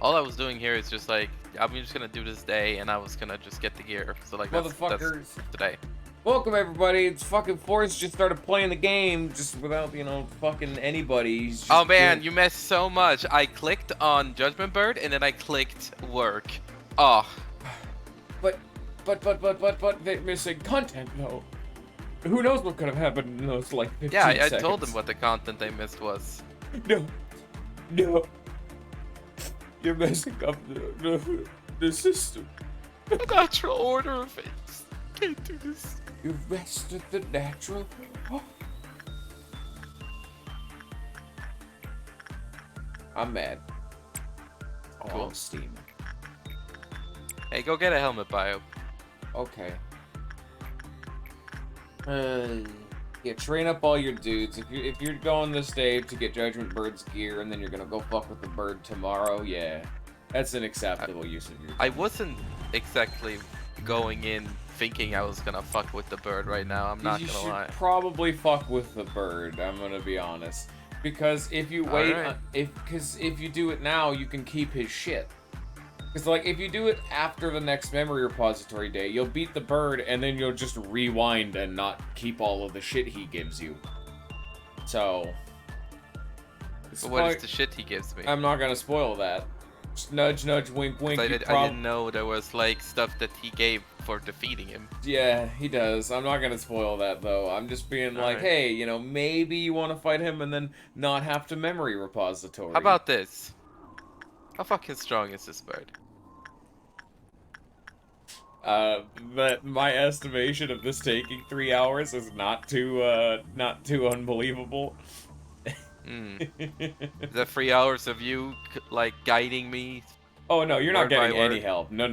all I was doing here is just like, I'm just gonna do this day, and I was gonna just get the gear. So like that's Motherfuckers. today. Welcome everybody. It's fucking Forz just started playing the game just without, fucking anybody. He's just Oh man, doing... you missed so much. I clicked on Judgment Bird and then I clicked work. Oh. But they're missing content though. Who knows what could have happened in those like 15 Yeah, I seconds. told them what the content they missed was. No. You're messing up the system. The natural order of things. Can't do this. You rested the natural. Oh. I'm mad. Cool. Oh, I'm steaming. Hey, go get a helmet, Bio. Okay. Yeah, train up all your dudes. If you're going this day to get Judgment Bird's gear and then you're gonna go fuck with the bird tomorrow, yeah, that's an acceptable use of your time. I wasn't exactly going in thinking I was gonna fuck with the bird right now. I'm not gonna lie. You should probably fuck with the bird. I'm gonna be honest, because if you wait, Alright. if you do it now, you can keep his shit. Because, like, if you do it after the next memory repository day, you'll beat the bird, and then you'll just rewind and not keep all of the shit he gives you. So... But what is the shit he gives me? I'm not gonna spoil that. Just nudge, nudge, wink, wink. I didn't know there was, like, stuff that he gave for defeating him. Yeah, he does. I'm not gonna spoil that, though. I'm just being like, hey, maybe you want to fight him and then not have to memory repository. How about this? How fucking strong is this bird? That my estimation of this taking 3 hours is not too unbelievable. Is that 3 hours of you, like, guiding me? Oh no, you're not getting any word? help. No.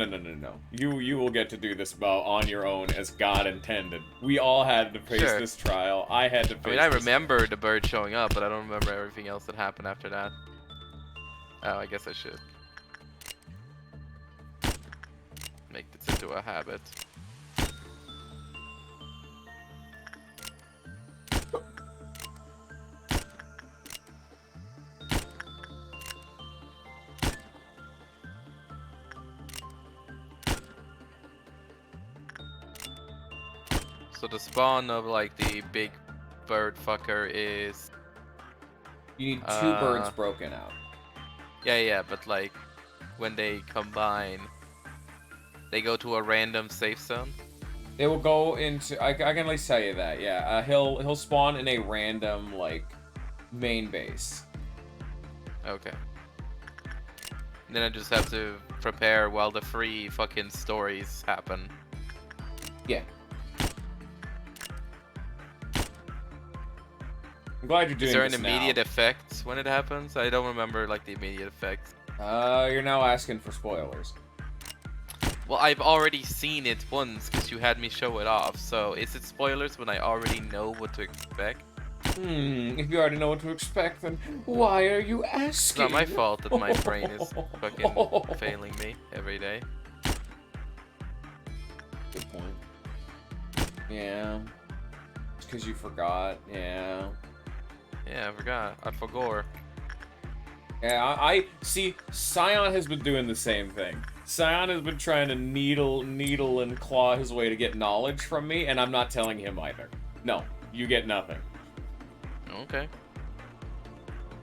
You will get to do this on your own as God intended. We all had to face this trial. I had to face I remember the bird showing up, but I don't remember everything else that happened after that. Oh, I guess I should make this into a habit. So the spawn of like the big bird fucker is... You need 2 birds broken out. Yeah, but like when they combine, they go to a random safe zone. They will go into. I can at least tell you that. Yeah, he'll spawn in a random like main base. Okay. And then I just have to prepare while the 3 fucking stories happen. Yeah. I'm glad you're doing this. Is there an immediate effect when it happens? I don't remember like the immediate effect. You're now asking for spoilers. Well, I've already seen it once because you had me show it off. So is it spoilers when I already know what to expect? If you already know what to expect, then why are you asking? It's not my fault that my brain is fucking failing me every day. Good point. Yeah. It's because you forgot. Yeah. Yeah, I forgot. I forgot. Yeah, I see. Scion has been doing the same thing. Scion has been trying to needle and claw his way to get knowledge from me, and I'm not telling him either. No, you get nothing. Okay.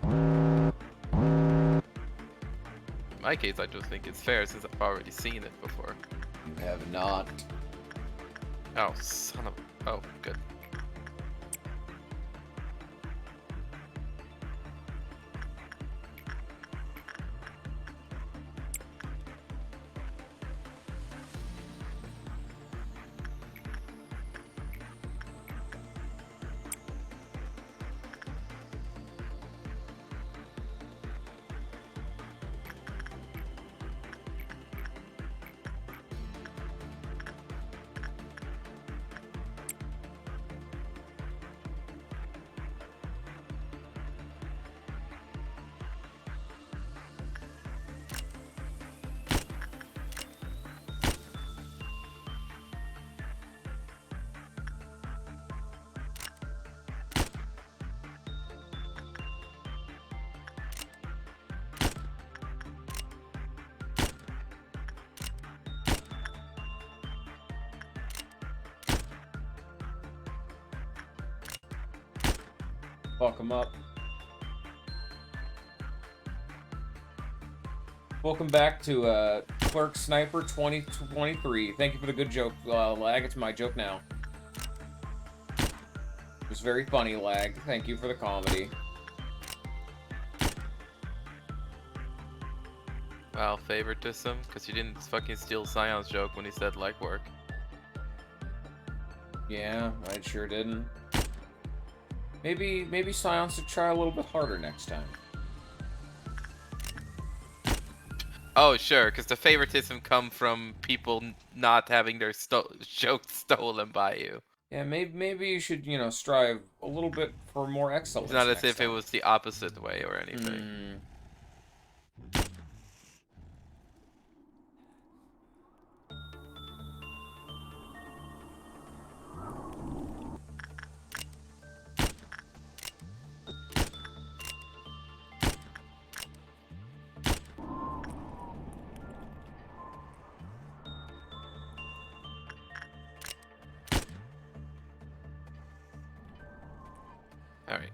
In my case, I just think it's fair since I've already seen it before. You have not. Oh, son of... Oh, good. Fuck him up. Welcome back to Clerk Sniper 2023. Thank you for the good joke, Lag. It's my joke now. It was very funny, Lag. Thank you for the comedy. Wow, favoritism? Because you didn't fucking steal Sion's joke when he said legwork. Yeah, I sure didn't. Maybe Sion should try a little bit harder next time. Oh, sure, because the favoritism come from people not having their jokes stolen by you. Yeah, maybe you should, you know, strive a little bit for more excellence. It's not as next if it time. was the opposite way or anything. Alright.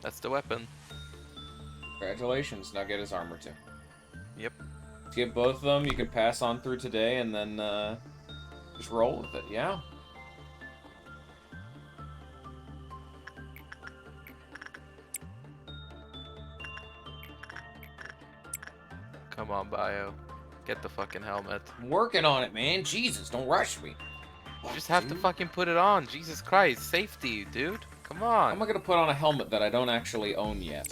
That's the weapon. Congratulations. Now get his armor too. Yep. Get both of them. You can pass on through today and then just roll with it. Yeah. Come on, Bio. Get the fucking helmet. I'm working on it, man. Jesus, don't rush me. You just have to fucking put it on. Jesus Christ. Safety, dude. Come on. How am I gonna put on a helmet that I don't actually own yet?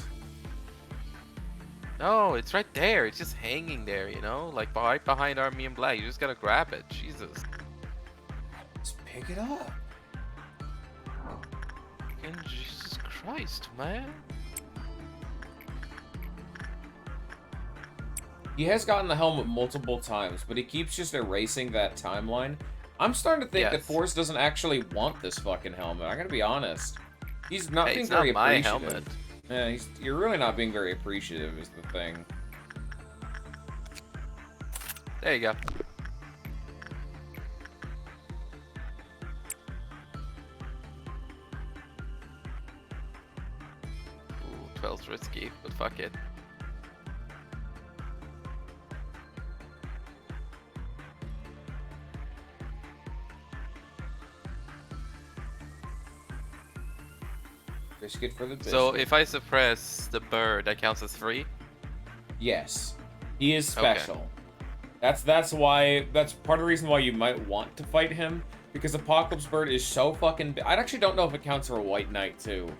No, it's right there. It's just hanging there, you know? Like right behind Army and Black. You just gotta grab it. Jesus. Just pick it up. Fucking Jesus Christ, man. He has gotten the helmet multiple times, but he keeps just erasing that timeline. I'm starting to think that Yes. Forz doesn't actually want this fucking helmet. I gotta be honest. He's not Hey, being it's very not my appreciative. helmet. Yeah, you're really not being very appreciative is the thing. There you go. Ooh, 12's risky, but fuck it. Biscuit for the biscuit. So if I suppress the bird, that counts as 3? Yes. He is Okay. special. That's part of the reason why you might want to fight him, because Apocalypse Bird is so fucking I actually don't know if it counts for a White Knight too.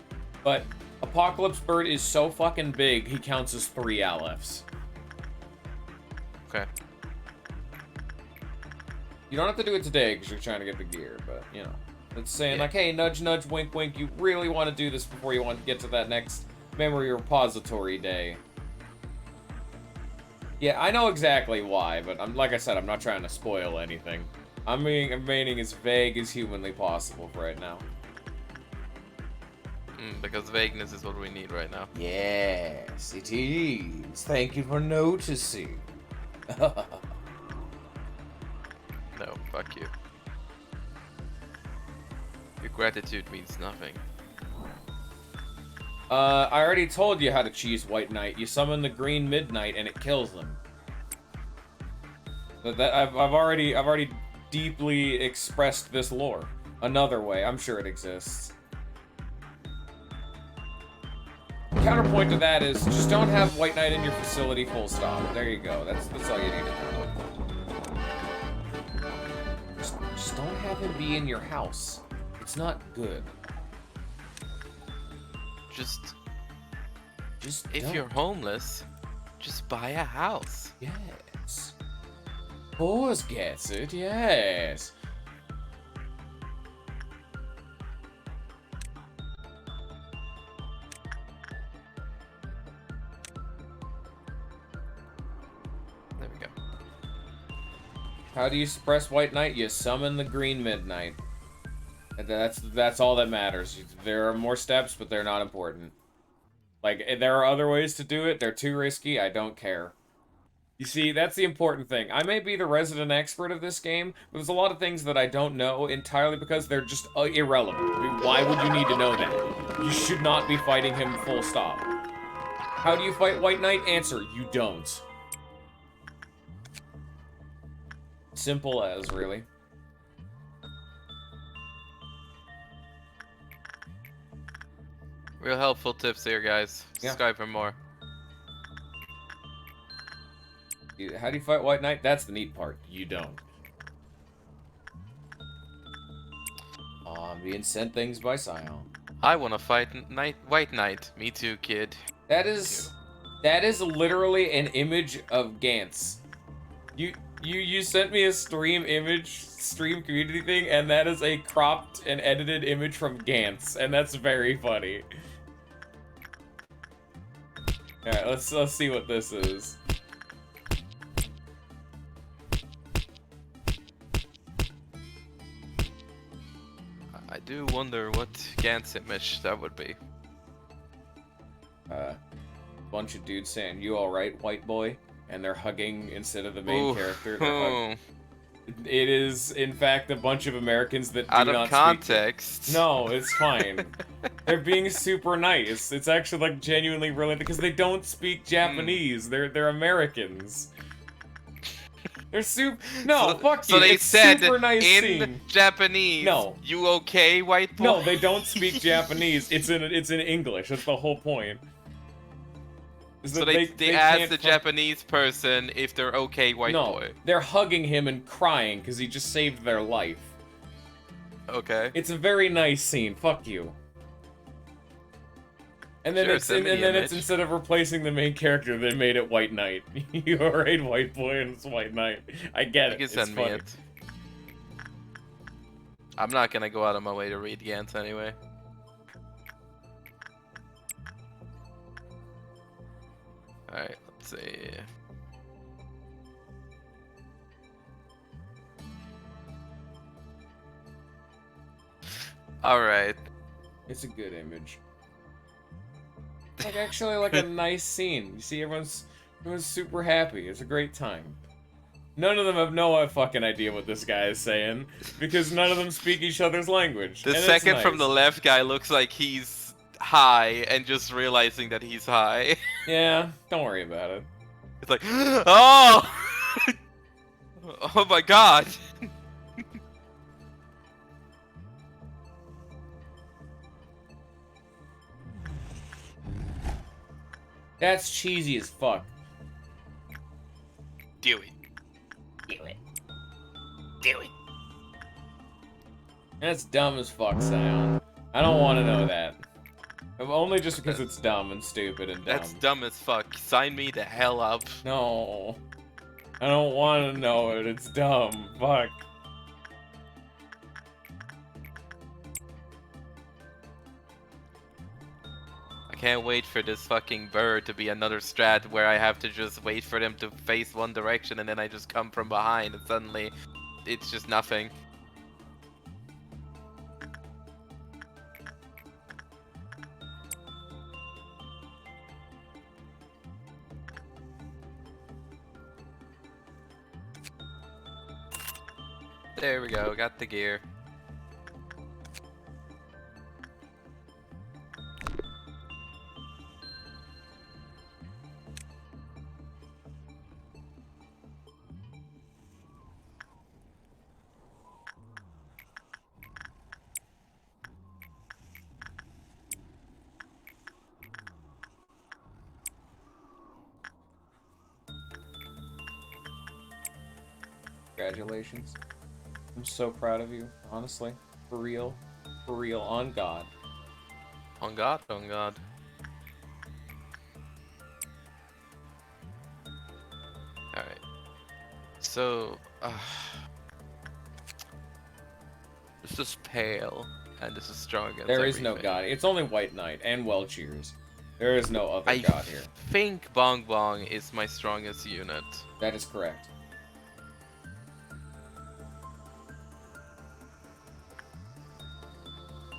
But Apocalypse Bird is so fucking big, he counts as 3 Aleph. Okay. You don't have to do it today because you're trying to get the gear, but you know. It's saying Yeah. like, hey, nudge nudge, wink wink, you really want to do this before you want to get to that next memory repository day. Yeah, I know exactly why, but like I said, I'm not trying to spoil anything. I'm remaining as vague as humanly possible for right now. Because vagueness is what we need right now. Yes, it is. Thank you for noticing. No, fuck you. Your gratitude means nothing. I already told you how to cheese White Knight. You summon the Green Midnight and it kills them. I've already deeply expressed this lore. Another way, I'm sure it exists. Counterpoint to that is just don't have White Knight in your facility. Full stop. There you go. That's all you need to do. Just don't have him be in your house. It's not good. Just if don't. you're homeless, just buy a house. Yes. Forz gets it, yes. There we go. How do you suppress White Knight? You summon the Green Midnight. That's all that matters. There are more steps, but they're not important. Like, there are other ways to do it. They're too risky. I don't care. You see, that's the important thing. I may be the resident expert of this game, but there's a lot of things that I don't know entirely because they're just irrelevant. I mean, why would you need to know that? You should not be fighting him full stop. How do you fight White Knight? Answer, you don't. Simple as, really. Real helpful tips here, guys. Yeah. Subscribe for more. How do you fight White Knight? That's the neat part. You don't. I'm being sent things by Scion. I want to fight White Knight. Me too, kid. That is literally an image of Gantz. You sent me a stream community thing, and that is a cropped and edited image from Gantz, and that's very funny. All right, let's see what this is. I do wonder what Gantz image that would be. Bunch of dudes saying, "You all right, white boy?" And they're hugging instead of the main character. It is, in fact, a bunch of Americans that do out not of context. No, it's fine. They're being super nice. It's actually like genuinely really because they don't speak Japanese. They're Americans. They're super. No, fuck you. So they it's said super nice in scene. Japanese. No. You okay, white boy? No, they don't speak Japanese. It's in English. That's the whole point. So they asked the Japanese person if they're okay, white boy. They're hugging him and crying because he just saved their life. Okay. It's a very nice scene. Fuck you. And then Sure, it's instead of replacing the main character, they made it White Knight. You alright, white boy, and it's White Knight. I get it. You can send me it. I'm not gonna go out of my way to read Gantz anyway. Alright, let's see. Alright. It's a good image. Like actually like a nice scene. You see everyone's super happy. It's a great time. None of them have no fucking idea what this guy is saying because none of them speak each other's language. The second from the left guy looks like he's high and just realizing that he's high. Yeah, don't worry about it. It's like, oh! Oh my god! That's cheesy as fuck. Do it. Do it. Do it. That's dumb as fuck, Scion. I don't want to know that. Only just because it's dumb and stupid and dumb. That's dumb as fuck. Sign me the hell up. No. I don't want to know it. It's dumb. Fuck. I can't wait for this fucking bird to be another strat where I have to just wait for them to face one direction and then I just come from behind and suddenly it's just nothing. There we go, got the gear. Congratulations. I'm so proud of you, honestly. For real. For real, on God. On God, on God. Alright. So, this is pale, and this is strong against There is no everything. God. It's only White Knight and well cheers. There is no other God here. I think Bong Bong is my strongest unit. That is correct.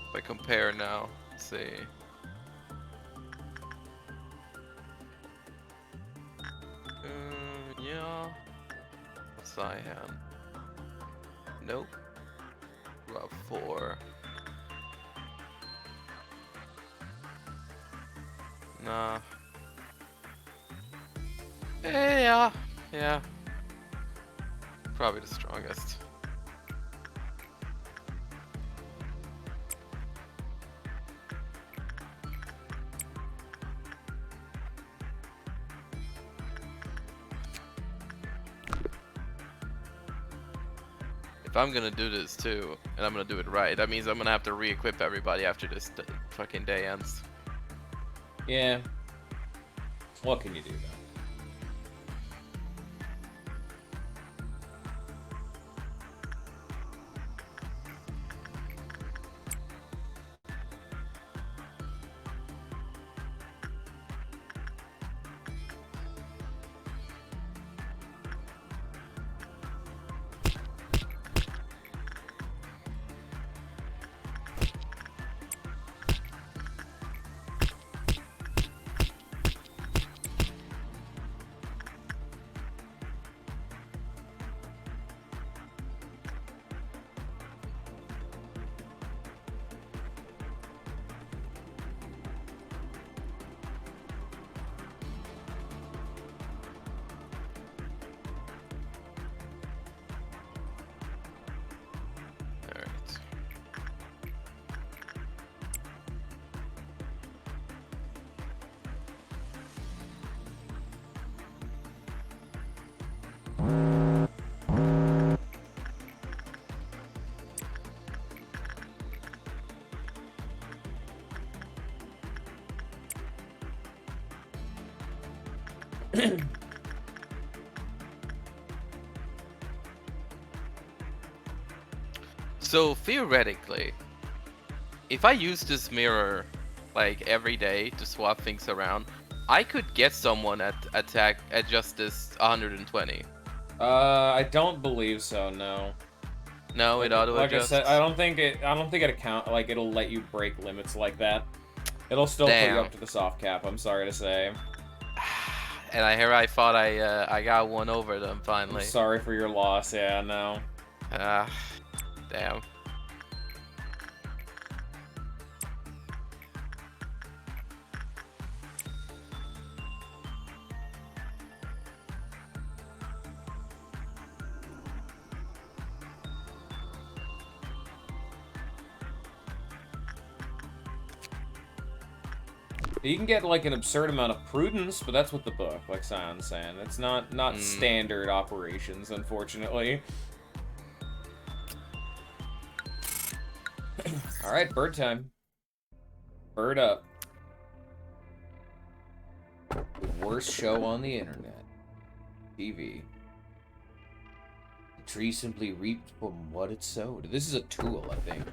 If I compare now, let's see. Yeah, Cyan. Nope. Rob 4. Nah. Yeah. Yeah. Probably the strongest. If I'm gonna do this too, and I'm gonna do it right, that means I'm gonna have to re-equip everybody after this fucking day ends. Yeah. What can you do, though? So theoretically, if I use this mirror like every day to swap things around, I could get someone at attack at just this 120. I don't believe so. No. No, it auto Like I adjusts. said, I don't think it'll let you break limits like that. It'll still put you up to the soft cap. I'm sorry to say. And I thought I got one over them finally. I'm sorry for your loss. Yeah, no. Damn. You can get like an absurd amount of prudence, but that's what the book, like Sion's saying. It's not standard operations, unfortunately. All right, bird time. Bird up. The worst show on the internet. TV. The tree simply reaped from what it sowed. This is a tool, I think.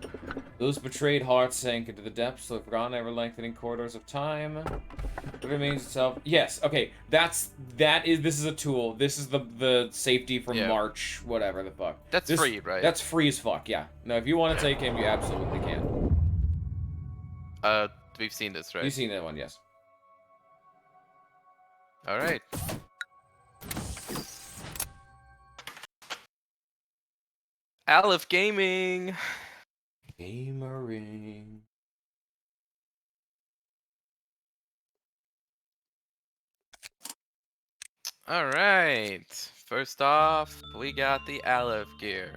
Those betrayed hearts sank into the depths of the forgotten, ever-lengthening corridors of time. It remains itself. Yes, okay. This is a tool. This is the safety from March, whatever the fuck. That's free, right? That's free as fuck, yeah. No, if you want to take him, you absolutely can. We've seen this, right? You've seen that one, yes. Alright. Aleph Gaming! Gamering. Alright. First off, we got the Aleph gear.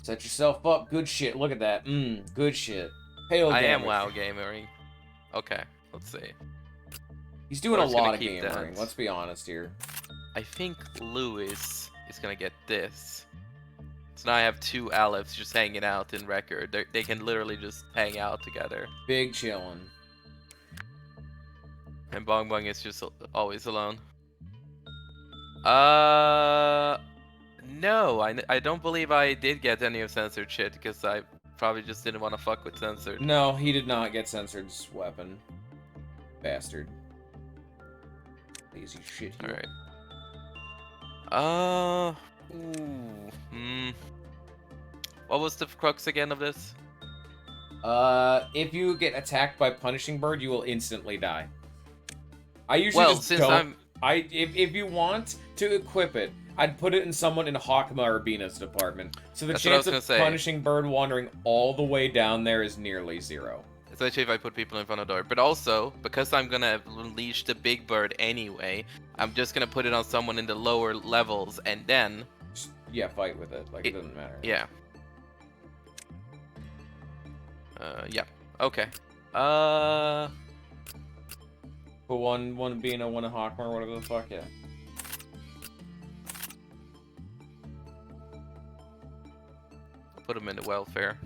Set yourself up. Good shit. Look at that. Good shit. Pale I damage. am WoW gamering. Okay, let's see. He's doing a lot of gamering. Let's be honest here. I think Lewis is gonna get this. So now I have two Alephs just hanging out in record. They can literally just hang out together. Big chillin'. And Bong Bong is just always alone. No, I don't believe I did get any of censored shit because I probably just didn't want to fuck with censored. No, he did not get censored's weapon. Bastard. Lazy shit. Alright. What was the crux again of this? If you get attacked by Punishing Bird, you will instantly die. I usually If you want to equip it, I'd put it in someone in Hakma or Bina's department. So the That's what I was chance gonna of say. punishing bird wandering all the way down there is nearly 0. Especially if I put people in front of the door. But also, because I'm gonna unleash the big bird anyway, I'm just gonna put it on someone in the lower levels, and then... Just, yeah, fight with it. Like, it doesn't matter. Yeah. Yeah. Okay. Put one Bina, one in Hakma, or whatever the fuck, yeah. Put them into welfare.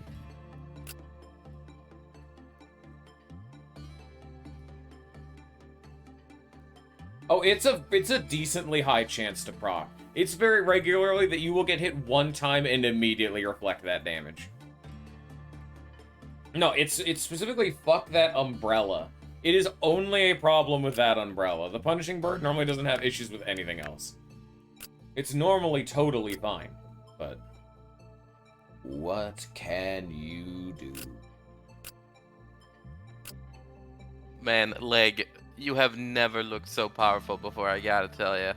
Oh, it's a decently high chance to proc. It's very regularly that you will get hit one time and immediately reflect that damage. No, it's specifically fuck that umbrella. It is only a problem with that umbrella. The punishing bird normally doesn't have issues with anything else. It's normally totally fine, but what can you do? Man, leg, you have never looked so powerful before, I gotta tell ya.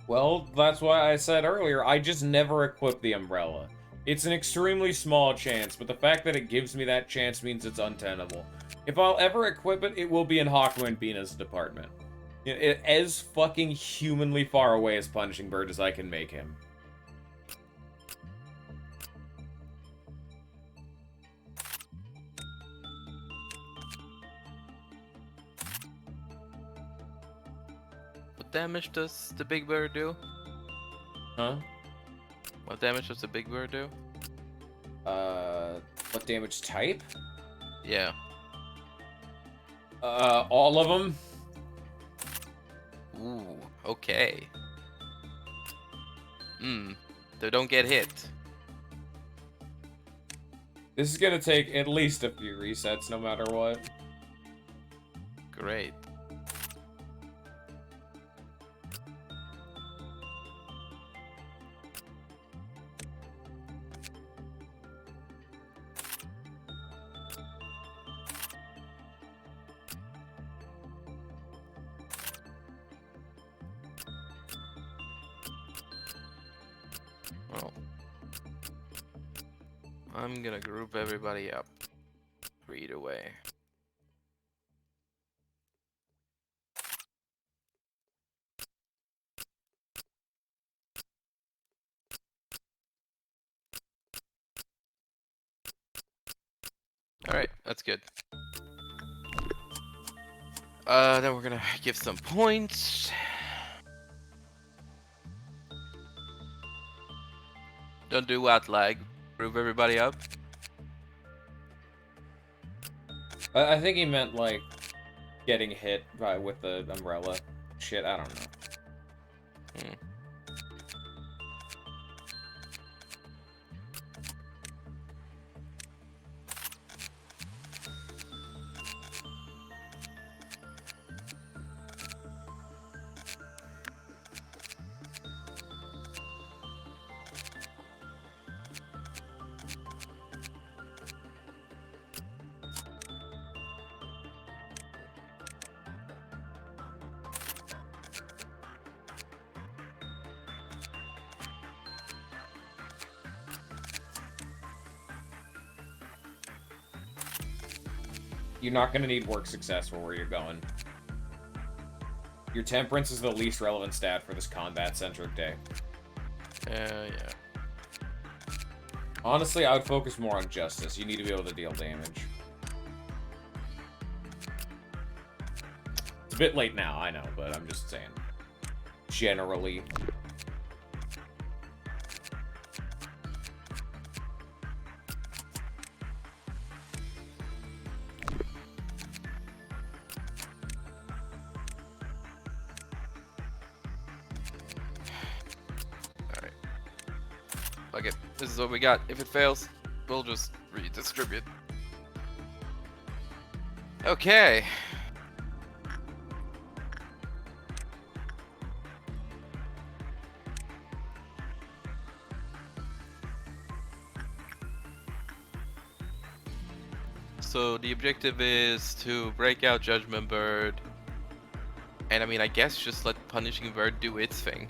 Well, that's why I said earlier, I just never equip the umbrella. It's an extremely small chance, but the fact that it gives me that chance means it's untenable. If I'll ever equip it, it will be in Hakma and Bina's department. As fucking humanly far away as Punishing Bird as I can make him. What damage does the big bird do? Huh? What damage does the big bird do? What damage type? Yeah. All of them. Ooh, okay. They don't get hit. This is gonna take at least a few resets, no matter what. Great. Well, I'm gonna group everybody up. Read away. Alright, that's good. Then we're gonna give some points. Don't do what, lag. Group everybody up. I think he meant, like, getting hit with the umbrella. Shit, I don't know. You're not going to need work success for where you're going. Your temperance is the least relevant stat for this combat-centric day. Yeah. Honestly, I would focus more on justice. You need to be able to deal damage. It's a bit late now, I know, but I'm just saying. Generally. Fuck it. This is what we got. If it fails, we'll just redistribute. Okay. So the objective is to break out Judgment Bird, and I mean, I guess just let Punishing Bird do its thing.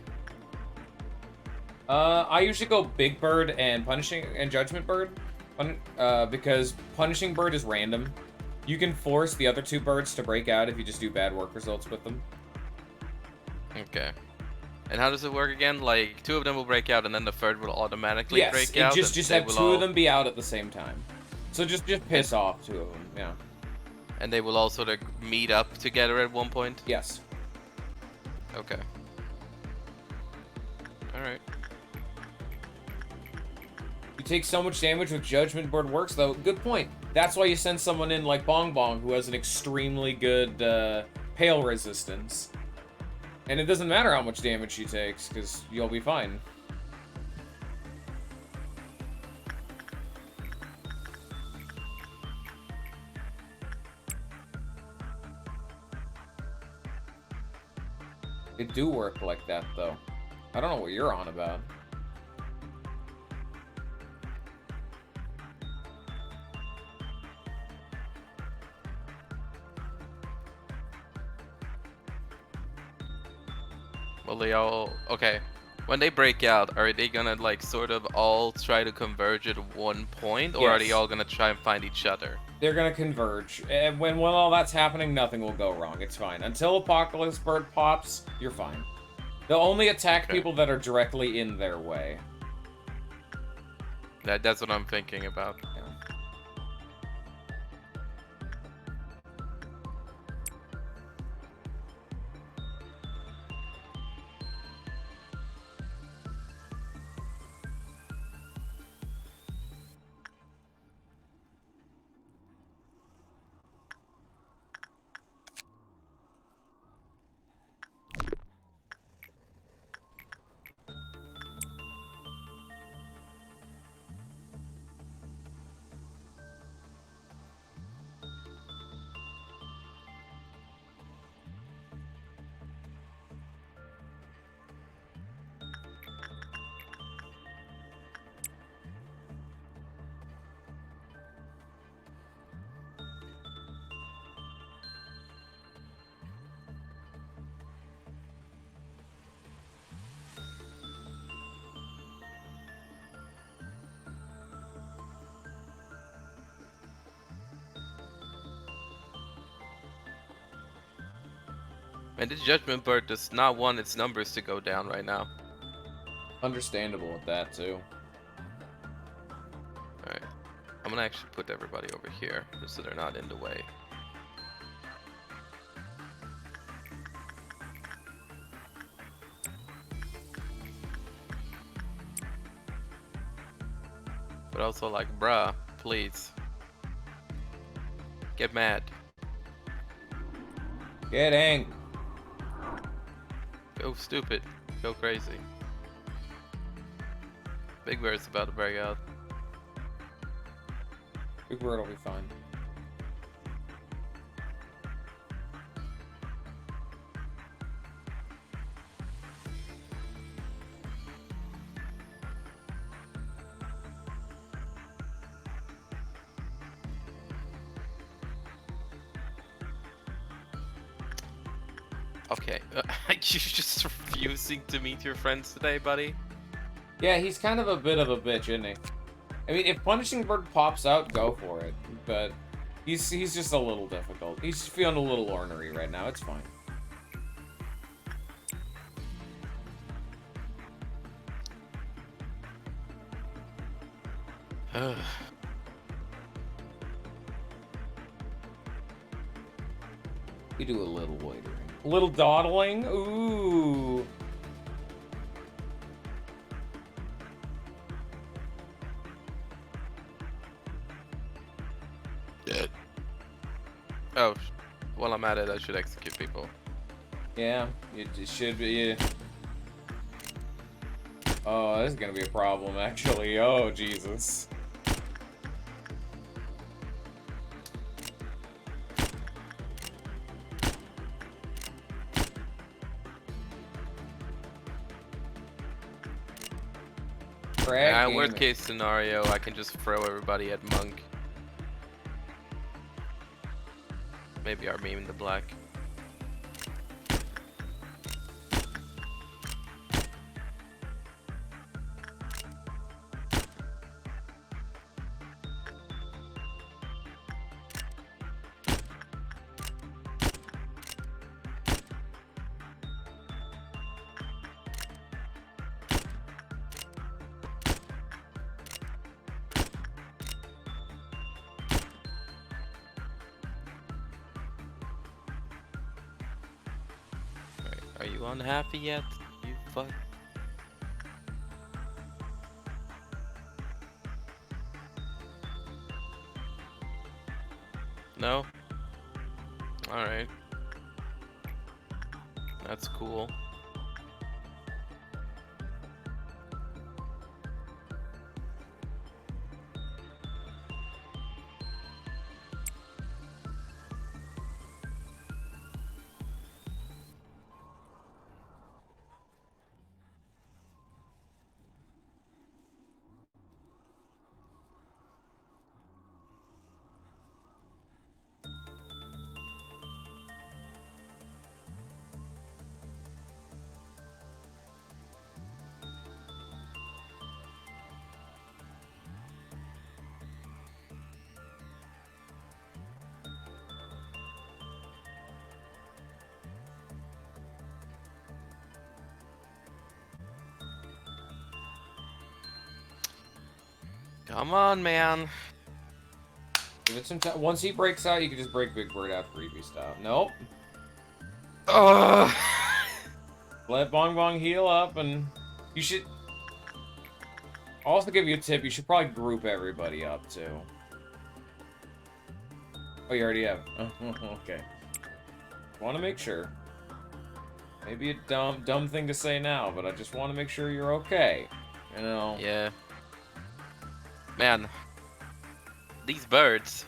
I usually go Big Bird and Punishing and Judgment Bird, because Punishing Bird is random. You can force the other two birds to break out if you just do bad work results with them. Okay. And how does it work again? Like, two of them will break out, and then the third will automatically Yes, break it out. just have two of them be out at the same time. So just piss off two of them, yeah. And they will all sort of meet up together at one point? Yes. Okay. Alright. You take so much damage with Judgment Bird works, though. Good point. That's why you send someone in like Bong Bong, who has an extremely good hail resistance. And it doesn't matter how much damage she takes, because you'll be fine. It do work like that, though. I don't know what you're on about. Well, they all... Okay. When they break out, are they gonna, like, sort of all try to converge at one point? Or are they Yes. all gonna try and find each other? They're gonna converge. And when all that's happening, nothing will go wrong. It's fine. Until Apocalypse Bird pops, you're fine. They'll only attack Okay. people that are directly in their way. That's what I'm thinking about. Yeah. And this Judgment Bird does not want its numbers to go down right now. Understandable with that, too. Alright. I'm gonna actually put everybody over here, just so they're not in the way. But also, like, bruh, please. Get mad. Get angry. Go stupid. Go crazy. Big Bird's about to break out. Big Bird will be fine. Okay. You're just refusing to meet your friends today, buddy? Yeah, he's kind of a bit of a bitch, isn't he? I mean, if Punishing Bird pops out, go for it. But he's just a little difficult. He's feeling a little ornery right now. It's fine. You do a little loitering. A little dawdling? Ooh. Oh, while I'm at it, I should execute people. Yeah, it should be. Yeah. Oh, this is gonna be a problem, actually. Oh, Jesus. Frag game. Worst case scenario, I can just throw everybody at Monk. Maybe our meme in the black. Are you unhappy yet? You fuck. No? Alright. That's cool. Come on, man. Give it some time. Once he breaks out, you can just break Big Bird out freebie style. Nope. Ugh. Let Bong Bong heal up, and you should... I'll also give you a tip. You should probably group everybody up, too. Oh, you already have. Oh, okay. Want to make sure. Maybe a dumb thing to say now, but I just want to make sure you're okay. You know? Yeah. Man. These birds.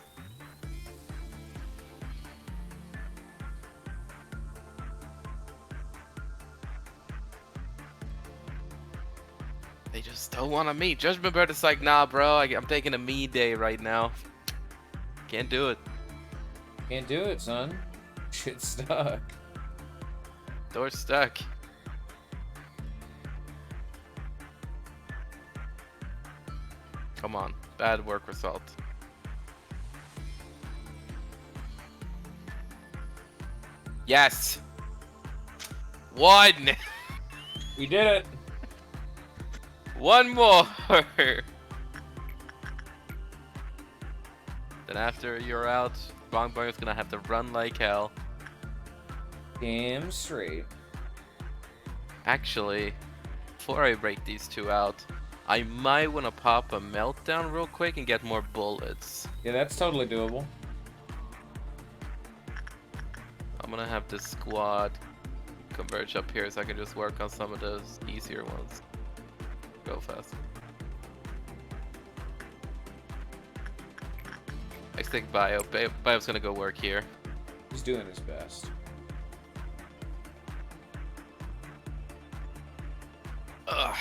They just don't want to meet. Judgment Bird is like, nah, bro, I'm taking a me day right now. Can't do it. Can't do it, son. Shit's stuck. Door's stuck. Come on. Bad work result. Yes! One! We did it! One more! Then after you're out, Bong Bong is gonna have to run like hell. Damn straight. Actually, before I break these two out, I might want to pop a meltdown real quick and get more bullets. Yeah, that's totally doable. I'm gonna have this squad converge up here so I can just work on some of those easier ones. Go fast. I think Bio. Bio's gonna go work here. He's doing his best. Ugh.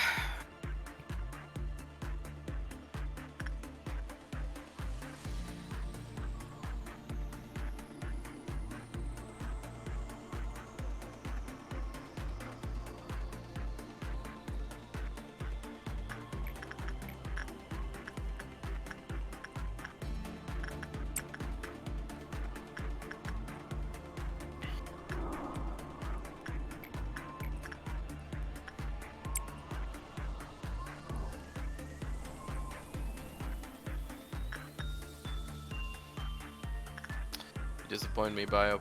Disappoint me, Bio.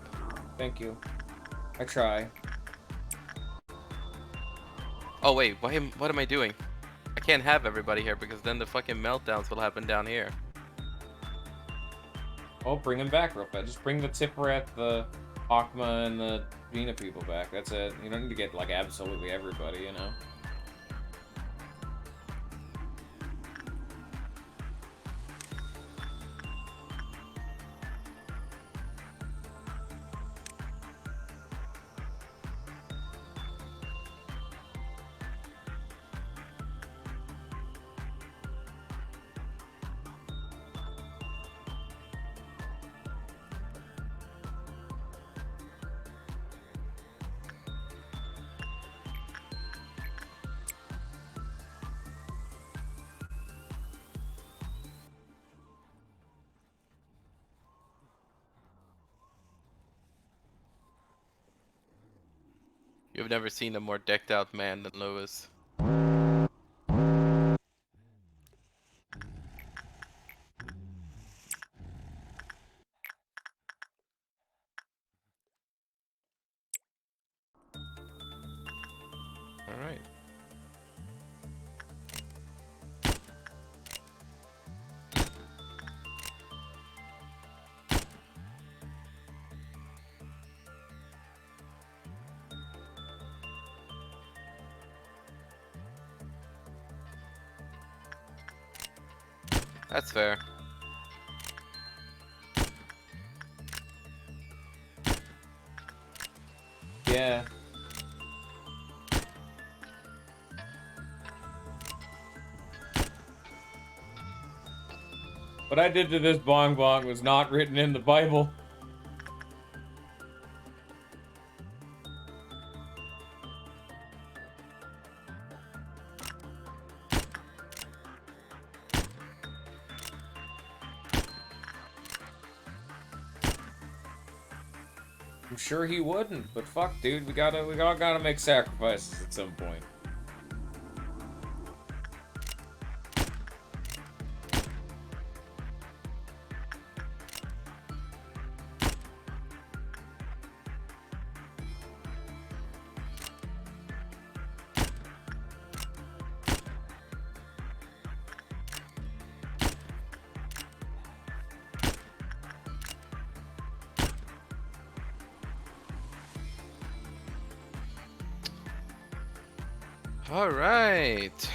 Thank you. I try. Oh wait, what am I doing? I can't have everybody here because then the fucking meltdowns will happen down here. Oh, bring him back real fast. Just bring the Tipperat, the Akma, and the Vina people back. That's it. You don't need to get, like, absolutely everybody, you know? You've never seen a more decked out man than Lewis. Alright. That's fair. Yeah. What I did to this bong bong was not written in the Bible. I'm sure he wouldn't, but fuck, dude, we all gotta make sacrifices at some point. Alright.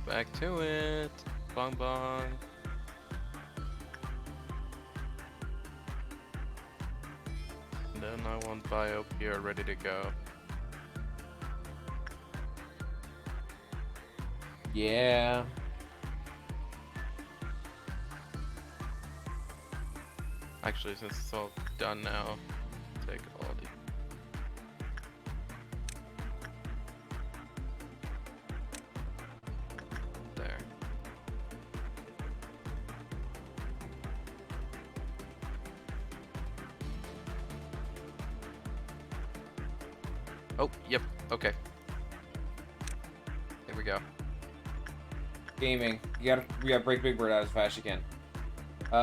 Back to it. Bong bong. And then I want Bio here ready to go. Yeah. Actually, since it's all done now, take all the... There. Oh, yep, okay. Here we go. Gaming. You gotta break Big Bird out as fast as you can.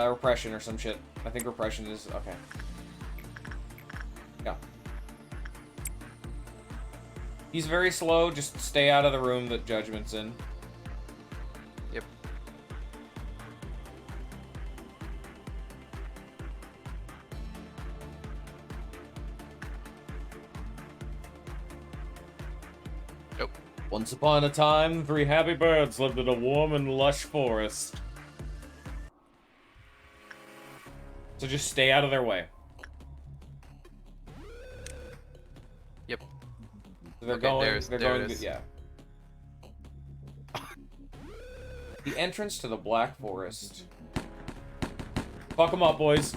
Repression or some shit. I think repression is okay. Yeah. He's very slow, just stay out of the room that Judgment's in. Yep. Nope. Once upon a time, 3 happy birds lived in a warm and lush forest. So just stay out of their way. Yep. So they're Okay, going. there They're it going. is. Yeah. The entrance to the Black Forest. Fuck them up, boys.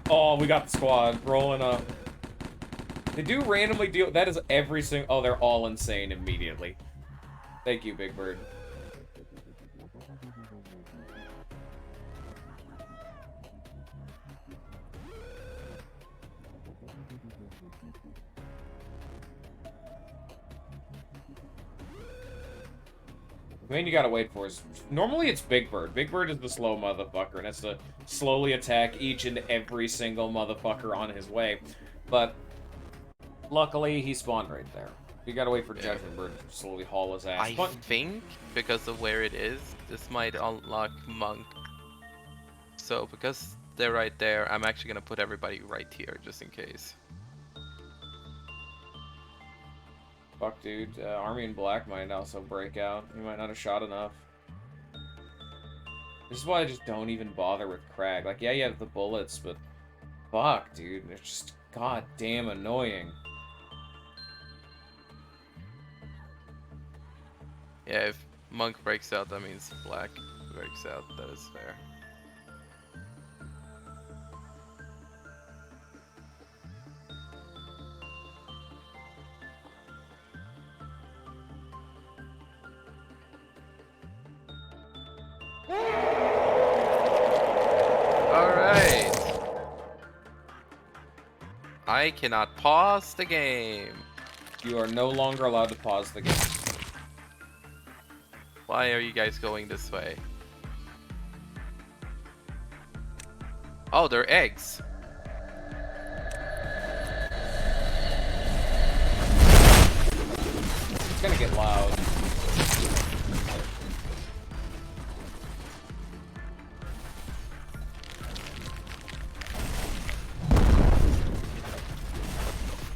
Oh, we got the squad rolling up. They do randomly deal. That is every single. Oh, they're all insane immediately. Thank you, Big Bird. The main you gotta wait for is... Normally it's Big Bird. Big Bird is the slow motherfucker and has to slowly attack each and every single motherfucker on his way. But luckily he spawned right there. You gotta wait for Judgment Bird to slowly haul his ass. I think, because of where it is, this might unlock Monk. So, because they're right there, I'm actually gonna put everybody right here, just in case. Fuck, dude. Army in Black might also break out. He might not have shot enough. This is why I just don't even bother with Crag. Like, yeah, you have the bullets, but... Fuck, dude. They're just goddamn annoying. Yeah, if Monk breaks out, that means Black breaks out. That is fair. I I cannot pause the game. You are no longer allowed to pause the game. Why are you guys going this way? Oh, they're eggs. It's gonna get loud.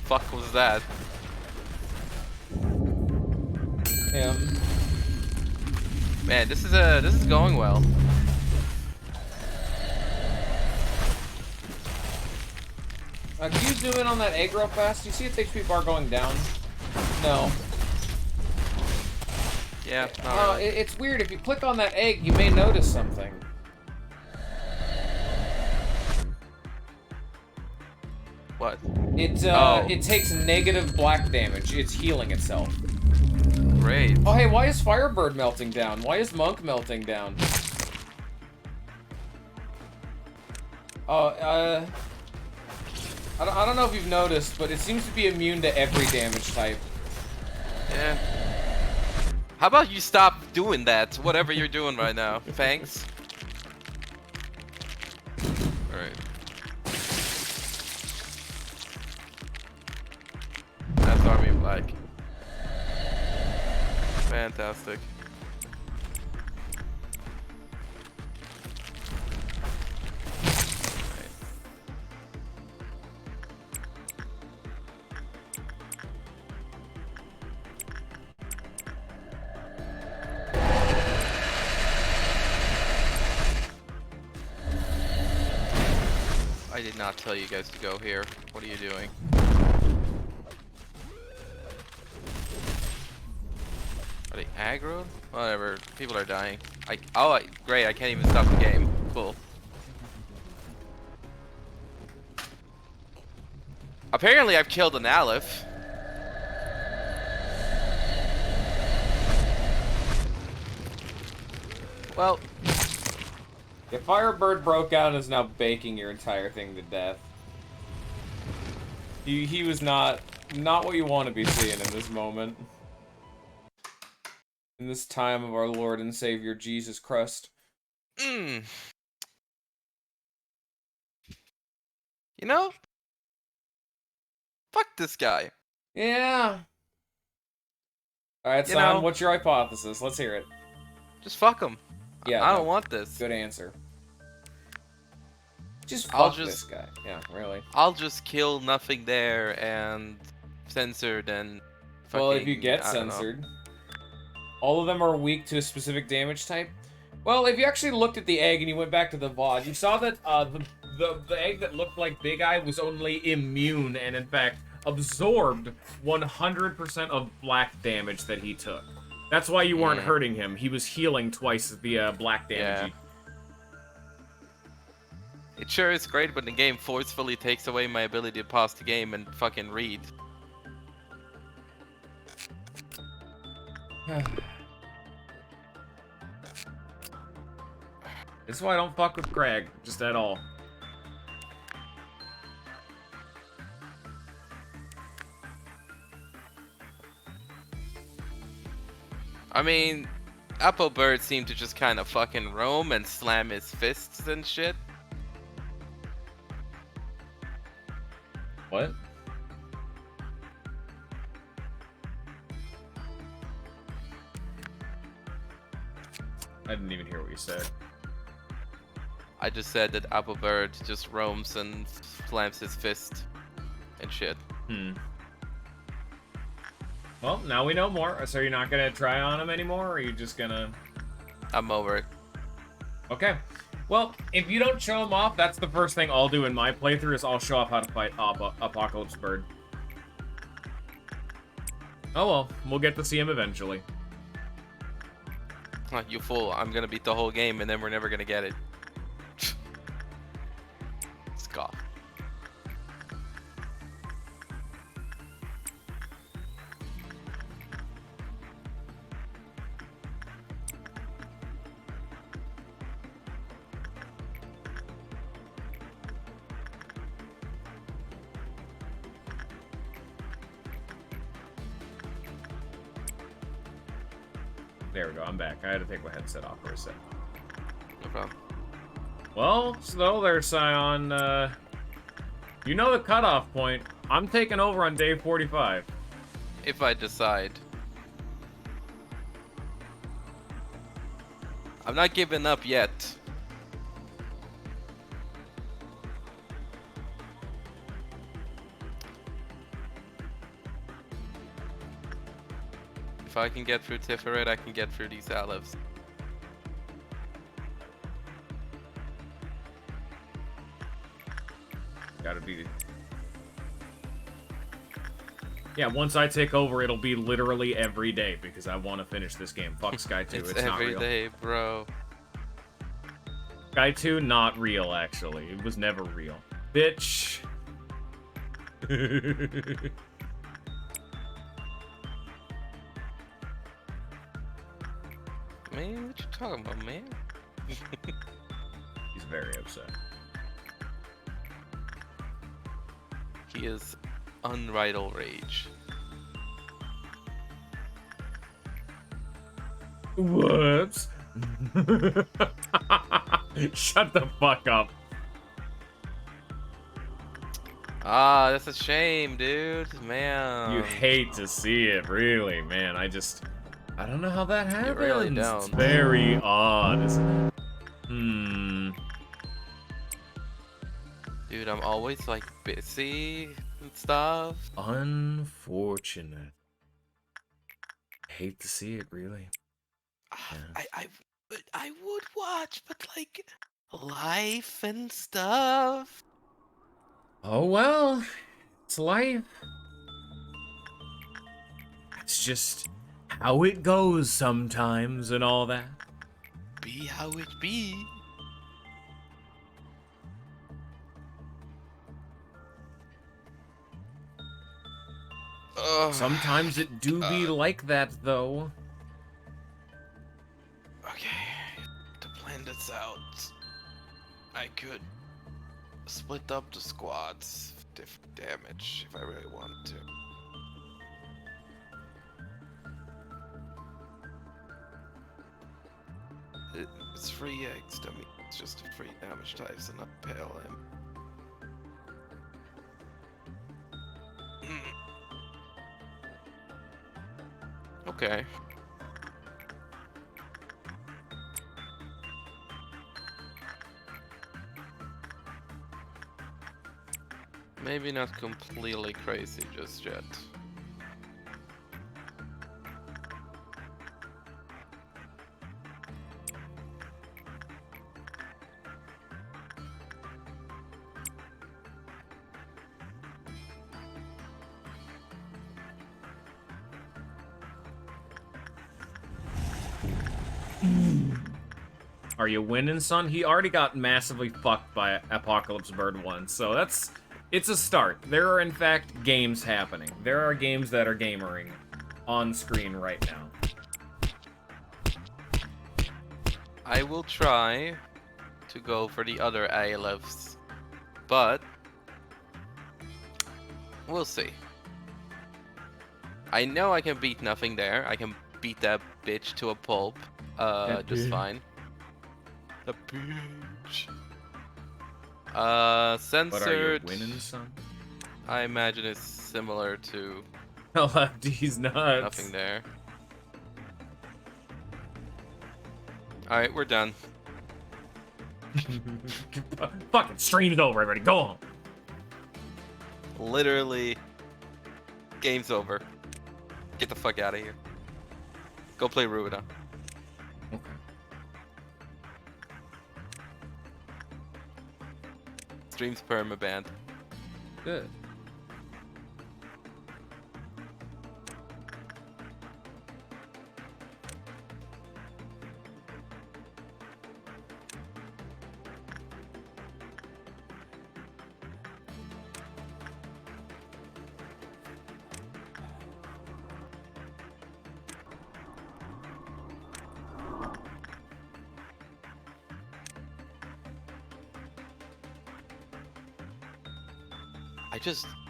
Fuck was that? Man, this is going well. Can you zoom in on that egg real fast? Do you see its HP bar going down? No. Yeah, not really. It's weird. If you click on that egg, you may notice something. What? It takes negative black damage. It's healing itself. Great. Oh, hey, why is Firebird melting down? Why is Monk melting down? I don't know if you've noticed, but it seems to be immune to every damage type. Yeah. How about you stop doing that, whatever you're doing right now? Thanks. Alright. That's Army of Black. Fantastic. I did not tell you guys to go here. What are you doing? Are they aggroed? Whatever. People are dying. Great. I can't even stop the game. Cool. Apparently, I've killed an Aleph. Well. Yeah, Firebird broke out and is now baking your entire thing to death. He was not what you want to be seeing in this moment. In this time of our Lord and Savior Jesus Christ. You know? Fuck this guy. Yeah. Alright, Son, what's your hypothesis? Let's hear it. Just fuck him. Yeah, I don't want this. Good answer. Just fuck this guy. Yeah, really. I'll just kill nothing there and censored and fucking, well, if you get censored, all of them are weak to a specific damage type. Well, if you actually looked at the egg and you went back to the VOD, you saw that the egg that looked like Big Eye was only immune and in fact absorbed 100% of black damage that he took. That's why you weren't hurting him. He was healing twice the black damage. It sure is great when the game forcefully takes away my ability to pause the game and fucking read. This is why I don't fuck with Craig, just at all. I mean, Applebird seemed to just kind of fucking roam and slam his fists and shit. What? I didn't even hear what you said. I just said that Applebird just roams and slams his fist and shit. Well, now we know more. So you're not gonna try on him anymore, or are you just gonna... I'm over it. Okay. Well, if you don't show him off, that's the first thing I'll do in my playthrough, is I'll show off how to fight Apocalypse Bird. Oh well, we'll get to see him eventually. You fool, I'm gonna beat the whole game and then we're never gonna get it. Scoff. There we go. I'm back. I had to take my headset off for a sec. No problem. Well, slow there, Scion. You know the cutoff point. I'm taking over on day 45. If I decide. I'm not giving up yet. If I can get through Tiferet, I can get through these Alevs. Gotta be. Yeah, once I take over, it'll be literally every day because I want to finish this game. Fuck Sky 2, it's not every real. day, bro. Sky 2, not real, actually. It was never real. Bitch. Man, what you talking about, man? He's very upset. He is unbridled rage. Whoops. Shut the fuck up. Ah, that's a shame, dude. Man. You hate to see it, really, man. I don't know how that happens. You really don't. It's very odd, isn't it? Dude, I'm always like busy and stuff. Unfortunate. Hate to see it, really. Yeah. I would watch, but like life and stuff. Oh well, it's life. It's just how it goes sometimes and all that. Be how it be. Ugh. Sometimes it do be like that, though. Okay, to plan this out, I could split up the squads, different damage, if I really wanted to. It's free eggs, dummy. It's just a free damage types and not pale him. Okay. Maybe not completely crazy just yet. Are you winning, son? He already got massively fucked by Apocalypse Bird once, so it's a start. There are, in fact, games happening. There are games that are gamering on screen right now. I will try to go for the other ALFs, but we'll see. I know I can beat nothing there. I can beat that bitch to a pulp, just fine. The bitch. Censored. But are you winning, son? I imagine it's similar to LFD's nuts. nothing there. Alright, we're done. Fucking strain it over, everybody. Go on. Literally, game's over. Get the fuck out of here. Go play Ruida. Okay. Stream's permabanned. Good.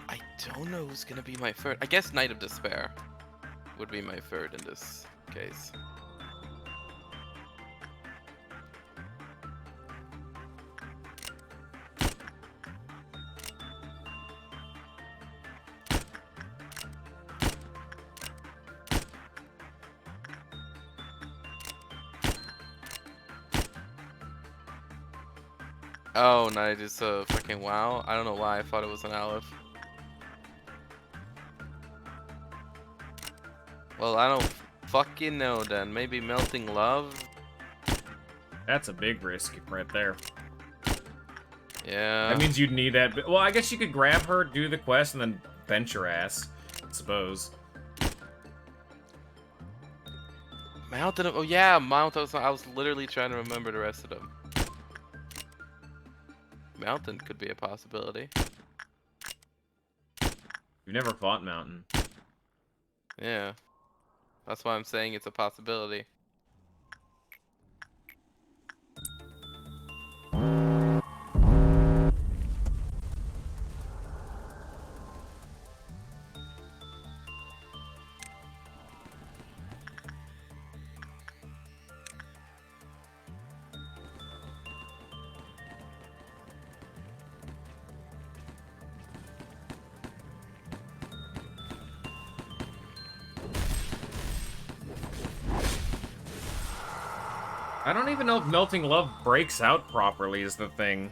I don't know who's gonna be my third. I guess Knight of Despair would be my third in this case. Oh, night is a fucking wow. I don't know why I thought it was an Aleph. Well, I don't fucking know then. Maybe Melting Love? That's a big risk right there. Yeah. That means you'd need that. Well, I guess you could grab her, do the quest, and then bench your ass, I suppose. Mountain of... Oh, yeah, Mountain. I was literally trying to remember the rest of them. Mountain could be a possibility. You've never fought Mountain. Yeah. That's why I'm saying it's a possibility. I don't even know if Melting Love breaks out properly is the thing.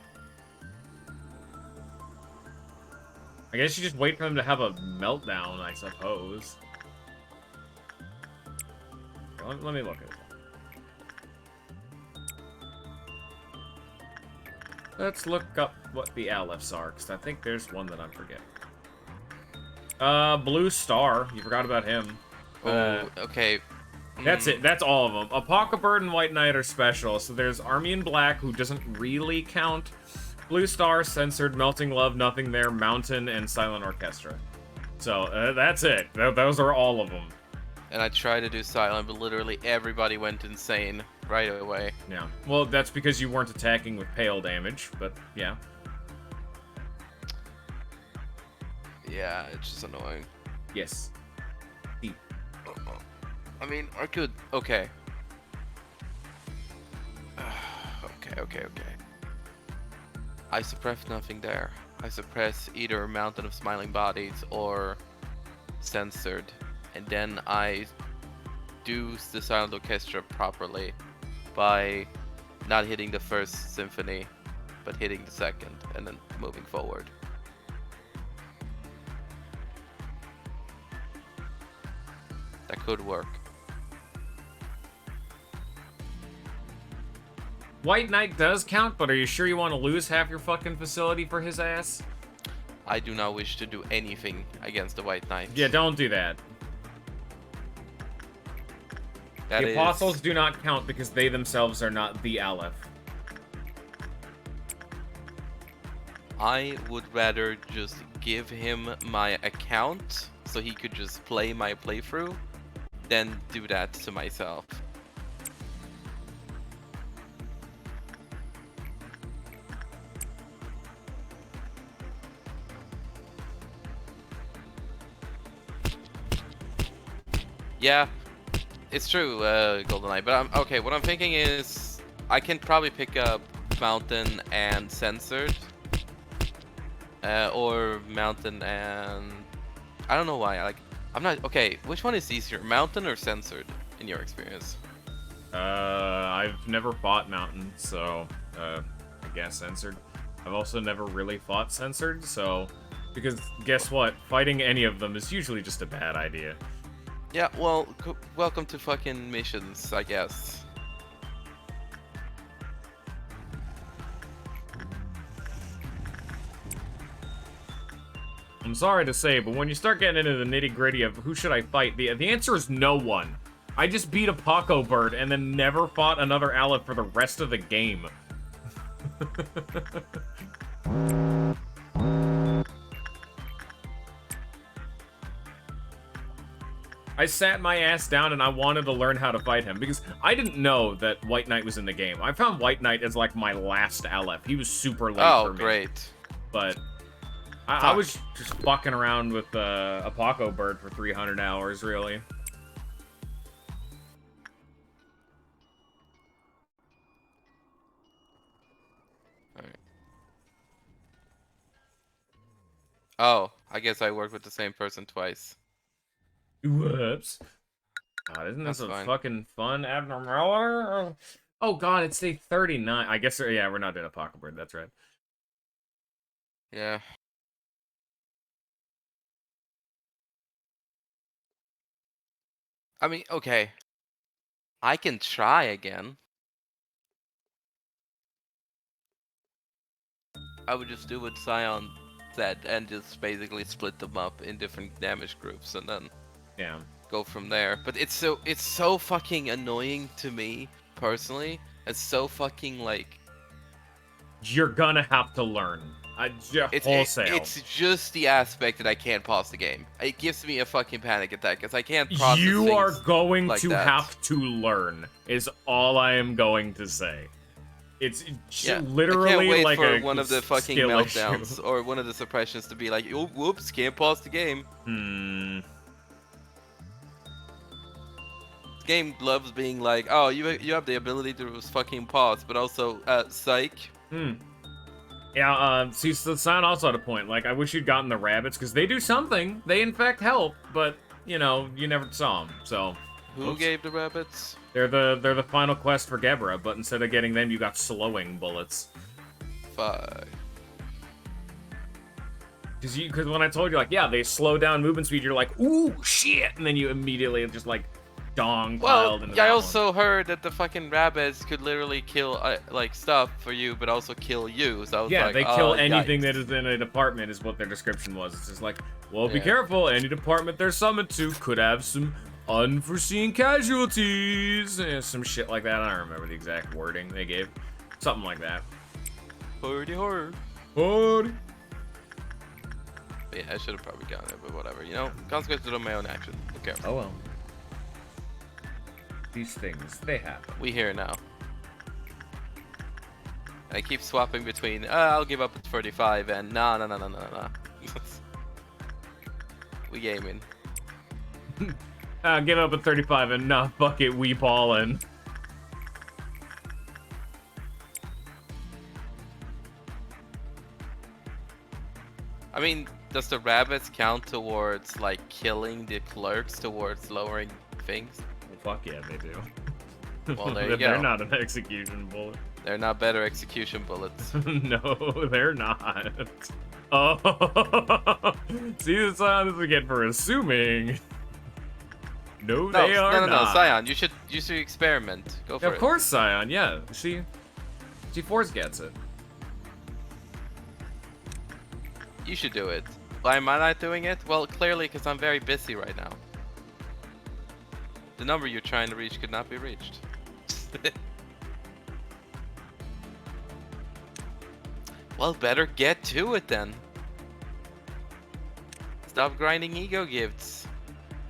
I guess you just wait for them to have a meltdown, I suppose. Okay, let me look at it. Let's look up what the Alephs are, because I think there's one that I'm forgetting. Blue Star. You forgot about him. Oh, okay. That's it. That's all of them. Apoca Bird and White Knight are special. So there's Army Black, who doesn't really count. Blue Star, Censored, Melting Love, Nothing There, Mountain, and Silent Orchestra. So that's it. Those are all of them. And I tried to do silent, but literally everybody went insane right away. Yeah. Well, that's because you weren't attacking with pale damage, but yeah. Yeah, it's just annoying. Yes. I mean, I could... Okay. Okay. I suppress Nothing There. I suppress either Mountain of Smiling Bodies or Censored. And then I do the Silent Orchestra properly by not hitting the first symphony, but hitting the second, and then moving forward. That could work. White Knight does count, but are you sure you want to lose half your fucking facility for his ass? I do not wish to do anything against the White Knight. Yeah, don't do that. The Apostles do not count because they themselves are not the Aleph. I would rather just give him my account so he could just play my playthrough than do that to myself. Yeah, it's true, GoldenEye, but okay, what I'm thinking is I can probably pick up Mountain and Censored. Or Mountain and... I don't know why, I'm not... Okay, which one is easier, Mountain or Censored, in your experience? I've never fought Mountain, so, I guess Censored. I've also never really fought Censored, so... Because, guess what? Fighting any of them is usually just a bad idea. Yeah, well, welcome to fucking missions, I guess. I'm sorry to say, but when you start getting into the nitty-gritty of who should I fight, the answer is no one. I just beat a Paco Bird and then never fought another Aleph for the rest of the game. I sat my ass down and I wanted to learn how to fight him because I didn't know that White Knight was in the game. I found White Knight as like my last Aleph. He was super late for me. Oh, great. But I was just fucking around with a Paco Bird for 300 hours, really. Alright. Oh, I guess I worked with the same person twice. Whoops. God, isn't this a fucking fun abnormality? Oh god, it's day 39. I guess, yeah, we're not doing a pocket bird. That's right. Yeah. I mean, okay. I can try again. I would just do what Scion said and just basically split them up in different damage groups and then Yeah. go from there. But it's so fucking annoying to me personally. It's so fucking like You're gonna have to learn. Wholesale. it's just the aspect that I can't pause the game. It gives me a fucking panic attack because I can't process You are things going like to that. have to learn, is all I am going to say. It's Yeah, I can't literally wait like for a one of the fucking skill issue. meltdowns or one of the suppressions to be like, oh, whoops, can't pause the game. Hmm. This game loves being like, oh, you have the ability to just fucking pause, but also, psych. Hmm. Yeah, see, so Sion also had a point. Like, I wish you'd gotten the rabbits, because they do something. They, in fact, help, but, you know, you never saw them, so... Who Oops. gave the rabbits? They're the final quest for Gebra, but instead of getting them, you got slowing bullets. Fuck. Because when I told you, like, yeah, they slow down movement speed, you're like, ooh, shit! And then you immediately just, like, dong Well, piled into yeah, I that also heard that the fucking rabbits could literally kill, like, stuff for you, but also kill you, so I was yeah, like, they kill anything yikes. that is in a department, is what their description was. It's just like, well, be Yeah. careful, any department they're summoned to could have some unforeseen casualties. Some shit like that. I don't remember the exact wording they gave. Something like that. Horror horror. But Yeah, I should have probably gotten it, but whatever. You know, consequences of my own action. Who cares? oh well. These things, they happen. We here now. I keep swapping between, I'll give up at 45 and no. We gaming. Give up at 35 and nah, fuck it, we ballin'. I mean, does the rabbits count towards, like, killing the clerks towards lowering things? Well, fuck yeah, they do. Well, there you They're go. not an execution bullet. They're not better execution bullets. No, they're not. Oh, see, this is again for assuming. No, No, they are no, not. Scion, you should experiment. Go for Of it. course, Scion. Yeah, she force gets it. You should do it. Why am I not doing it? Well, clearly because I'm very busy right now. The number you're trying to reach could not be reached. Well, better get to it then. Stop grinding ego gifts.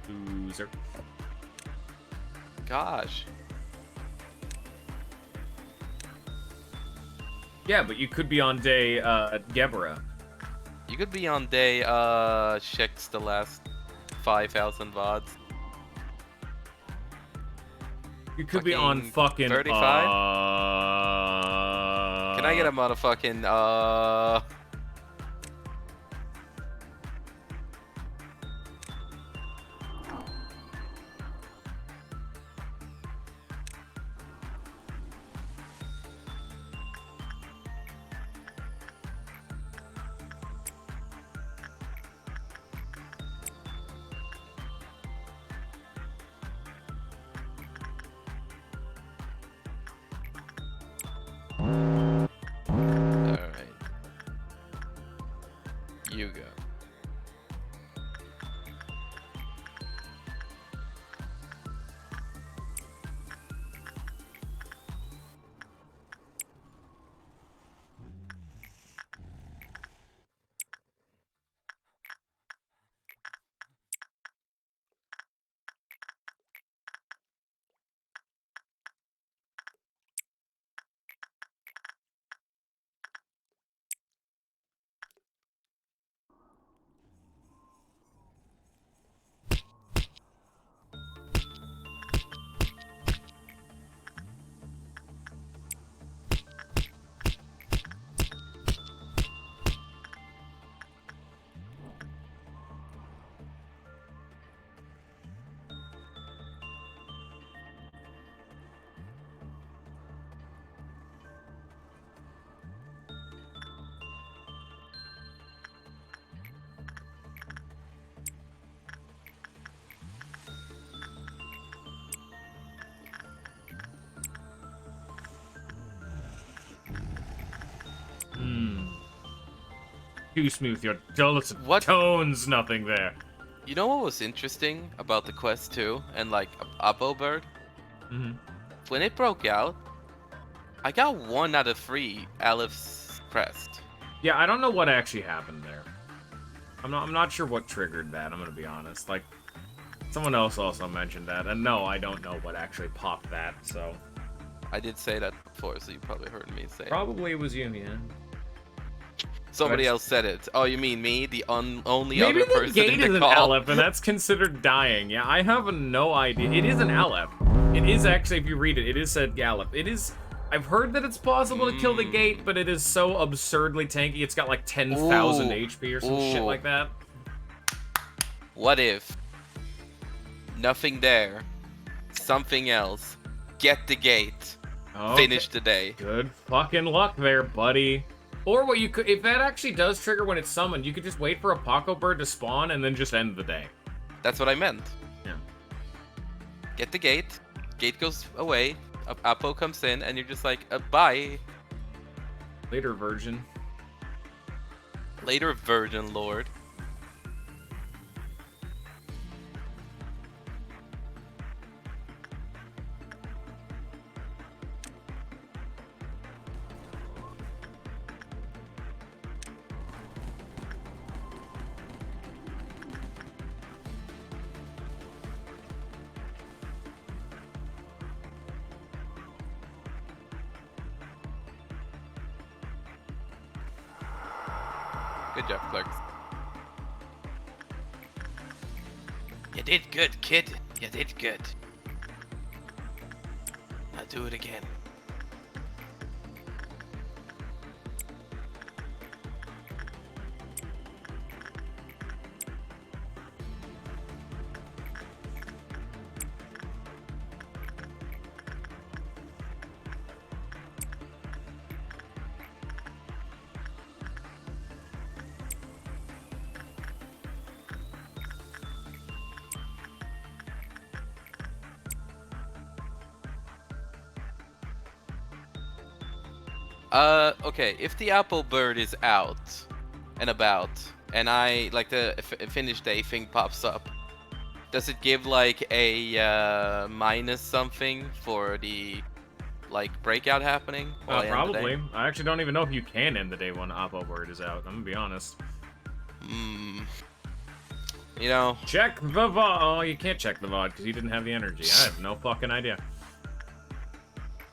Loser. Gosh. Yeah, but you could be on day Gebra. You could be on day, checks the last 5,000 VODs. You could be on fucking 35? Can I get a motherfucking, Alright. You go. Too smooth, your dulcet What? tones, nothing there. You know what was interesting about the quest 2 and like Apo Bird? Mm-hmm. When it broke out, I got 1 out of 3 Alepht's crest. Yeah, I don't know what actually happened there. I'm not sure what triggered that, I'm gonna be honest. Like, someone else also mentioned that, and no, I don't know what actually popped that, so... I did say that before, so you probably heard me say it. Probably it was you, yeah. Somebody else said it. Oh, you mean me? The only Maybe other person the in gate the is an call? Aleph, and that's considered dying. Yeah, I have no idea. It is an Aleph. It is actually, if you read it, it is said Aleph. It is... I've heard that it's possible to kill the gate, but it is so absurdly tanky. It's got like 10,000 HP or some shit like that. What if... Nothing there. Something else. Get the gate. Okay. Finish the day. Good fucking luck there, buddy. Or what you could... If that actually does trigger when it's summoned, you could just wait for a Paco Bird to spawn and then just end the day. That's what I meant. Yeah. Get the gate. Gate goes away. Apo comes in, and you're just like, bye. Later version. Later virgin lord. Good job, clerks. You did good, kid. You did good. Now do it again. Okay, if the Apple Bird is out and about, and I, like, the finish day thing pops up, does it give, like, a, minus something for the, like, breakout happening? while I end the Probably. day? I actually don't even know if you can end the day when Oppo Bird is out. I'm gonna be honest. You know... Check the VOD. Oh, you can't check the VOD because you didn't have the energy. I have no fucking idea.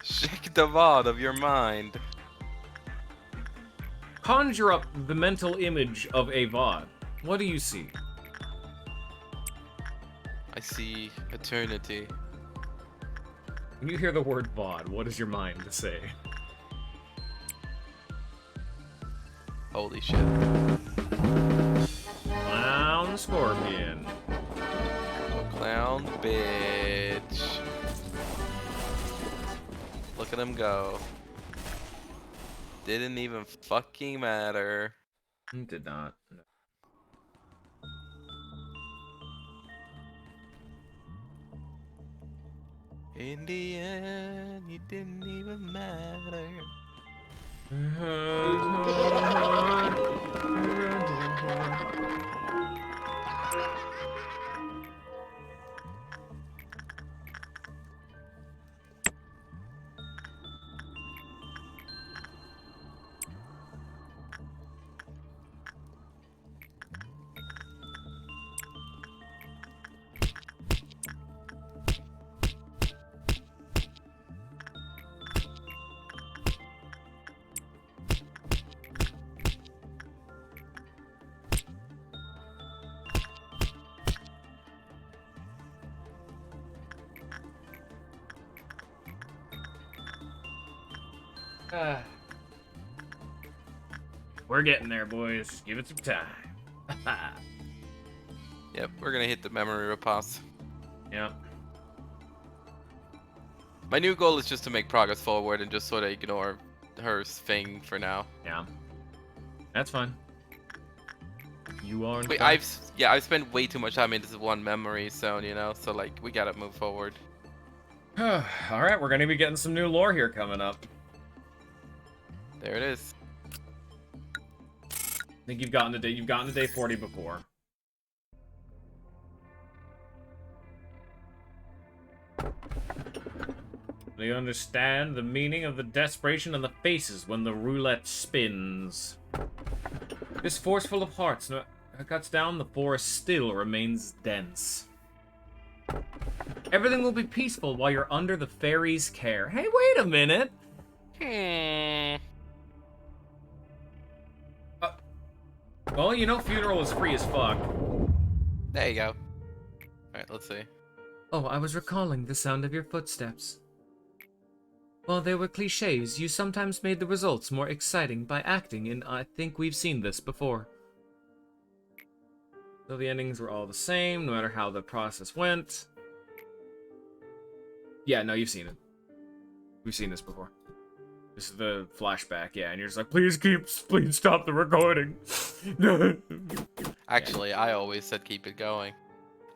Check the VOD of your mind. Conjure up the mental image of a VOD. What do you see? I see eternity. When you hear the word VOD, what does your mind say? Holy shit. Clown Scorpion. Clown bitch. Look at him go. Didn't even fucking matter. It did not. In the end, you didn't even matter. We're getting there, boys. Just give it some time. Yep, we're gonna hit the memory repos. Yep. My new goal is just to make progress forward and just sort of ignore her thing for now. Yeah. That's fine. You are. Wait, I've spent way too much time in this one memory zone, you know. So like, we gotta move forward. All right, we're gonna be getting some new lore here coming up. There it is. I think you've gotten to day 40 before. Do you understand the meaning of the desperation on the faces when the roulette spins? This force full of hearts, no, it cuts down, the forest still remains dense. Everything will be peaceful while you're under the fairy's care. Hey, wait a minute! Well, you know funeral is free as fuck. There you go. Alright, let's see. Oh, I was recalling the sound of your footsteps. While they were cliches, you sometimes made the results more exciting by acting, and I think we've seen this before. So the endings were all the same, no matter how the process went. Yeah, no, you've seen it. We've seen this before. This is the flashback, yeah, and you're just like, please stop the recording. Actually, I always said keep it going.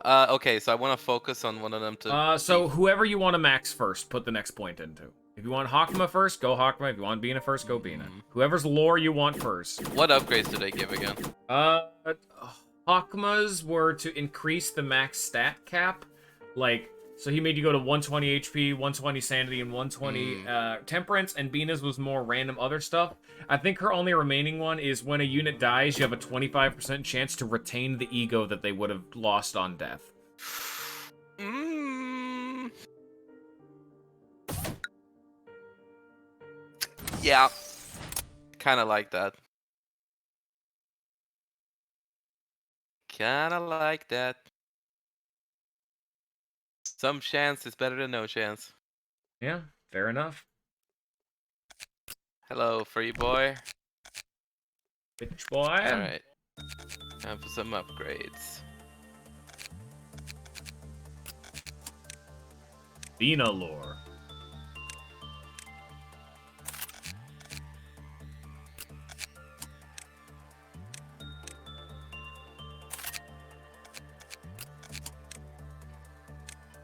Okay, so I want to focus on one of them to... So whoever you want to max first, put the next point into. If you want Hakuma first, go Hakuma. If you want Bina first, go Bina. Whoever's lore you want first. What upgrades do they give again? Hakuma's were to increase the max stat cap. Like, so he made you go to 120 HP, 120 sanity, and 120 temperance, and Bina's was more random other stuff. I think her only remaining one is when a unit dies, you have a 25% chance to retain the ego that they would have lost on death. Yeah. Kinda like that. Kinda like that. Some chance is better than no chance. Yeah, fair enough. Hello, free boy. Bitch boy. Alright. Time for some upgrades. Bina lore.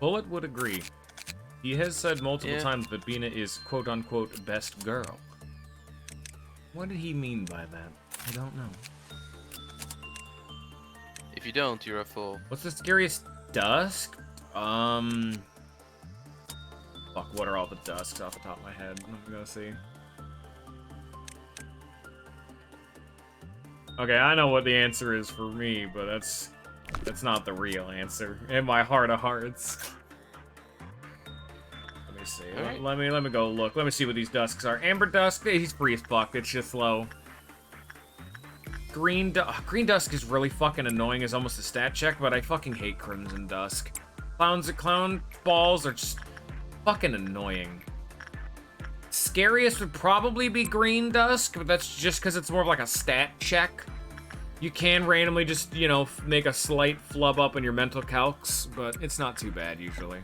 Bullet would agree. He has said multiple times that Bina is quote-unquote best girl. What did he mean by that? I don't know. If you don't, you're a fool. What's the scariest dusk? Fuck, what are all the dusks off the top of my head? Let me go see. Okay, I know what the answer is for me, but that's not the real answer. In my heart of hearts. Let me see. Right. Let me go look. Let me see what these dusks are. Amber dusk, he's free as fuck. It's just low. Green dusk is really fucking annoying as almost a stat check, but I fucking hate crimson dusk. Clown balls are just fucking annoying. Scariest would probably be green dusk, but that's just because it's more of like a stat check. You can randomly just, you know, make a slight flub up in your mental calcs, but it's not too bad usually.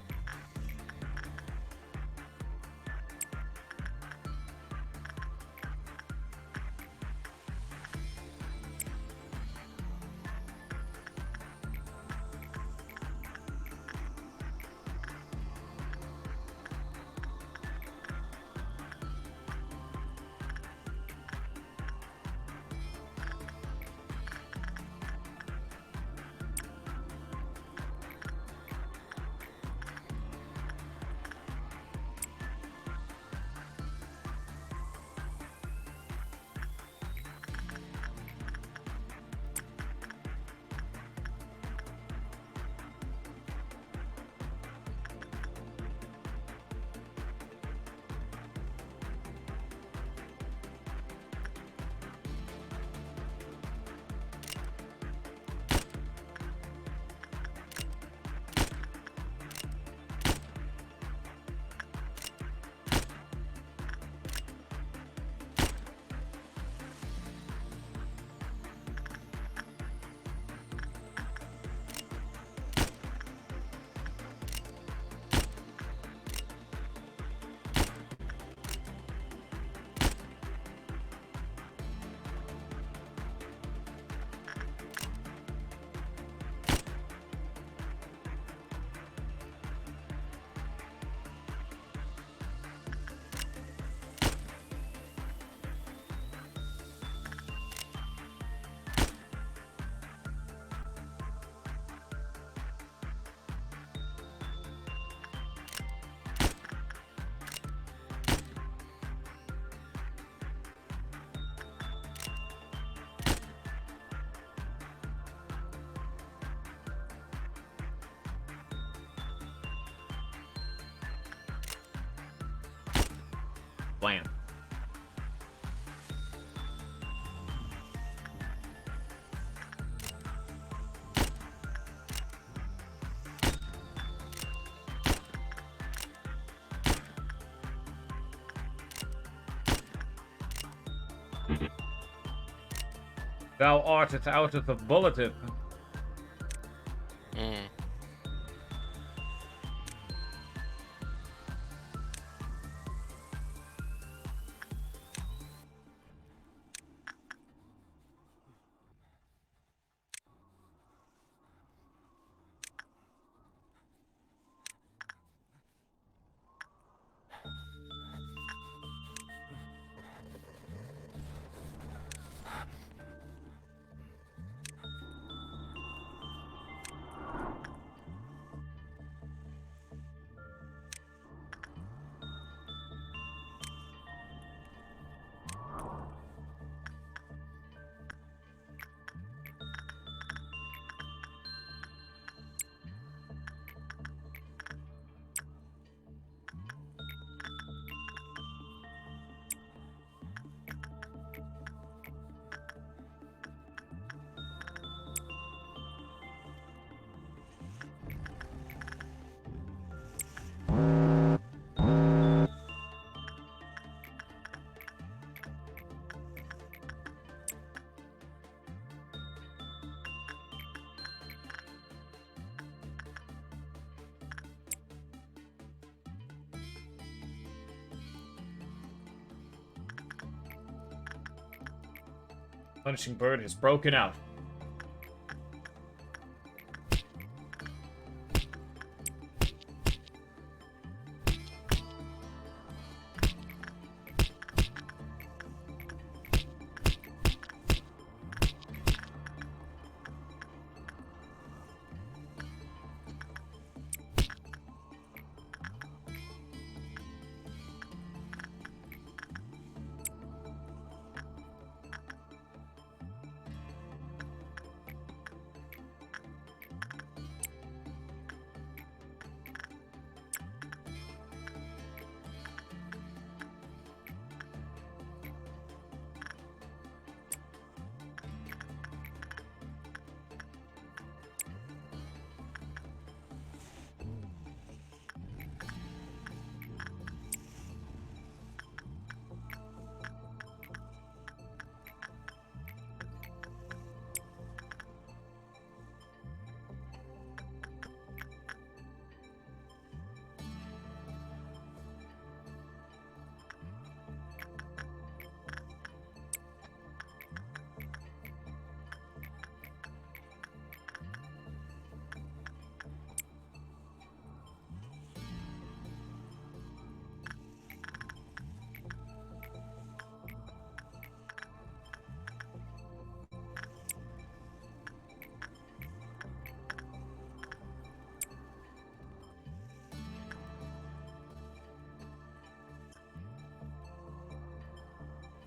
Blam. Thou art it outeth of bulleteth. Mm. Punishing bird has broken out.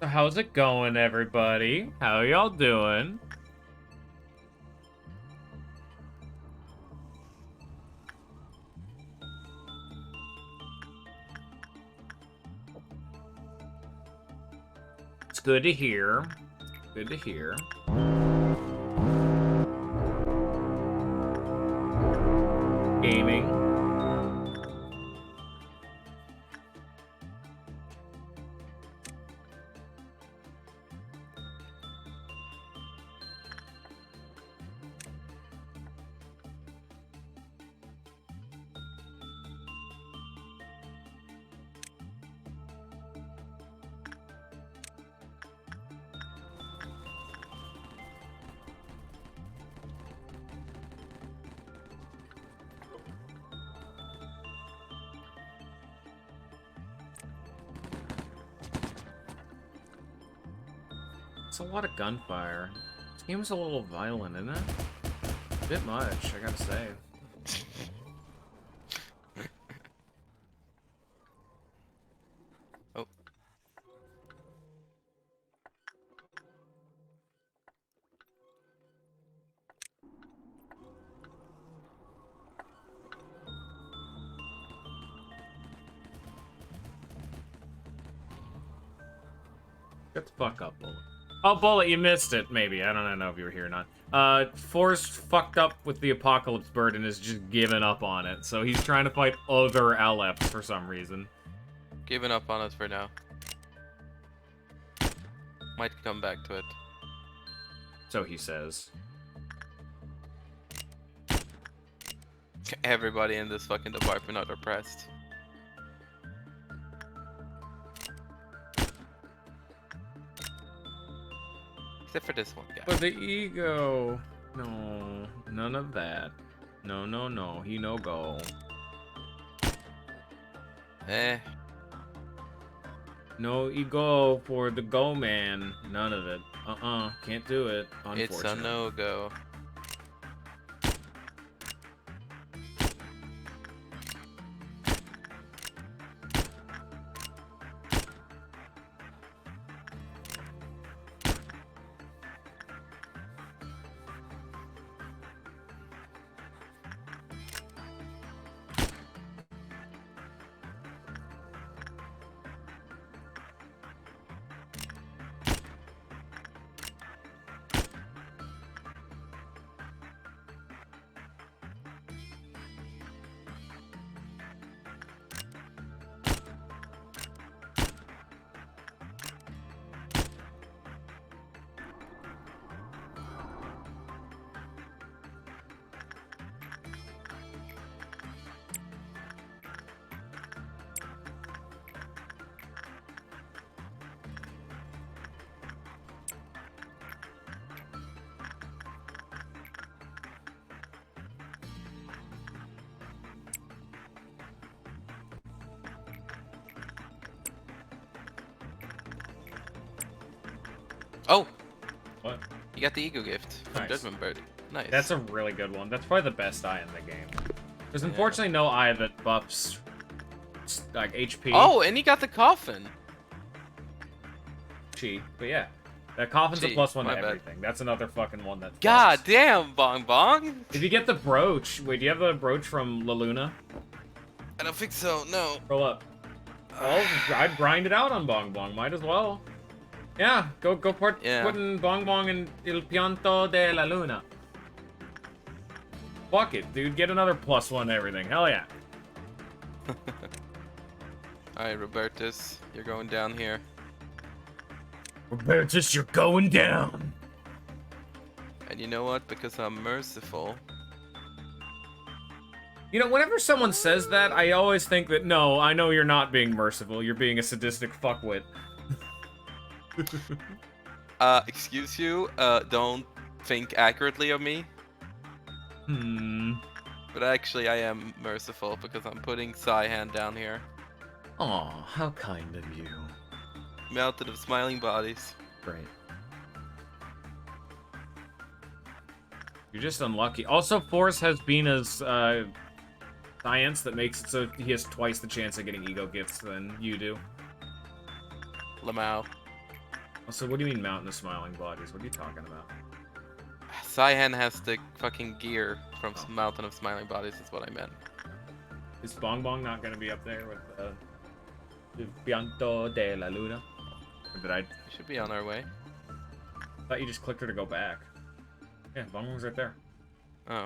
So how's it going, everybody? How y'all doing? It's good to hear. Good to hear. Gaming. It's a lot of gunfire. This game's a little violent, isn't it? A bit much, I gotta say. Oh. Get the fuck up, Bullet. Oh, Bullet, you missed it. Maybe. I don't know if you were here or not. Forz fucked up with the Apocalypse Bird and has just given up on it. So he's trying to fight other LFs for some reason. Giving up on us for now. Might come back to it. So he says. Everybody in this fucking department are depressed. Except for this one guy. But the ego. No, none of that. No, no, no. He no go. Eh. No ego for the go man. None of it. Can't do it. It's a Unfortunately. no-go. Oh! What? You got the ego gift from Nice. Judgment Bird. Nice. That's a really good one. That's probably the best eye in the game. There's unfortunately no eye that buffs like HP. Oh, and he got the coffin. Chi. But yeah. That coffin's a Chi, +1 my to bad. everything. That's another fucking one that God fucks. damn, Bong Bong. If you get the brooch, wait, do you have the brooch from La Luna? I don't think so, no. Roll up. Oh, I'd grind it out on Bong Bong. Might as well. Yeah, go Yeah. putting Bong Bong in El Pianto de la Luna. Fuck it, dude. Get another +1 to everything. Hell yeah. Alright, Robertus, you're going down here. Robertus, you're going down. And you know what? Because I'm merciful. You know, whenever someone says that, I always think that, no, I know you're not being merciful. You're being a sadistic fuckwit. Excuse you, don't think accurately of me. But actually, I am merciful because I'm putting Psyhand down here. Aw, how kind of you. Mountain of Smiling Bodies. Great. You're just unlucky. Also, Force has Bina's science that makes it so he has twice the chance of getting ego gifts than you do. Lamau. Also, what do you mean Mountain of Smiling Bodies? What are you talking about? Psyhan has the fucking gear from Mountain of Smiling Bodies, is what I meant. Is Bong Bong not going to be up there with the Pianto de la Luna? Or did I... We should be on our way. thought you just clicked her to go back. Yeah, Bong Bong's right there. Oh.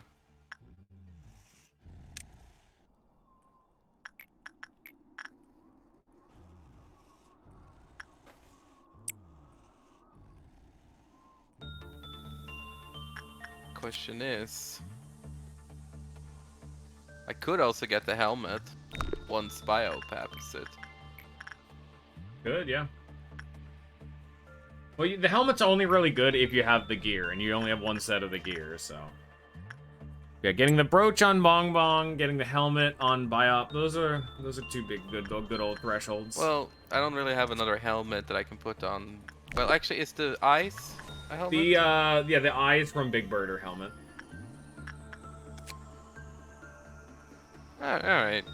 Question is, I could also get the helmet once Biopaps it. Good, yeah. Well, the helmet's only really good if you have the gear, and you only have one set of the gear, so... Yeah, getting the brooch on Bong Bong, getting the helmet on Biop, those are two big good old thresholds. Well, I don't really have another helmet that I can put on. Well, actually, is the eyes a helmet? yeah, the eyes from Big Bird are helmet. Alright.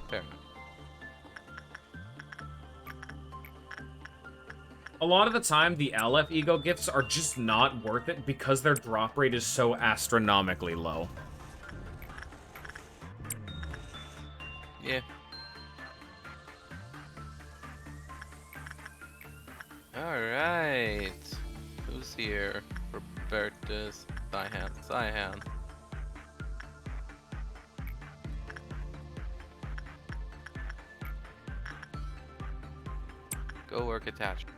Fair enough. A lot of the time, the LF ego gifts are just not worth it because their drop rate is so astronomically low. Yeah. Alright. Who's here? Robertus. Cyan. Cyan. Go work attachment.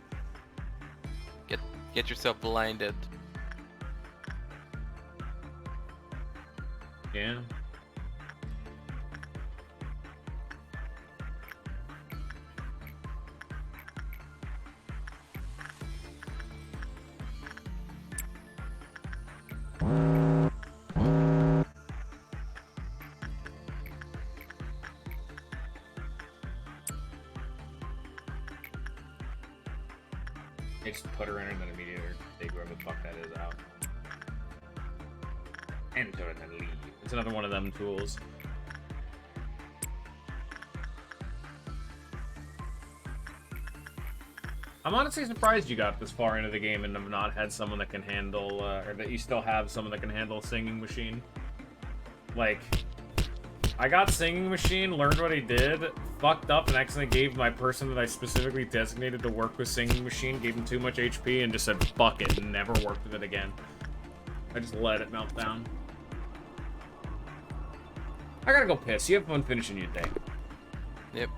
Get yourself blinded. Yeah. They just put her in and then immediately take whoever the fuck that is out. Enter and then leave. It's another one of them tools. I'm honestly surprised you got this far into the game and have not had someone that can handle, or that you still have someone that can handle a singing machine. Like, I got singing machine, learned what he did, fucked up, and accidentally gave my person that I specifically designated to work with singing machine, gave him too much HP, and just said fuck it, and never worked with it again. I just let it melt down. I gotta go piss. You have fun finishing your day. Yep.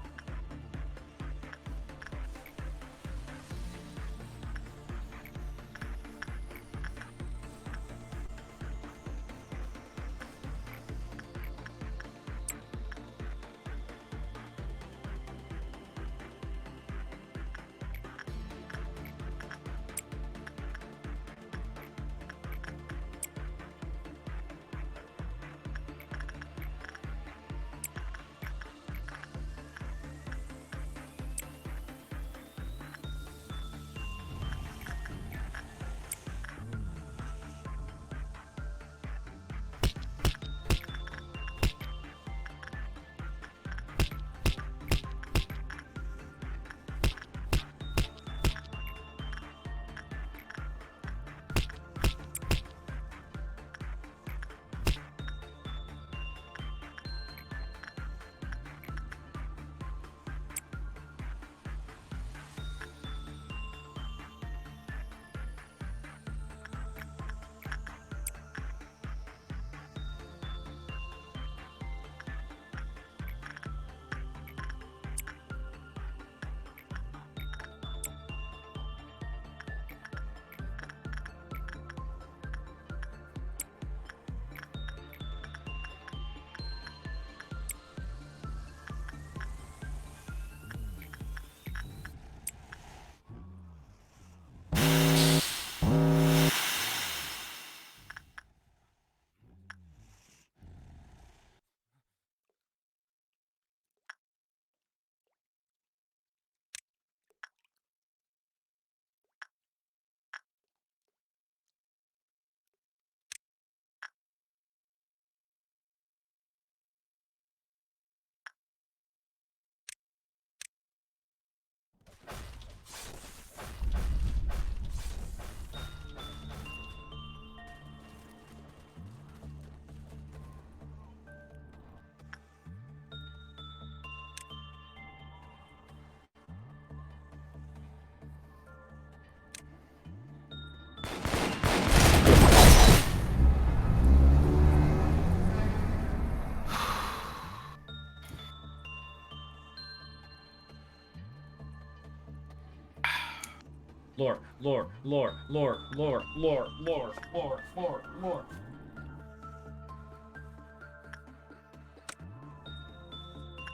Lore.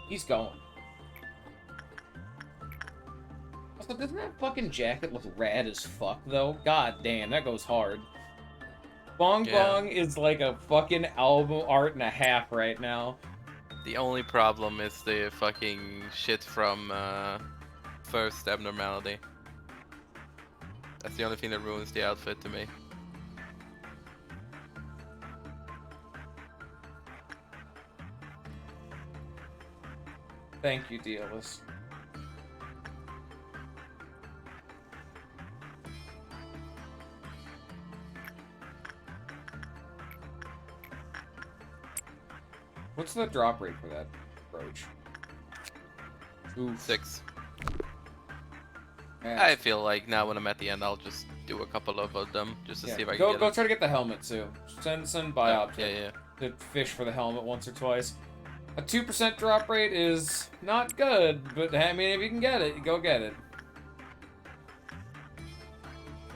He's going. Also, doesn't that fucking jacket look rad as fuck, though? God damn, that goes hard. Bong Bong is like a fucking album art and a half right now. The only problem is the fucking shit from first abnormality. That's the only thing that ruins the outfit to me. Thank you, Tierlist. What's the drop rate for that brooch? Oof. 6. I feel like now when I'm at the end, I'll just do a couple of them just to see if I can go get go it. try to get the helmet too. Send Biop to fish for the helmet once or twice. A 2% drop rate is not good, but I mean, if you can get it, go get it.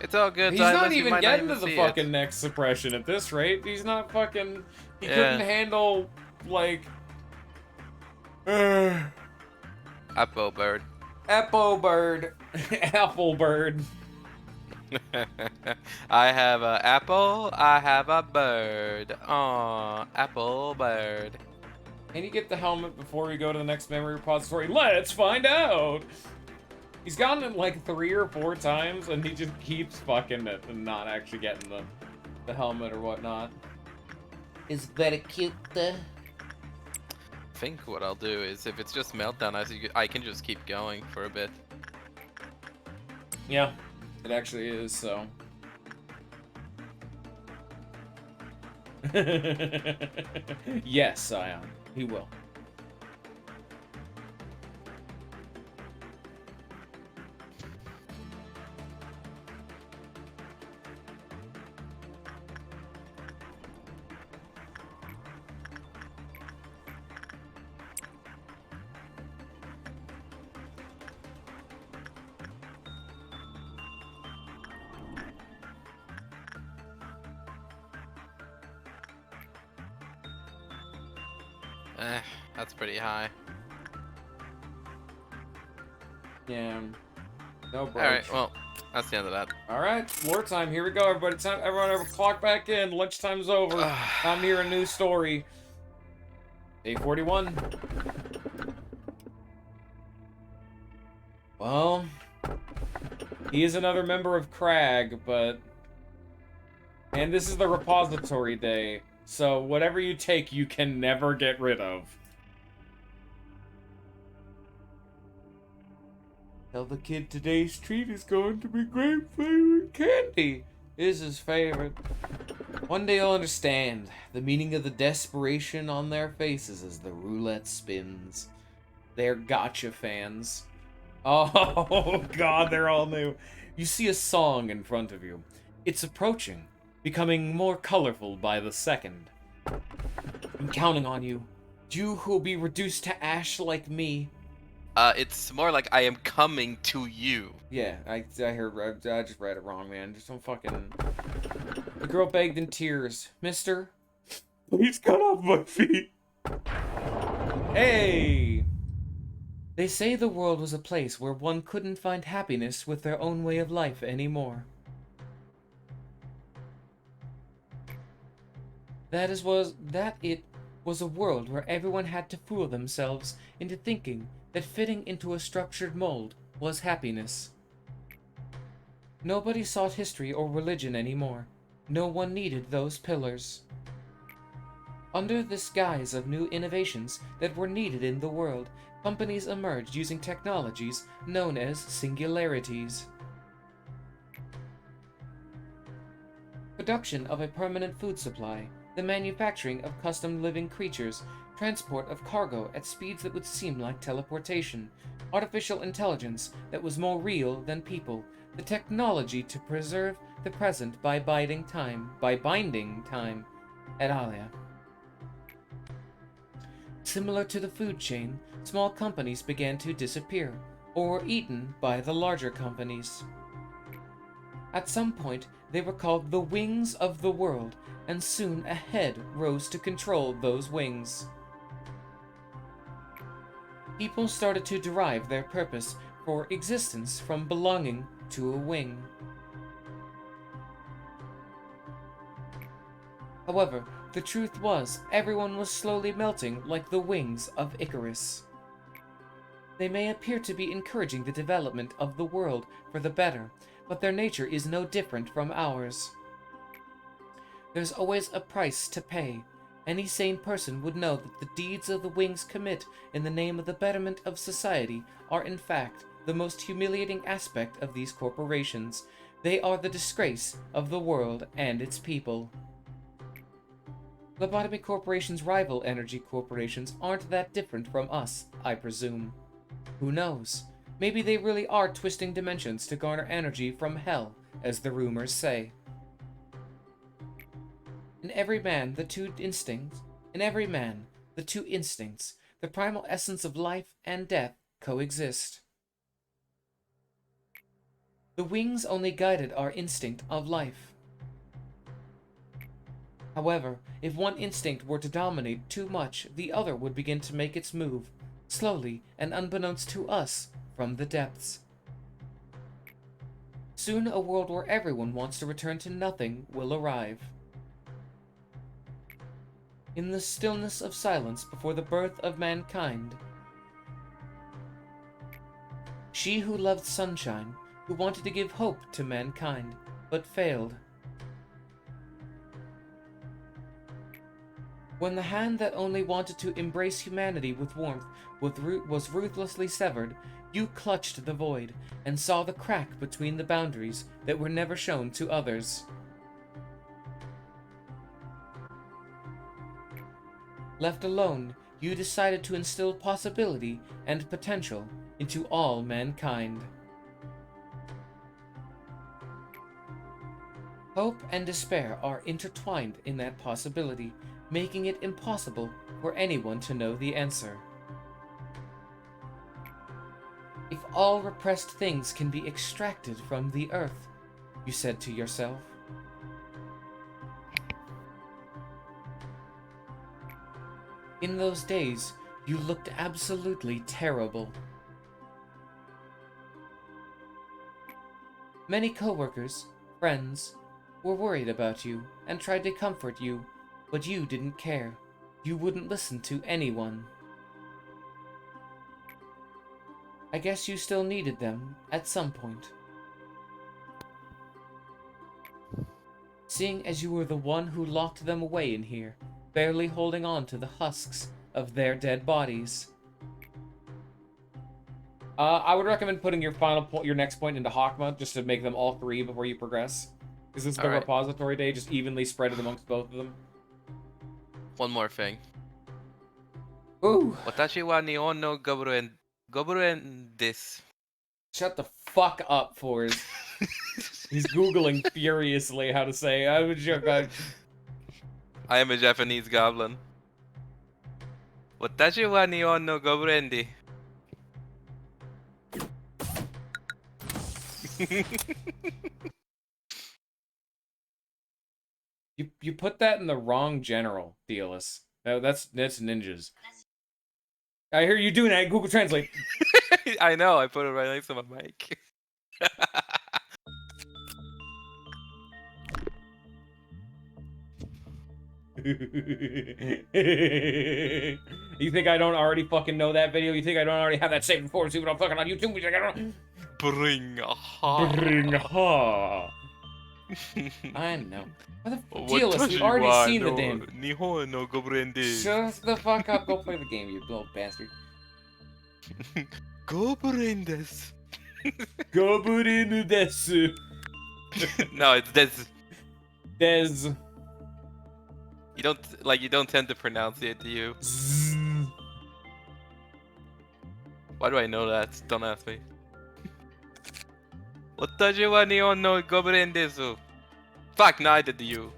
It's all good. He's Silas, not we even might not getting even to the see fucking it. next suppression at this rate. He's not fucking. He Yeah. couldn't handle like. Apple bird. Apple bird. Apple bird. I have a apple. I have a bird. Aw, apple bird. Can you get the helmet before we go to the next memory repository? Let's find out! He's gotten it like 3 or 4 times, and he just keeps fucking it and not actually getting the helmet or whatnot. It's very cute. I think what I'll do is, if it's just meltdown, I can just keep going for a bit. Yeah, it actually is, so. Yes, Ion. He will. That's pretty high. Yeah. No break. Alright, well, that's the end of that. Alright, war time. Here we go, everybody. Time, everyone, clock back in. Lunchtime's over. Time to hear a new story. Day 41. Well, he is another member of Crag, but... And this is the repository day, so whatever you take, you can never get rid of. Tell the kid today's treat is going to be grape-flavored candy. Is his favorite. One day you'll understand the meaning of the desperation on their faces as the roulette spins. They're gotcha fans. Oh, God, they're all new. You see a song in front of you. It's approaching, becoming more colorful by the second. I'm counting on you. You who'll be reduced to ash like me. It's more like I am coming to you. Yeah, I heard. I just read it wrong, man. Just don't fucking. The girl begged in tears, Mister, please cut off my feet. Hey. They say the world was a place where one couldn't find happiness with their own way of life anymore. It was a world where everyone had to fool themselves into thinking that fitting into a structured mold was happiness. Nobody sought history or religion anymore. No one needed those pillars. Under this guise of new innovations that were needed in the world, companies emerged using technologies known as singularities. Production of a permanent food supply, the manufacturing of custom living creatures, transport of cargo at speeds that would seem like teleportation, artificial intelligence that was more real than people, the technology to preserve the present by binding time at Alia. Similar to the food chain, small companies began to disappear, or were eaten by the larger companies. At some point, they were called the wings of the world, and soon a head rose to control those wings. People started to derive their purpose for existence from belonging to a wing. However, the truth was, everyone was slowly melting like the wings of Icarus. They may appear to be encouraging the development of the world for the better, but their nature is no different from ours. There's always a price to pay. Any sane person would know that the deeds of the wings commit in the name of the betterment of society are in fact the most humiliating aspect of these corporations. They are the disgrace of the world and its people. Lobotomy Corporation's rival energy corporations aren't that different from us, I presume. Who knows? Maybe they really are twisting dimensions to garner energy from hell, as the rumors say. In every man, the two instincts, the primal essence of life and death, coexist. The wings only guided our instinct of life. However, if one instinct were to dominate too much, the other would begin to make its move, slowly and unbeknownst to us, from the depths. Soon a world where everyone wants to return to nothing will arrive. In the stillness of silence before the birth of mankind, she who loved sunshine, who wanted to give hope to mankind, but failed. When the hand that only wanted to embrace humanity with warmth was ruthlessly severed, you clutched the void and saw the crack between the boundaries that were never shown to others. Left alone, you decided to instill possibility and potential into all mankind. Hope and despair are intertwined in that possibility, making it impossible for anyone to know the answer. If all repressed things can be extracted from the earth, you said to yourself. In those days, you looked absolutely terrible. Many coworkers, friends, were worried about you and tried to comfort you, but you didn't care. You wouldn't listen to anyone. I guess you still needed them at some point. Seeing as you were the one who locked them away in here, barely holding on to the husks of their dead bodies. I would recommend putting your next point into Hakma, just to make them all three before you progress. Is this the repository day, just evenly spread it amongst both of them? One more thing. Ooh. Watashi wa nihon no gobuen desu. Shut the fuck up, Forz. He's Googling furiously how to say, I am a Japanese goblin. Watashi wa nihon no gobuen desu. You put that in the wrong general, Tierlist. No, that's ninjas. I hear you doing that. Google Translate. I know. I put it right next to my mic. You think I don't already fucking know that video? You think I don't already have that saved before? See what I'm fucking on YouTube? You think I don't? Bring ha. Bring ha. I know. Tierlist, we've already seen the damn. Nihon no gobuen desu. Shut the fuck up. Go play the game, you little bastard. Gobuen desu. Gobuen desu. No, it's desu. Des. You don't tend to pronounce it, do you? Why do I know that? Don't ask me. Watashi wa nihon no gobuen desu. Fuck, neither do you.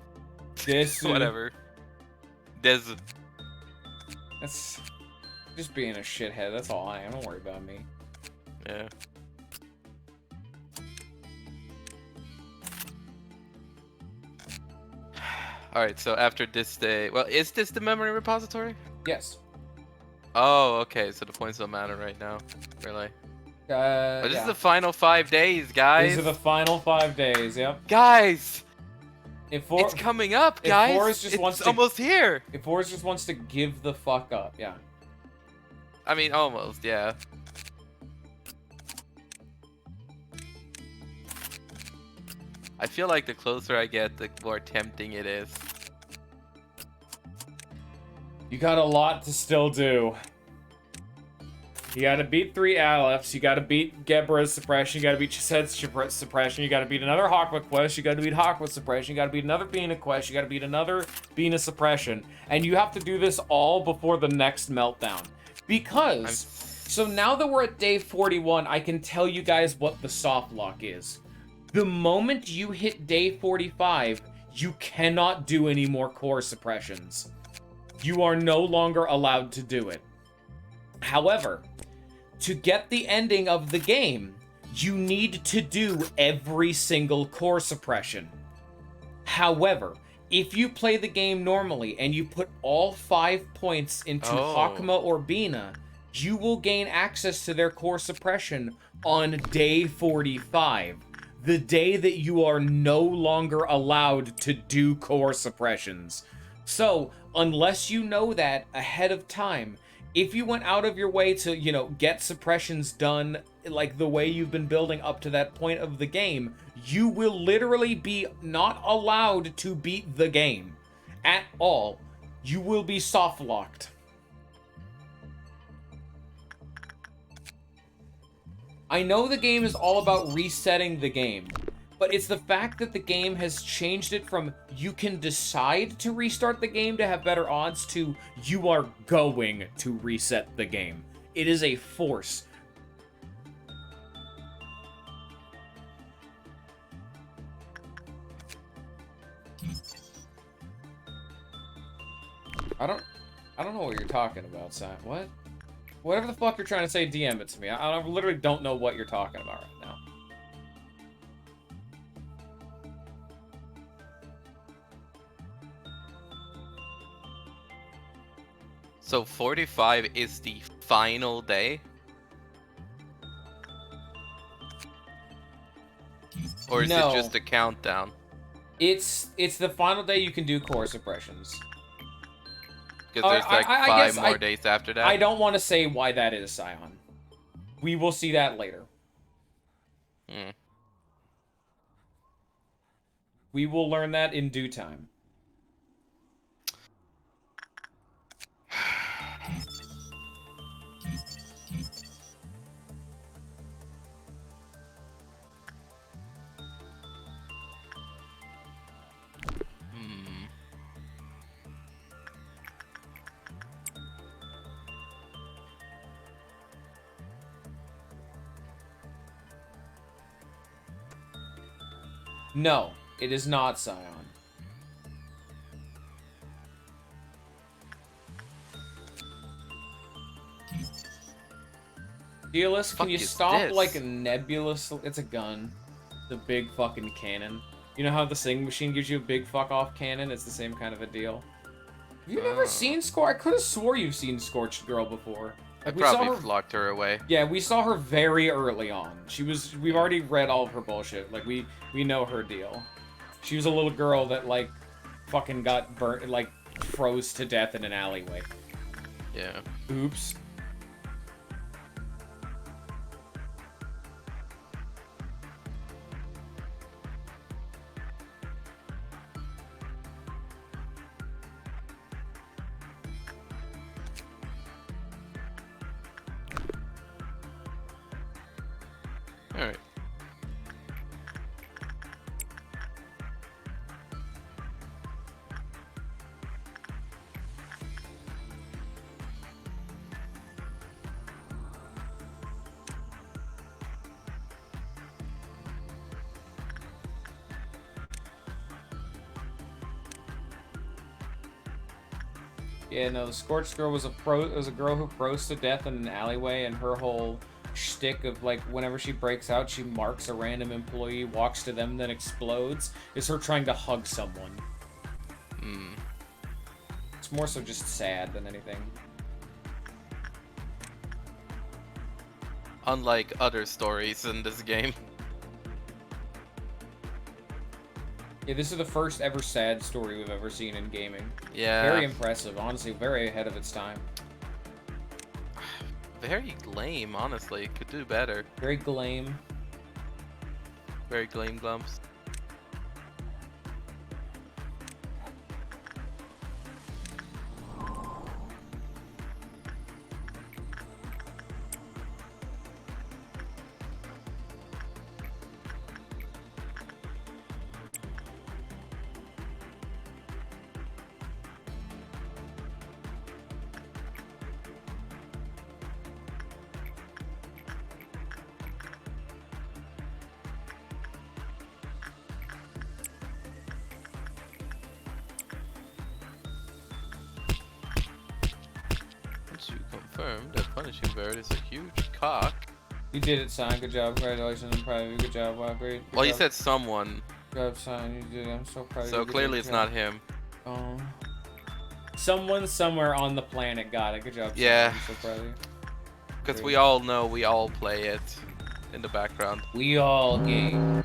Desu. Whatever. Desu. That's just being a shithead. That's all I am. Don't worry about me. Yeah. Alright, so after this day... Well, is this the memory repository? Yes. Oh, okay, so the points don't matter right now. Really? But this is the final 5 days, guys! These are the final 5 days, yep. Guys! It's coming up, guys! It's almost here! If Forz just wants to give the fuck up, yeah. I mean, almost, yeah. I feel like the closer I get, the more tempting it is. You got a lot to still do. You gotta beat 3 Aleph, you gotta beat Gebra's suppression, you gotta beat Chised's suppression, you gotta beat another Hakma quest, you gotta beat Hakma's suppression, you gotta beat another Bina quest, you gotta beat another Bina suppression. And you have to do this all before the next meltdown. Because So now that we're at day 41, I can tell you guys what the soft lock is. The moment you hit day 45, you cannot do any more core suppressions. You are no longer allowed to do it. However, to get the ending of the game, you need to do every single core suppression. However, if you play the game normally and you put all 5 points into Hakama or Bina, you will gain access to their core suppression on day 45. The day that you are no longer allowed to do core suppressions. So, unless you know that ahead of time, if you went out of your way to, you know, get suppressions done like the way you've been building up to that point of the game, you will literally be not allowed to beat the game at all. You will be soft locked. I know the game is all about resetting the game, but it's the fact that the game has changed it from you can decide to restart the game to have better odds to you are going to reset the game. It is a force. I don't know what you're talking about, Si. What? Whatever the fuck you're trying to say, DM it to me. I literally don't know what you're talking about right now. So 45 is the final day? Or is No. it just a countdown? It's the final day you can do core suppressions. Because there's like I five guess more days after that? I don't want to say why that is, Scion. We will see that later. Hmm. We will learn that in due time. No, it is not Scion. Tierlist, can you stop this? like a nebulous? It's a gun. The big fucking cannon. You know how the Sing machine gives you a big fuck off cannon? It's the same kind of a deal. Have you never seen Scorch? I could have swore you've seen Scorched Girl before. I Like, we saw probably her. locked her away. Yeah, we saw her very early on. We've already read all of her bullshit. Like, we know her deal. She was a little girl that, like, fucking got burnt, like, froze to death in an alleyway. Yeah. Oops. Alright. Yeah, no, the Scorched Girl was a girl who froze to death in an alleyway, and her whole shtick of, like, whenever she breaks out, she marks a random employee, walks to them, then explodes, is her trying to hug someone. Hmm. It's more so just sad than anything. Unlike other stories in this game. Yeah, this is the first ever sad story we've ever seen in gaming. Yeah. Very impressive, honestly, very ahead of its time. Very lame, honestly. Could do better. Very glame. Very glame glumps. confirmed that punishing bird is a huge cock. You did it, son. Good job. Congratulations. I'm proud of you. Good job. Wow, great. Good Well, you job. said someone, Good job, son. You did it. I'm so proud of you. so Good clearly job. it's not him. Oh. Someone somewhere on the planet got it. Good job, son. Yeah. I'm so proud of you. Because Great. we all know we all play it in the background. We all game.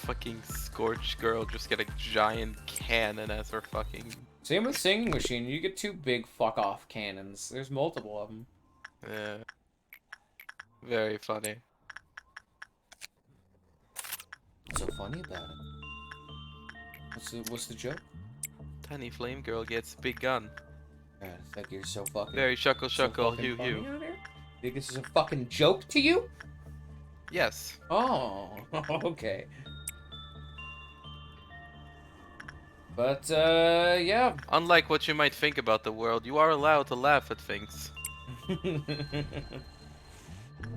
Fucking Scorch Girl just get a giant cannon as her fucking... Same with Singing Machine. You get 2 big fuck off cannons. There's multiple of them. Yeah. Very funny. What's so funny about it? What's the joke? Tiny Flame Girl gets big gun. God, I think you're so fucking. Very shuckle so shuckle, fucking hue funny hue. out here? Think this is a fucking joke to you? Yes. Oh, okay. But, yeah. Unlike what you might think about the world, you are allowed to laugh at things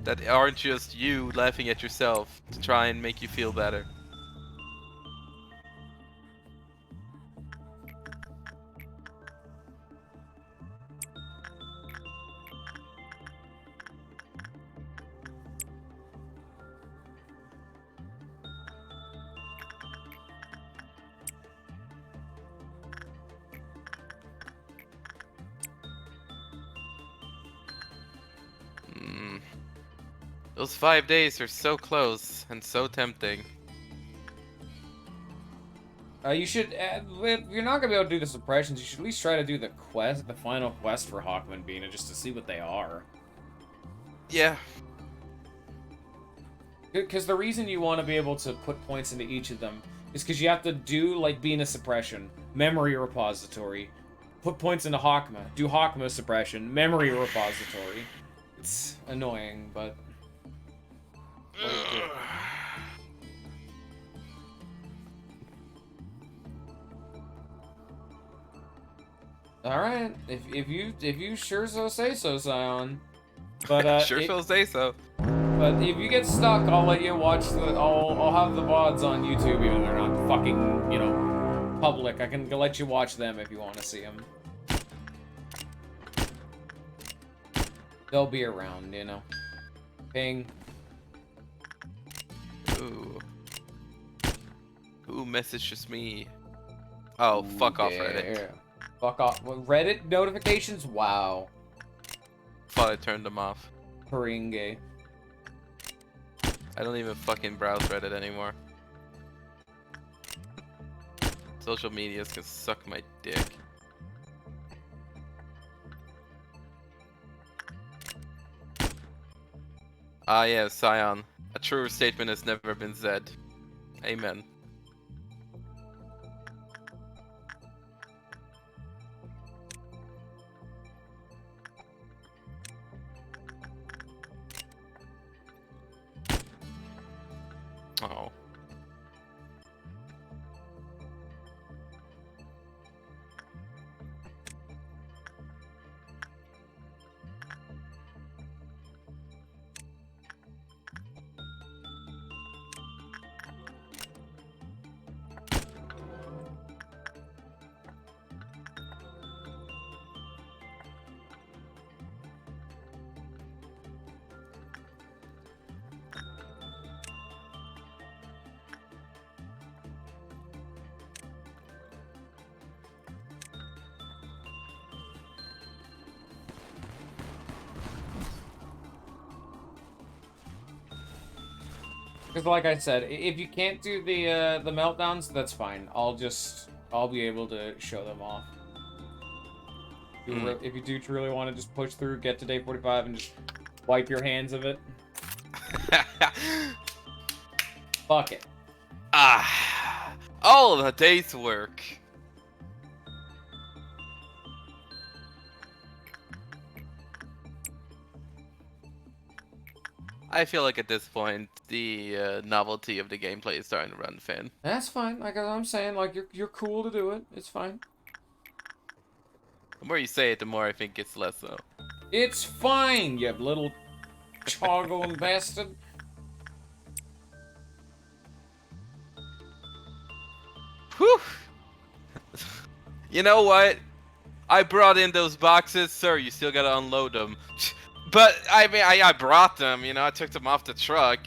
that aren't just you laughing at yourself to try and make you feel better. Those 5 days are so close and so tempting. You should, if you're not gonna be able to do the suppressions, you should at least try to do the quest, the final quest for Hawkman Bina, just to see what they are. Yeah. Because the reason you want to be able to put points into each of them is because you have to do, like, Bina suppression, memory repository, put points into Hawkma, do Hawkma suppression, memory repository. It's annoying, but... Alright, if you sure so say so, Scion. But sure shall say so. But if you get stuck, I'll let you watch the. I'll have the VODs on YouTube, even though they're not fucking, you know, public. I can let you watch them if you want to see them. They'll be around, you know. Ping. Ooh. Who messages me? Oh, fuck off, Reddit. Fuck off. Reddit notifications? Wow. Thought I turned them off. Haringe. I don't even fucking browse Reddit anymore. Social medias can suck my dick. Ah, yeah, Scion. A truer statement has never been said. Amen. Oh. Because like I said, if you can't do the meltdowns, that's fine. I'll be able to show them off. If you do truly want to just push through, get to day 45, and just wipe your hands of it. Fuck it. Ah, all of a day's work. I feel like at this point the novelty of the gameplay is starting to run thin. That's fine. Like I'm saying, like you're cool to do it. It's fine. The more you say it, the more I think it's less so. It's fine, you little choggle bastard. Whew! You know what? I brought in those boxes, sir. You still gotta unload them. But I mean, I brought them. You know, I took them off the truck.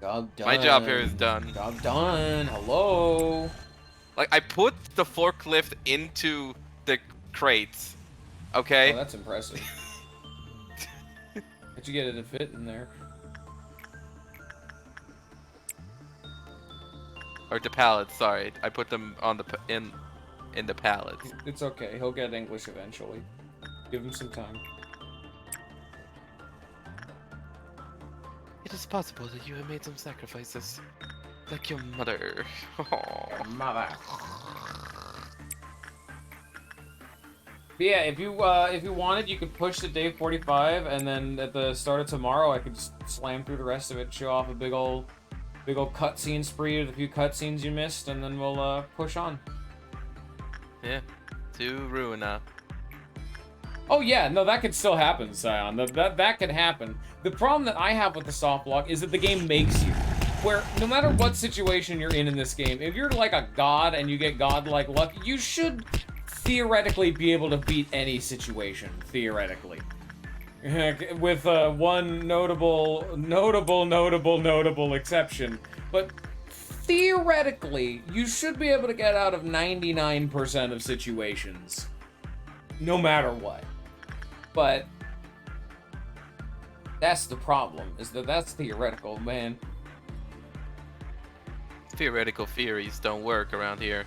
Job done. My job here is done. Job done. Hello. Like I put the forklift into the crates. Okay. Oh, that's impressive. How'd you get it to fit in there? Or the pallets. Sorry, I put them on the in the pallets. It's okay. He'll get English eventually. Give him some time. It is possible that you have made some sacrifices, like your mother. Mother. But yeah, if you wanted, you could push to day 45, and then at the start of tomorrow, I could just slam through the rest of it, show off a big old cutscene spree with a few cutscenes you missed, and then we'll push on. Yeah, to Ruina. Oh yeah, no, that could still happen, Scion. That could happen. The problem that I have with the soft lock is that the game makes you, where no matter what situation you're in this game, if you're like a god and you get godlike luck, you should theoretically be able to beat any situation, theoretically. With one notable exception. But theoretically, you should be able to get out of 99% of situations. No matter what. But that's the problem, is that that's theoretical, man. Theoretical theories don't work around here.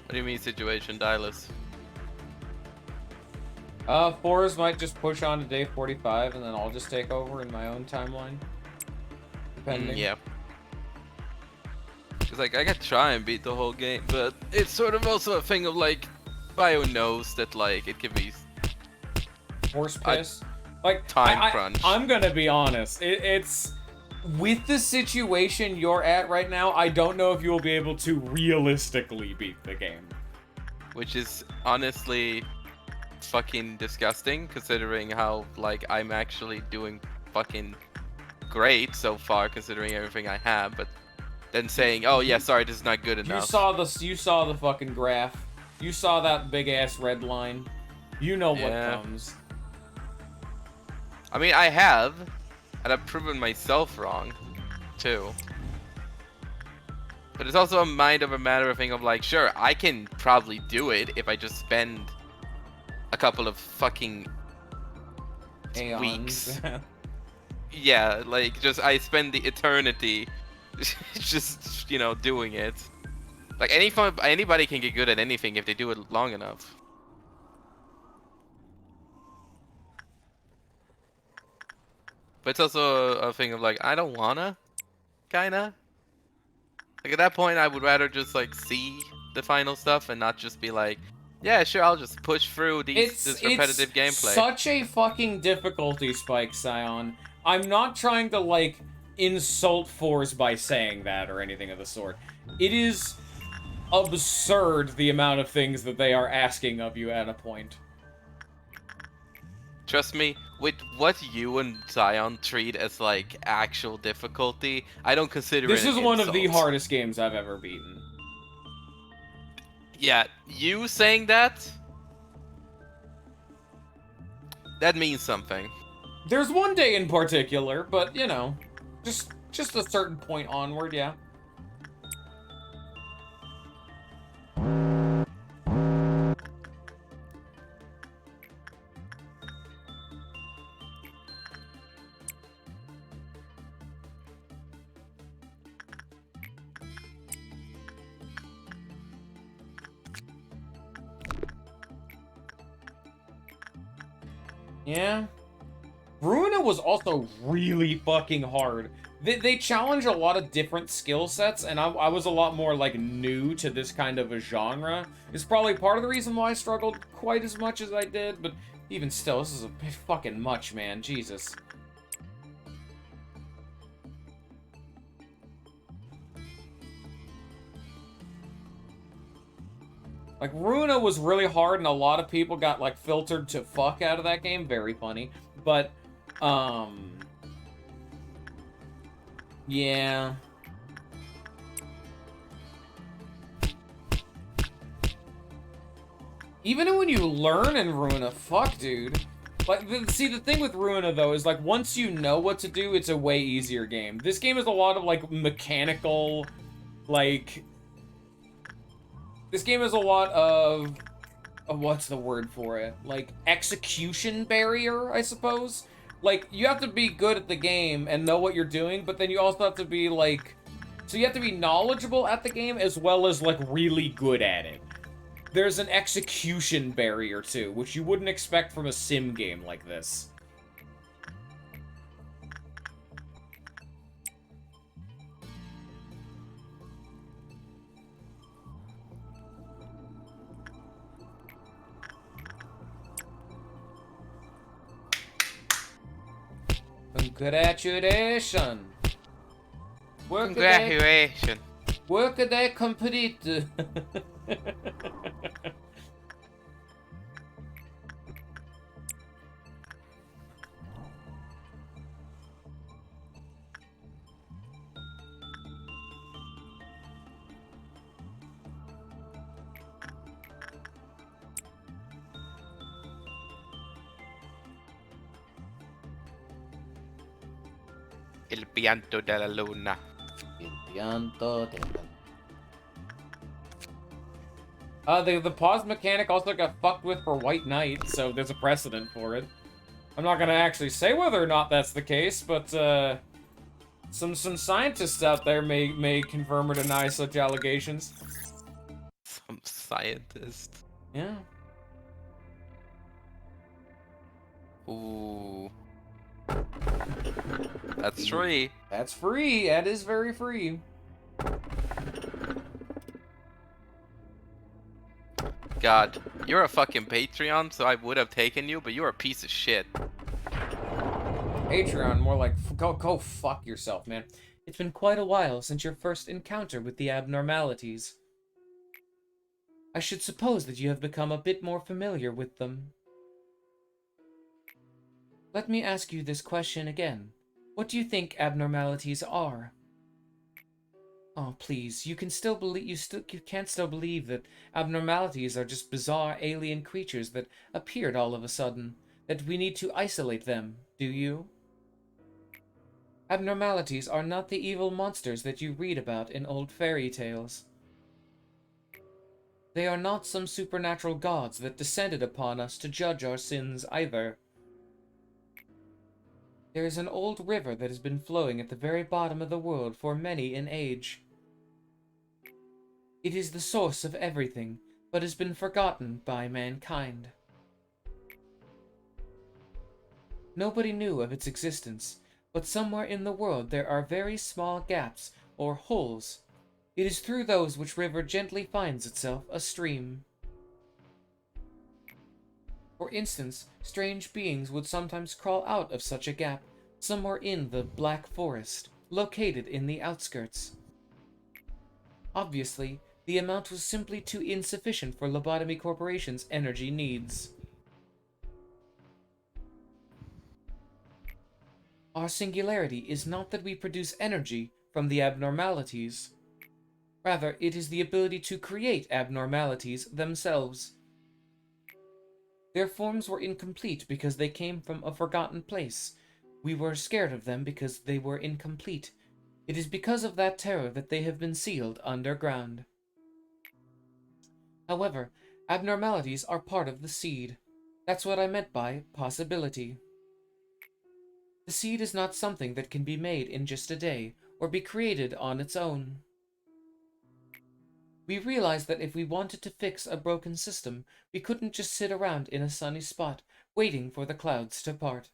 What do you mean situation, Dylus? Forz might just push on to day 45, and then I'll just take over in my own timeline. Depending. Yeah. Cause like I could try and beat the whole game, but it's sort of also a thing of like, Bio knows that like it can be Horse piss. Like time crunch. I'm gonna be honest. It's with the situation you're at right now. I don't know if you will be able to realistically beat the game. Which is honestly fucking disgusting, considering how like I'm actually doing fucking great so far, considering everything I have. But then saying, "Oh yeah, sorry, this is not good enough." You saw the fucking graph. You saw that big ass red line. You know what comes. I mean, I have, and I've proven myself wrong, too. But it's also a matter of thing of like, sure, I can probably do it if I just spend a couple of fucking weeks. Yeah, like I spend the eternity just, you know, doing it. Like anybody can get good at anything if they do it long enough. But it's also a thing of like, I don't wanna, kinda. Like at that point, I would rather just like see the final stuff and not just be like, yeah, sure, I'll just push through this repetitive gameplay. Such a fucking difficulty spike, Scion. I'm not trying to like insult Forz by saying that or anything of the sort. It is absurd the amount of things that they are asking of you at a point. Trust me, with what you and Zion treat as like actual difficulty, I don't consider this it is an one of the insult. hardest games I've ever beaten. Yeah, you saying that means something. There's one day in particular, but you know, just a certain point onward, yeah. Yeah. Ruina was also really fucking hard. They challenge a lot of different skill sets, and I was a lot more, like, new to this kind of a genre. It's probably part of the reason why I struggled quite as much as I did, but even still, this is a bit fucking much, man. Jesus. Like, Runa was really hard, and a lot of people got, like, filtered to fuck out of that game. Very funny. But, yeah. Even when you learn in Runa, fuck, dude. Like, see, the thing with Runa, though, is, like, once you know what to do, it's a way easier game. This game is a lot of, like, mechanical, like... This game is a lot of... what's the word for it? Like, execution barrier, I suppose? Like, you have to be good at the game and know what you're doing, but then you also have to be, like... So you have to be knowledgeable at the game as well as, like, really good at it. There's an execution barrier, too, which you wouldn't expect from a sim game like this. Congratulations! Congratulations. Workaday complete! Il pianto della luna. The pause mechanic also got fucked with for White Knight, so there's a precedent for it. I'm not gonna actually say whether or not that's the case, but some scientists out there may confirm or deny such allegations. Some scientist. Yeah. Ooh. That's free. That's free. That is very free. God, you're a fucking Patreon, so I would have taken you, but you're a piece of shit. Patreon, more like, go fuck yourself, man. It's been quite a while since your first encounter with the abnormalities. I should suppose that you have become a bit more familiar with them. Let me ask you this question again. What do you think abnormalities are? Oh, please, you can still believe you can't still believe that abnormalities are just bizarre alien creatures that appeared all of a sudden, that we need to isolate them, do you? Abnormalities are not the evil monsters that you read about in old fairy tales. They are not some supernatural gods that descended upon us to judge our sins either. There is an old river that has been flowing at the very bottom of the world for many an age. It is the source of everything, but has been forgotten by mankind. Nobody knew of its existence, but somewhere in the world there are very small gaps, or holes. It is through those which river gently finds itself a stream. For instance, strange beings would sometimes crawl out of such a gap, somewhere in the Black Forest, located in the outskirts. Obviously, the amount was simply too insufficient for Lobotomy Corporation's energy needs. Our singularity is not that we produce energy from the abnormalities. Rather, it is the ability to create abnormalities themselves. Their forms were incomplete because they came from a forgotten place. We were scared of them because they were incomplete. It is because of that terror that they have been sealed underground. However, abnormalities are part of the seed. That's what I meant by possibility. The seed is not something that can be made in just a day, or be created on its own. We realized that if we wanted to fix a broken system, we couldn't just sit around in a sunny spot, waiting for the clouds to part.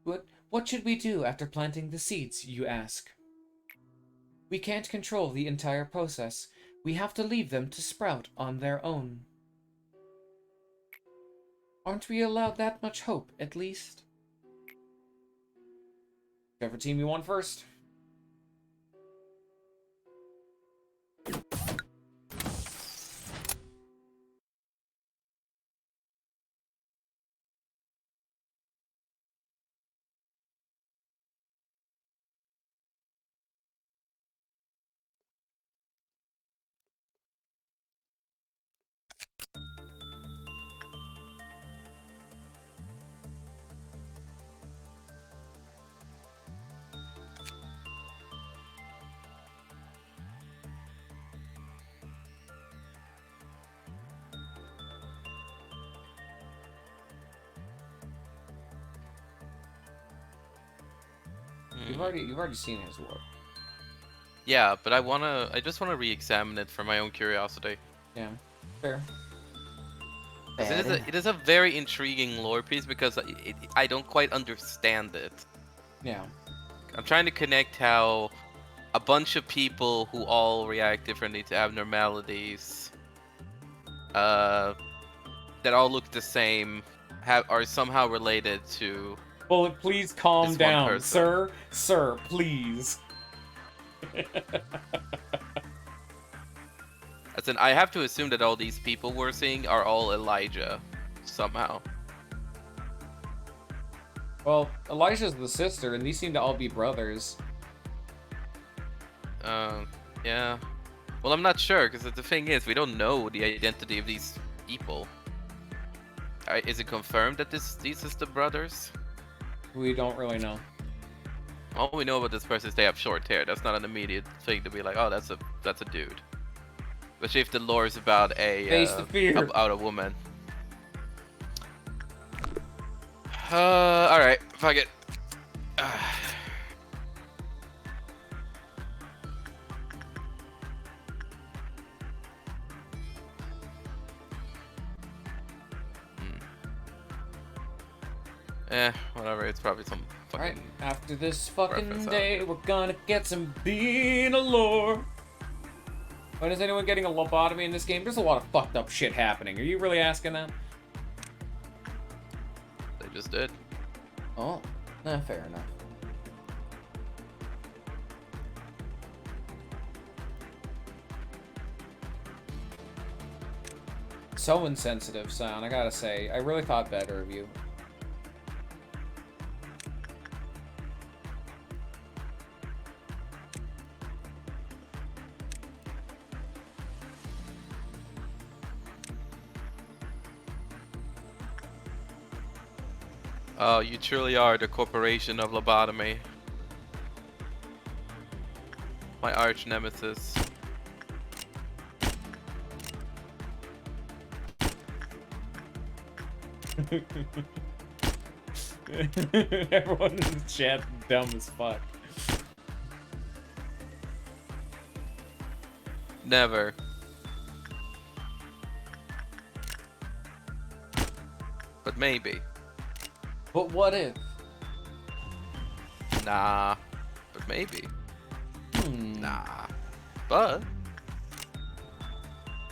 What should we do after planting the seeds, you ask? We can't control the entire process. We have to leave them to sprout on their own. Aren't we allowed that much hope, at least? Whichever team you want first. You've already seen his work. Yeah, but I just wanna re-examine it for my own curiosity. Yeah, fair. 'Cause it is a very intriguing lore piece because I don't quite understand it. Yeah. I'm trying to connect how a bunch of people who all react differently to abnormalities, that all look the same, are somehow related to. Bullet, please calm This one down, person. sir. Sir, please. As in, I have to assume that all these people we're seeing are all Elijah, somehow. Well, Elijah's the sister, and these seem to all be brothers. Yeah. Well, I'm not sure, because the thing is, we don't know the identity of these people. Is it confirmed that these is the brothers? We don't really know. All we know about this person is they have short hair. That's not an immediate thing to be like, oh, that's a dude. Especially if the lore is about Face the fear. about a woman. All right, fuck it. Whatever. It's probably some fucking. Alright, after this fucking reference day, out. we're gonna get some bean lore. When is anyone getting a lobotomy in this game? There's a lot of fucked up shit happening. Are you really asking that? They just did. Oh, nah, fair enough. So insensitive, son, I gotta say. I really thought better of you. Oh, you truly are the corporation of lobotomy. My arch nemesis. Everyone in the chat dumb as fuck. Never. But maybe. But what if? Nah. But maybe. Nah. But.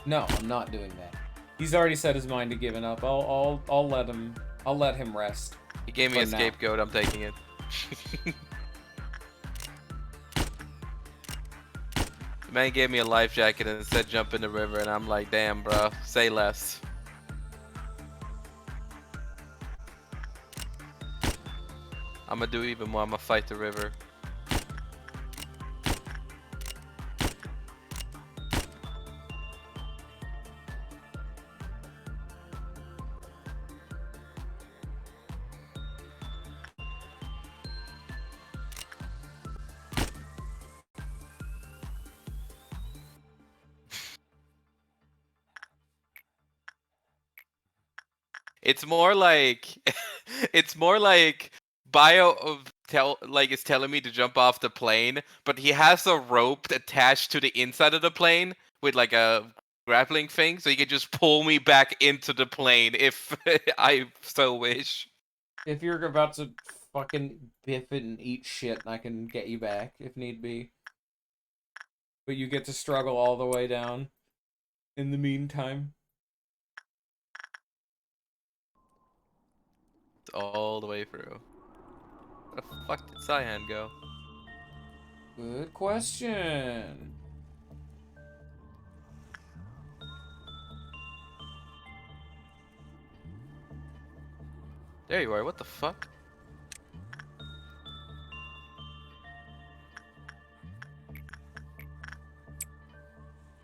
No, I'm not doing that. He's already set his mind to giving up. I'll let him. I'll let him rest. He gave me a For now. scapegoat. I'm taking it. The man gave me a life jacket and said jump in the river, and I'm like, damn, bro. Say less. I'm gonna do even more. I'm gonna fight the river. It's more like it's more like Bio of is telling me to jump off the plane, but he has a rope attached to the inside of the plane with like a grappling thing, so he can just pull me back into the plane if I so wish. If you're about to fucking biff it and eat shit, I can get you back if need be. But you get to struggle all the way down in the meantime. It's all the way through. Where the fuck did Cyan go? Good question. There you are, what the fuck?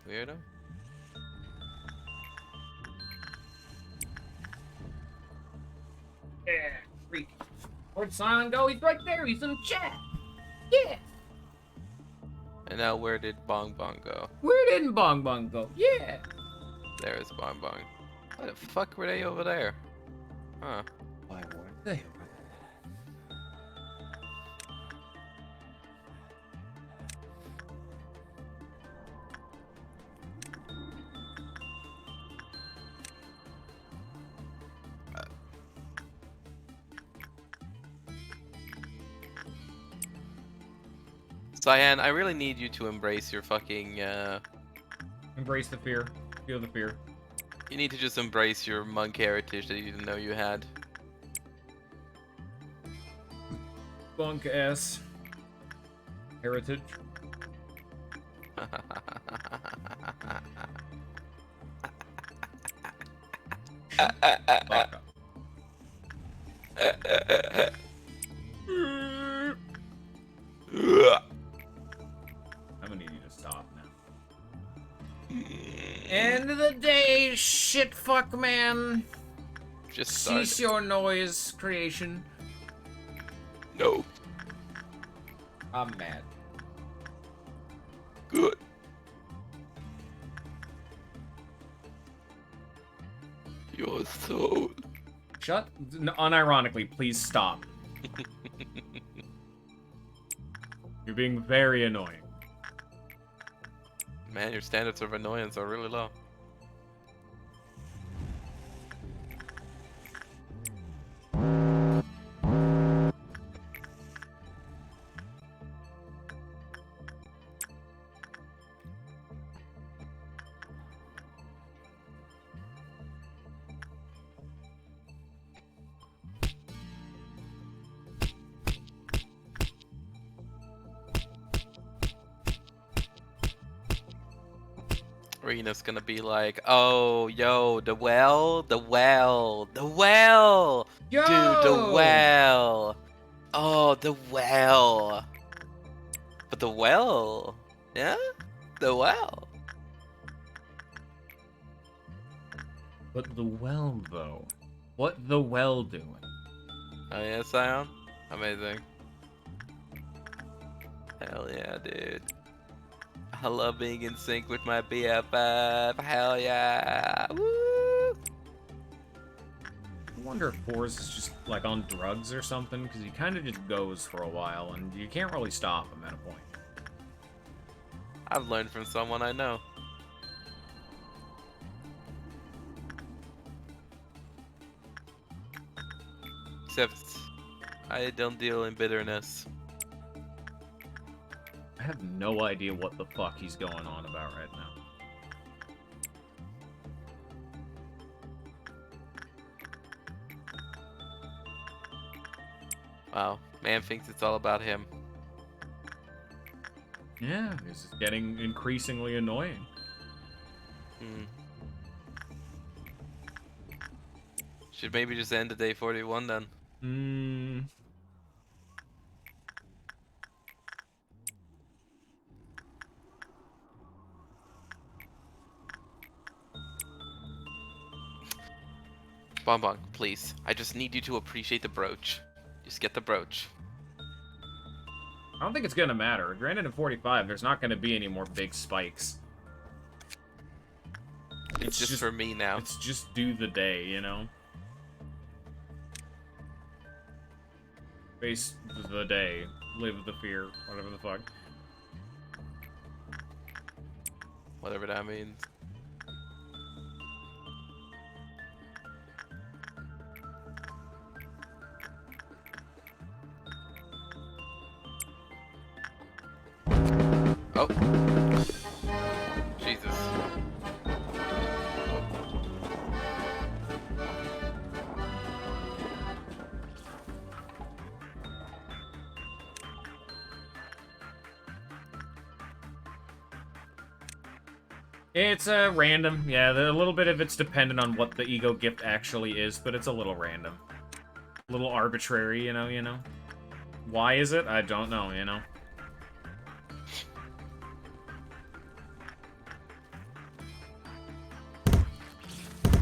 Weirdo. Yeah, freak. Where'd Silent go? He's right there. He's in chat. Yeah. And now where did Bong Bong go? Where didn't Bong Bong go? Yeah. There's Bong Bong. Why the fuck were they over there? Huh. Why were they over Cyan, I really need you to embrace your fucking, Embrace the fear. Feel the fear. you need to just embrace your monk heritage that you didn't know you had. Bunk ass. Heritage. Fuck up. I'm gonna need you to stop now. End of the day, shit fuck man. Just Cease started. your noise creation. No. I'm mad. Good. Your soul. Shut. Unironically, please stop. You're being very annoying. Man, your standards of annoyance are really low. Rena's gonna be like, oh, yo, the well, the well, the well, Yo! dude, the well, oh, the well, but the well, yeah, the well. But the well, though. What the well doing? Oh yeah, Sion, amazing. Hell yeah, dude. I love being in sync with my BFF. Hell yeah. Woo! I wonder if forz is just like on drugs or something, because he kind of just goes for a while, and you can't really stop him at a point. I've learned from someone I know. Except I don't deal in bitterness. I have no idea what the fuck he's going on about right now. Wow, man thinks it's all about him. Yeah, this is getting increasingly annoying. Hmm. Should maybe just end the day 41 then. Hmm. Bonbon, please. I just need you to appreciate the brooch. Just get the brooch. I don't think it's gonna matter. Granted, in 45, there's not gonna be any more big spikes. It's just for me now. It's just do the day, you know? Face the day. Live the fear. Whatever the fuck. Whatever that means. Oh. Jesus. It's random. Yeah, a little bit of it's dependent on what the ego gift actually is, but it's a little random. A little arbitrary, you know? Why is it? I don't know, you know?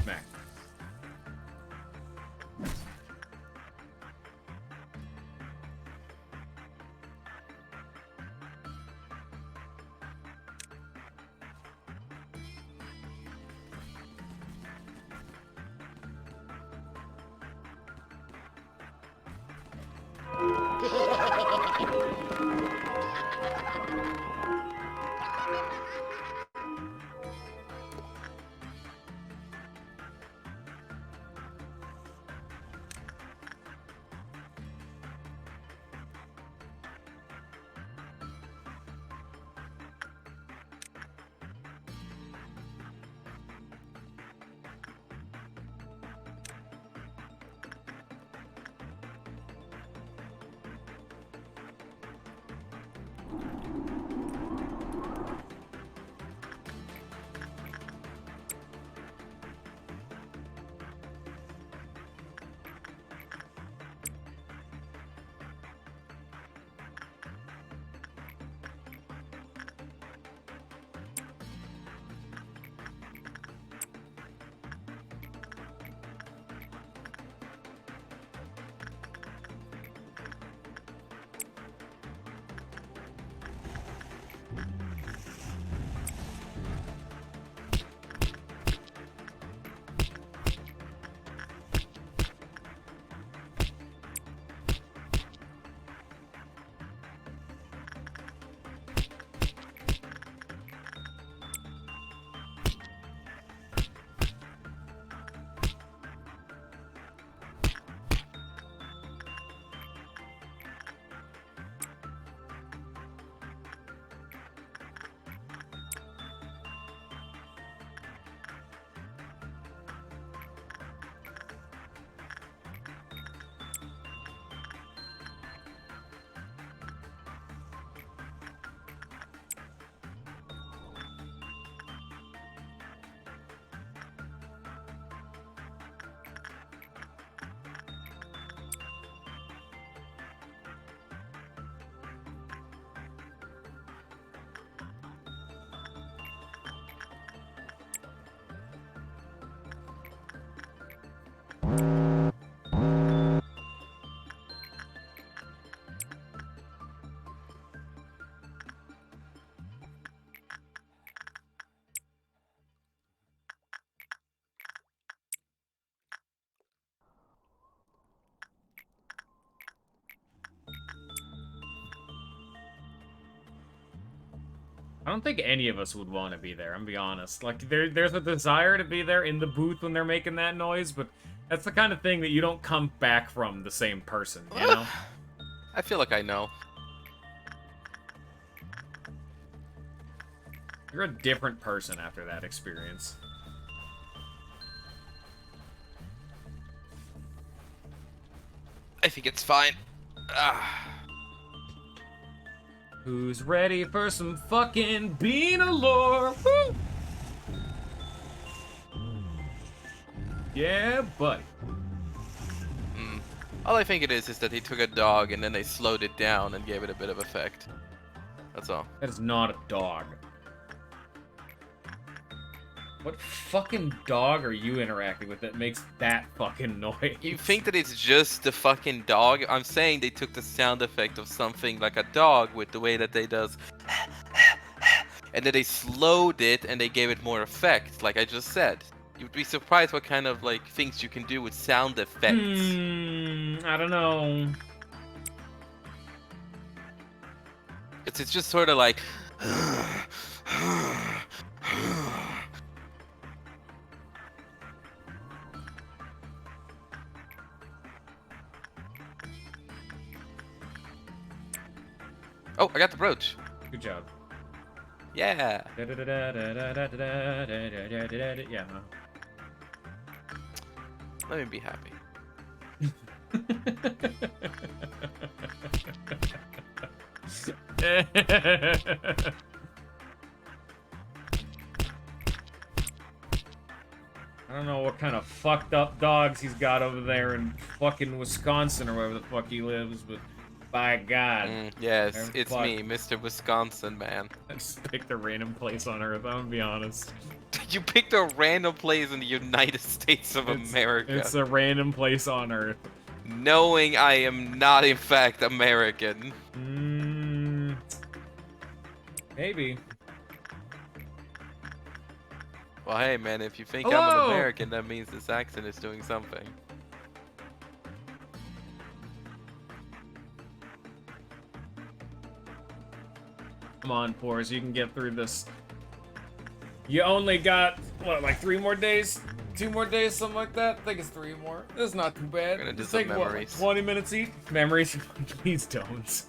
Smack. I don't think any of us would want to be there, I'm gonna be honest. Like, there's a desire to be there in the booth when they're making that noise, but that's the kind of thing that you don't come back from the same person, you know? I feel like I know. You're a different person after that experience. I think it's fine. Ah. Who's ready for some fucking bean allure? Woo! Yeah, buddy. All I think it is that he took a dog and then they slowed it down and gave it a bit of effect. That's all. That is not a dog. What fucking dog are you interacting with that makes that fucking noise? You think that it's just the fucking dog? I'm saying they took the sound effect of something like a dog with the way that they does and then they slowed it and they gave it more effect, like I just said. You'd be surprised what kind of like things you can do with sound effects. I don't know. It's just sort of like. Oh, I got the brooch. Good job. Yeah. Yeah. Let me be happy. I don't know what kind of fucked up dogs he's got over there in fucking Wisconsin or wherever the fuck he lives, but by God. Yes, They're it's fucked. me, Mr. Wisconsin, man. I just picked a random place on Earth, I'm gonna be honest. You picked a random place in the United States of America, It's a random place on Earth. knowing I am not, in fact, American. Maybe. Well, hey, man, if you think Hello! I'm an American, that means this accent is doing something. Come on, Forz, you can get through this. You only got, what, like 3 more days? 2 more days, something like that? I think it's 3 more. It's not too bad. We're gonna do It's some like, what, memories. 20 minutes each? Memories? Please don't.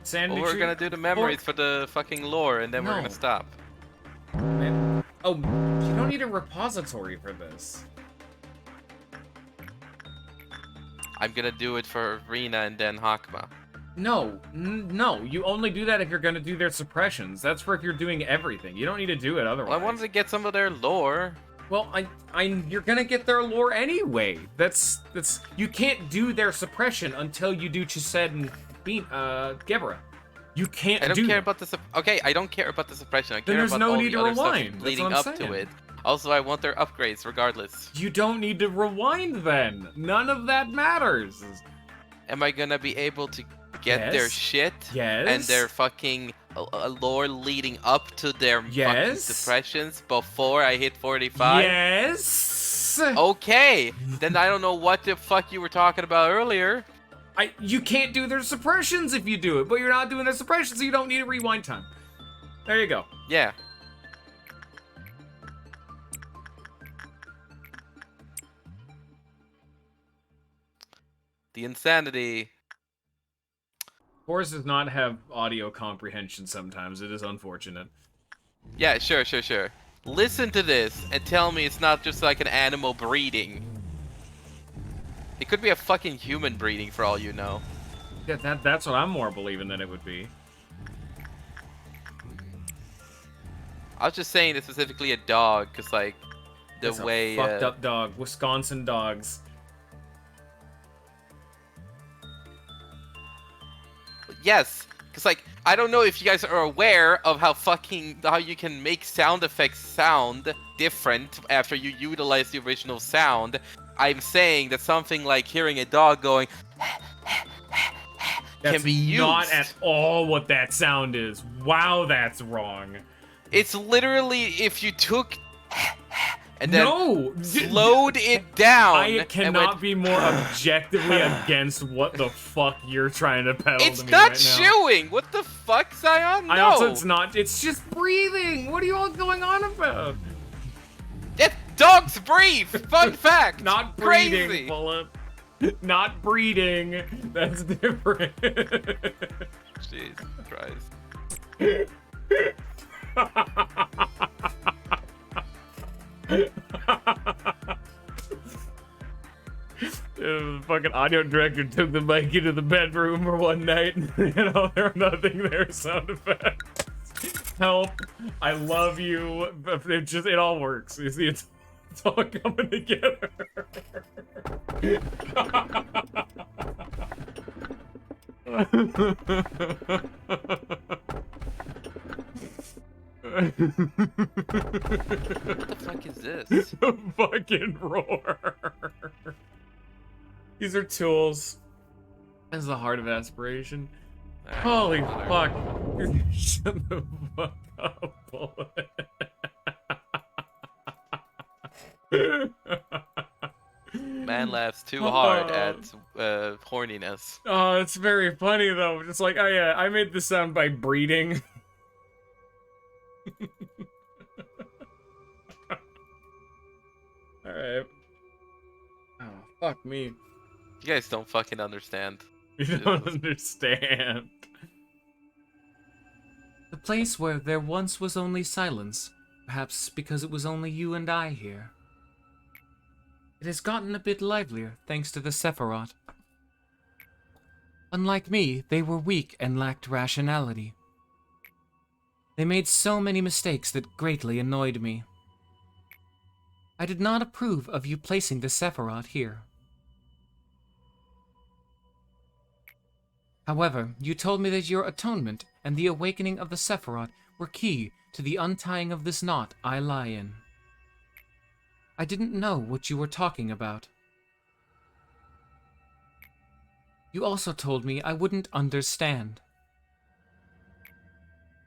Sanity Well, we're tree- gonna do the memories for the fucking lore, and then we're No. gonna stop. Man. Oh, you don't need a repository for this. I'm gonna do it for Rena and then Hakma. No, no, you only do that if you're gonna do their suppressions. That's for if you're doing everything. You don't need to do it otherwise. Well, I wanted to get some of their lore. Well, you're gonna get their lore anyway. That's, you can't do their suppression until you do Chised and Gebra. You can't I don't do care that. about the okay. I don't care about the suppression. I Then care there's about no all need the to other stuff rewind. That's leading what I'm up to saying. it. Also, I want their upgrades regardless. You don't need to rewind then. None of that matters. Am I gonna be able to get their Yes. shit Yes. and their fucking lore leading up to their fucking Yes. suppressions before I hit 45? Yes. Okay, then I don't know what the fuck you were talking about earlier. You can't do their suppressions if you do it, but you're not doing their suppressions, so you don't need a rewind time. There you go. Yeah. The insanity. Forz does not have audio comprehension sometimes. It is unfortunate. Yeah, sure. Listen to this and tell me it's not just like an animal breeding. It could be a fucking human breeding for all you know. Yeah, that's what I'm more believing than it would be. I was just saying it's specifically a dog, cause like the It's way a fucked up dog. Wisconsin dogs. Yes, cause like I don't know if you guys are aware of how you can make sound effects sound different after you utilize the original sound. I'm saying that something like hearing a dog going That's can be used. not at all what that sound is. Wow, that's wrong. It's literally if you took and then No! slowed it down. I and cannot went, be more objectively against what the fuck you're trying to peddle It's to me not right now. chewing. What the fuck, Zion? No. I also, it's not. It's just breathing. What are you all going on about? Dogs breathe. Fun fact. Not breeding, Crazy. Bullet. Not breeding. That's different. Jesus Christ. The fucking audio director took the mic into the bedroom for one night, and there were nothing there. Sound effects. Help! I love you. It all works. You see, it's all coming together. What the fuck is this? The fucking roar. These are tools. That's the heart of aspiration. Holy fuck. Shut the fuck up, Bullet. Man laughs too hard at horniness. Oh, it's very funny though. Just like, oh yeah, I made this sound by breeding. Alright. Oh, fuck me. You guys don't fucking understand. You don't understand. The place where there once was only silence, perhaps because it was only you and I here. It has gotten a bit livelier thanks to the Sephiroth. Unlike me, they were weak and lacked rationality. They made so many mistakes that greatly annoyed me. I did not approve of you placing the Sephiroth here. However, you told me that your atonement and the awakening of the Sephiroth were key to the untying of this knot I lie in. I didn't know what you were talking about. You also told me I wouldn't understand.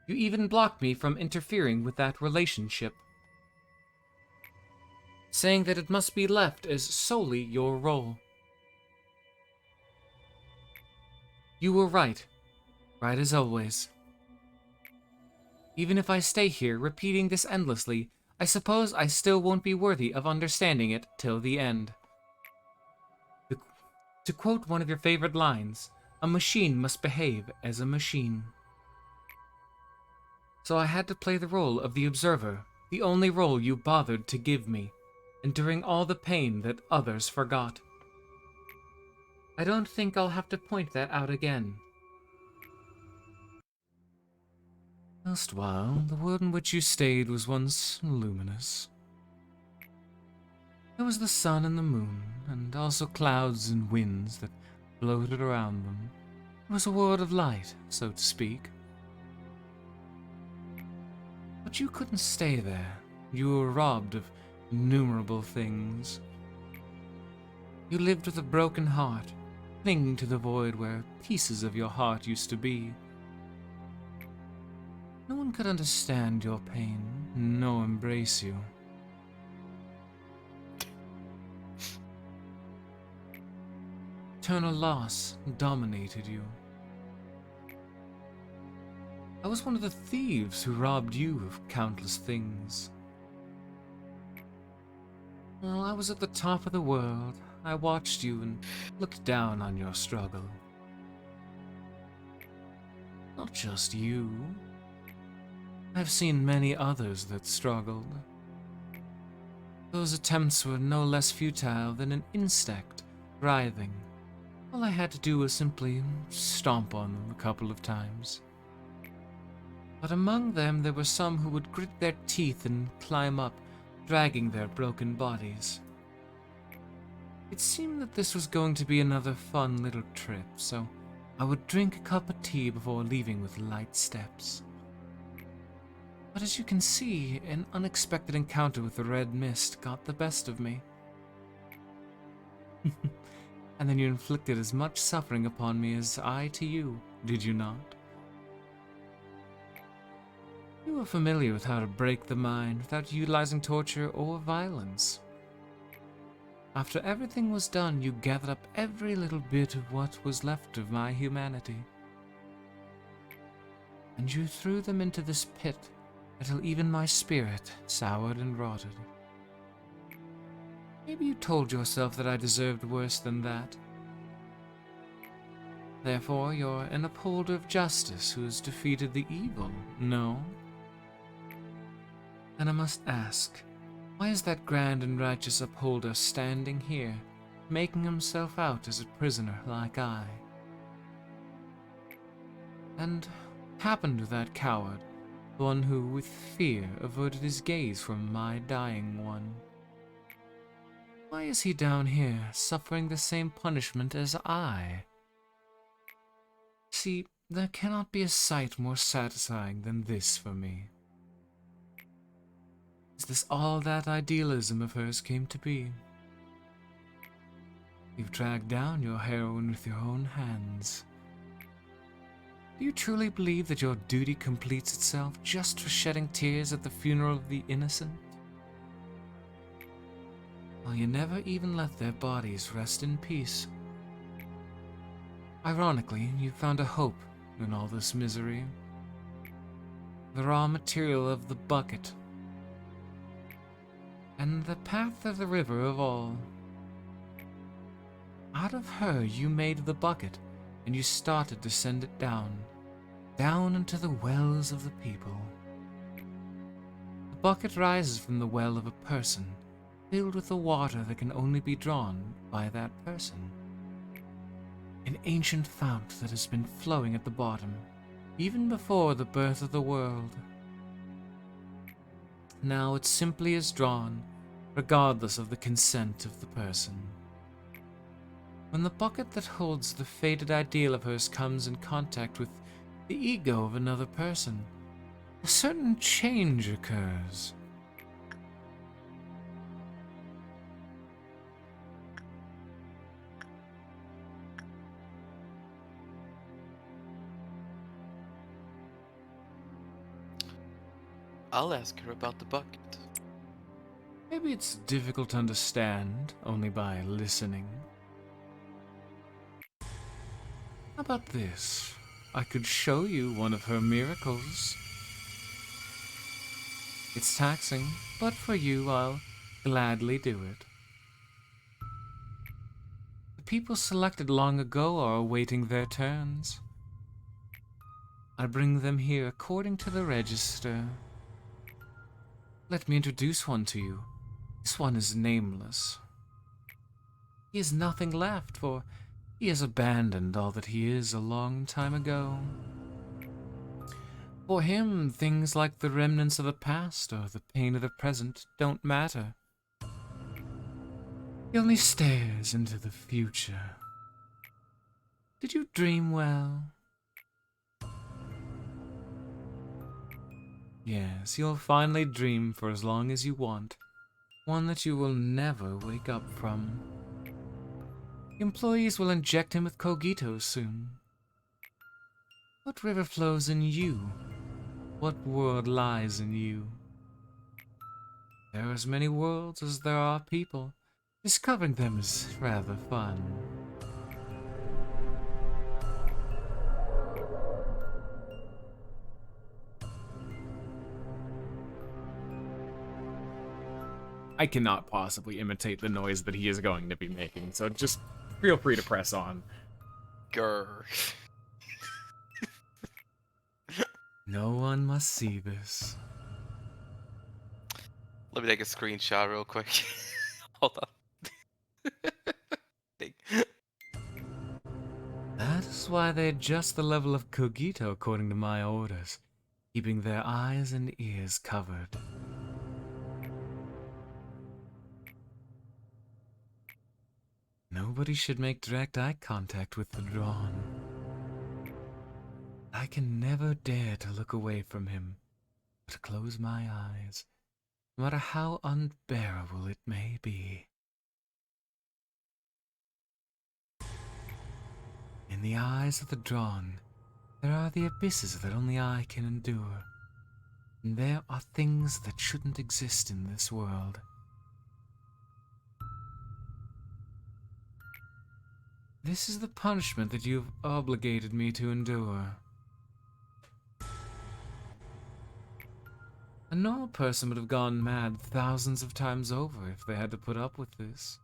You even blocked me from interfering with that relationship, saying that it must be left as solely your role. You were right as always. Even if I stay here repeating this endlessly, I suppose I still won't be worthy of understanding it till the end. To quote one of your favorite lines, a machine must behave as a machine. So I had to play the role of the observer, the only role you bothered to give me, enduring all the pain that others forgot. I don't think I'll have to point that out again. Erstwhile, the world in which you stayed was once luminous. There was the sun and the moon, and also clouds and winds that floated around them. It was a world of light, so to speak. But you couldn't stay there. You were robbed of innumerable things. You lived with a broken heart, clinging to the void where pieces of your heart used to be. No one could understand your pain, nor embrace you. Eternal loss dominated you. I was one of the thieves who robbed you of countless things. While I was at the top of the world, I watched you and looked down on your struggle. Not just you. I've seen many others that struggled. Those attempts were no less futile than an insect writhing. All I had to do was simply stomp on them a couple of times. But among them there were some who would grit their teeth and climb up, dragging their broken bodies. It seemed that this was going to be another fun little trip, so I would drink a cup of tea before leaving with light steps. But as you can see, an unexpected encounter with the red mist got the best of me. And then you inflicted as much suffering upon me as I to you, did you not? You were familiar with how to break the mind without utilizing torture or violence. After everything was done, you gathered up every little bit of what was left of my humanity. And you threw them into this pit until even my spirit soured and rotted. Maybe you told yourself that I deserved worse than that. Therefore, you're an upholder of justice who has defeated the evil, no? And I must ask, why is that grand and righteous upholder standing here, making himself out as a prisoner like I? And what happened to that coward, the one who, with fear, averted his gaze from my dying one? Why is he down here, suffering the same punishment as I? See, there cannot be a sight more satisfying than this for me. Is this all that idealism of hers came to be? You've dragged down your heroine with your own hands. Do you truly believe that your duty completes itself just for shedding tears at the funeral of the innocent? Well, you never even let their bodies rest in peace. Ironically, you found a hope in all this misery. The raw material of the bucket, and the path of the river of all. Out of her you made the bucket, and you started to send it down into the wells of the people. The bucket rises from the well of a person, filled with the water that can only be drawn by that person. An ancient fount that has been flowing at the bottom, even before the birth of the world. Now it simply is drawn, regardless of the consent of the person. When the bucket that holds the faded ideal of hers comes in contact with the ego of another person, a certain change occurs. I'll ask her about the bucket. Maybe it's difficult to understand only by listening. How about this? I could show you one of her miracles. It's taxing, but for you, I'll gladly do it. The people selected long ago are awaiting their turns. I bring them here according to the register. Let me introduce one to you. This one is nameless. He has nothing left, for he has abandoned all that he is a long time ago. For him, things like the remnants of the past or the pain of the present don't matter. He only stares into the future. Did you dream well? Yes, you'll finally dream for as long as you want. One that you will never wake up from. Employees will inject him with cogitos soon. What river flows in you? What world lies in you? There are as many worlds as there are people. Discovering them is rather fun. I cannot possibly imitate the noise that he is going to be making, so just feel free to press on. Grr. No one must see this. Let me take a screenshot real quick. Hold on. That is why they adjust the level of cogito according to my orders, keeping their eyes and ears covered. Nobody should make direct eye contact with the drawn. I can never dare to look away from him, or to close my eyes, no matter how unbearable it may be. In the eyes of the drawn, there are the abysses that only I can endure, and there are things that shouldn't exist in this world. This is the punishment that you've obligated me to endure. A normal person would have gone mad thousands of times over if they had to put up with this.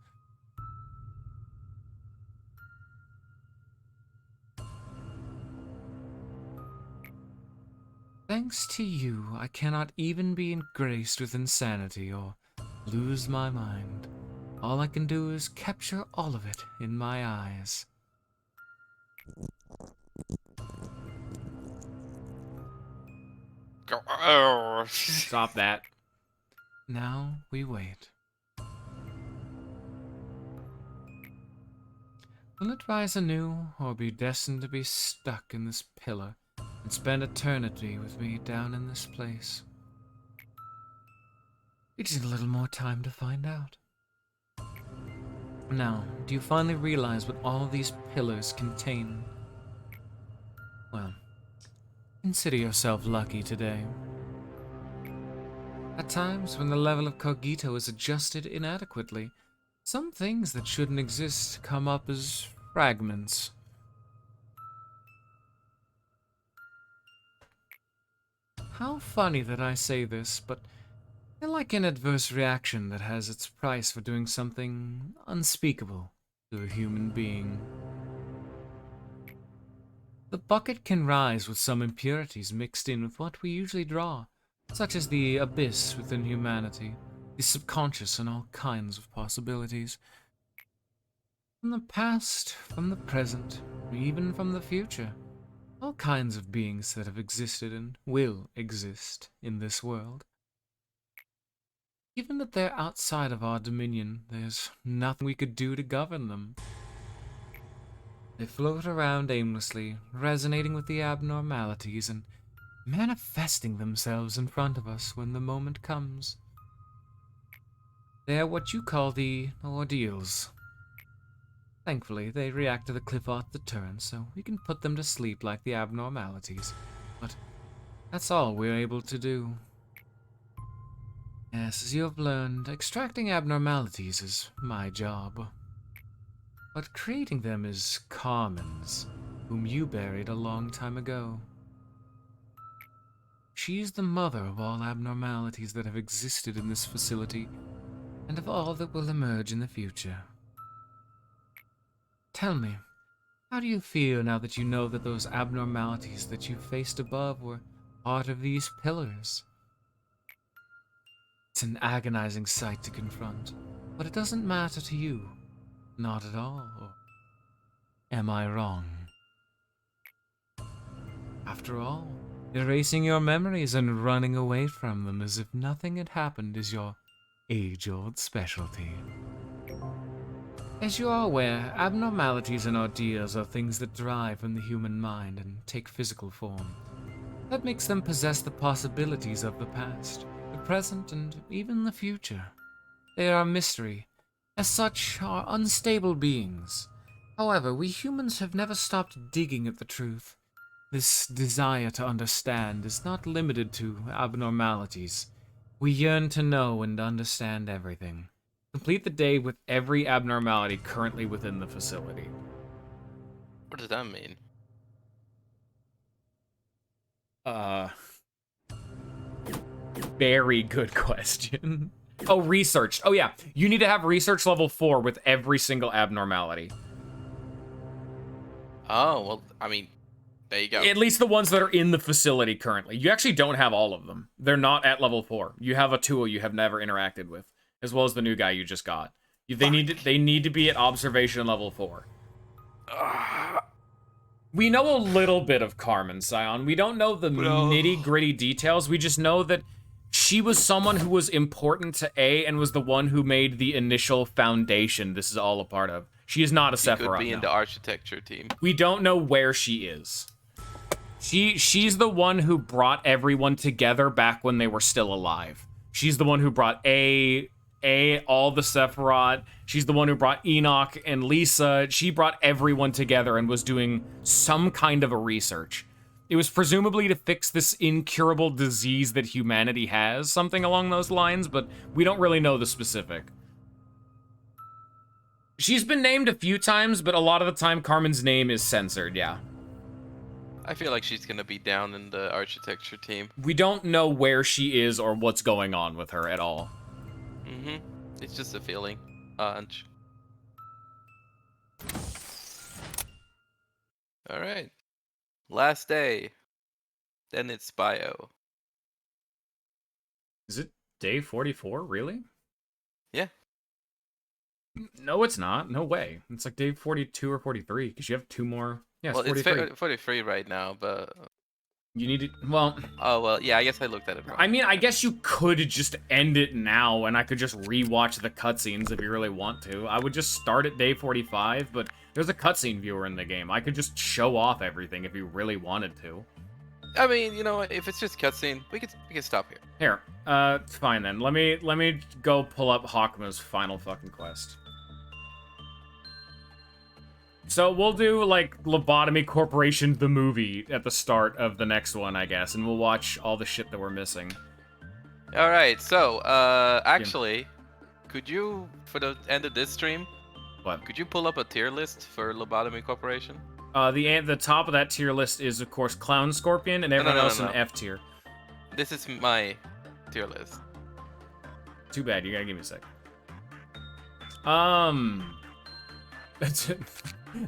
Thanks to you, I cannot even be engraced with insanity or lose my mind. All I can do is capture all of it in my eyes. Stop that. Now we wait. Will it rise anew, or be destined to be stuck in this pillar and spend eternity with me down in this place? We just need a little more time to find out. Now, do you finally realize what all these pillars contain? Well, consider yourself lucky today. At times, when the level of cogito is adjusted inadequately, some things that shouldn't exist come up as fragments. how funny that I say this, but I like an adverse reaction that has its price for doing something unspeakable to a human being. The bucket can rise with some impurities mixed in with what we usually draw, such as the abyss within humanity, the subconscious, and all kinds of possibilities. From the past, from the present, even from the future. All kinds of beings that have existed and will exist in this world. Given that they're outside of our dominion, there's nothing we could do to govern them. They float around aimlessly, resonating with the abnormalities and manifesting themselves in front of us when the moment comes. They're what you call the ordeals. Thankfully, they react to the Clifford deterrent, so we can put them to sleep like the abnormalities. But that's all we're able to do. Yes, as you have learned, extracting abnormalities is my job. But creating them is Carmen's, whom you buried a long time ago. She's the mother of all abnormalities that have existed in this facility, and of all that will emerge in the future. Tell me, how do you feel now that you know that those abnormalities that you faced above were part of these pillars? It's an agonizing sight to confront, but it doesn't matter to you. Not at all. Or am I wrong? After all, erasing your memories and running away from them as if nothing had happened is your age-old specialty. As you are aware, abnormalities and ordeals are things that derive from the human mind and take physical form. That makes them possess the possibilities of the past, the present, and even the future. They are a mystery. As such, are unstable beings. However, we humans have never stopped digging at the truth. This desire to understand is not limited to abnormalities. We yearn to know and understand everything. Complete the day with every abnormality currently within the facility. What does that mean? Very good question. Oh, research. Oh yeah, you need to have research level 4 with every single abnormality. Oh, well, I mean, there you go. At least the ones that are in the facility currently. You actually don't have all of them. They're not at level 4. You have a tool you have never interacted with, as well as the new guy you just got. They need to be at observation level 4. We know a little bit of Carmen, Scion. We don't know the nitty-gritty details. We just know that she was someone who was important to A and was the one who made the initial foundation this is all a part of. She is not a Sephiroth. She could be in the architecture team. We don't know where she is. She's the one who brought everyone together back when they were still alive. She's the one who brought all the Sephiroth. She's the one who brought Enoch and Lisa. She brought everyone together and was doing some kind of a research. It was presumably to fix this incurable disease that humanity has, something along those lines, but we don't really know the specific. She's been named a few times, but a lot of the time Carmen's name is censored, yeah. I feel like she's gonna be down in the architecture team. We don't know where she is or what's going on with her at all. Mm-hmm. It's just a feeling. Hunch. Alright. Last day. Then it's bio. Is it day 44, really? Yeah. No, it's not. No way. It's like day 42 or 43, because you have 2 more. Yeah, it's Well, 43. it's 43 right now, but... You need to... Well... Oh, well, yeah, I guess I looked at it wrong. I mean, I guess you could just end it now, and I could just rewatch the cutscenes if you really want to. I would just start at day 45, but there's a cutscene viewer in the game. I could just show off everything if you really wanted to. I mean, you know what? If it's just cutscene, we can stop here. Here, fine then. Let me go pull up Hakma's final fucking quest. So we'll do, like, Lobotomy Corporation, the movie, at the start of the next one, I guess, and we'll watch all the shit that we're missing. Alright, so, actually, could you, for the end of this stream, What? could you pull up a tier list for Lobotomy Corporation? The top of that tier list is, of course, Clown Scorpion, and everyone else in F tier. This is my tier list. Too bad. You gotta give me a sec. That's it.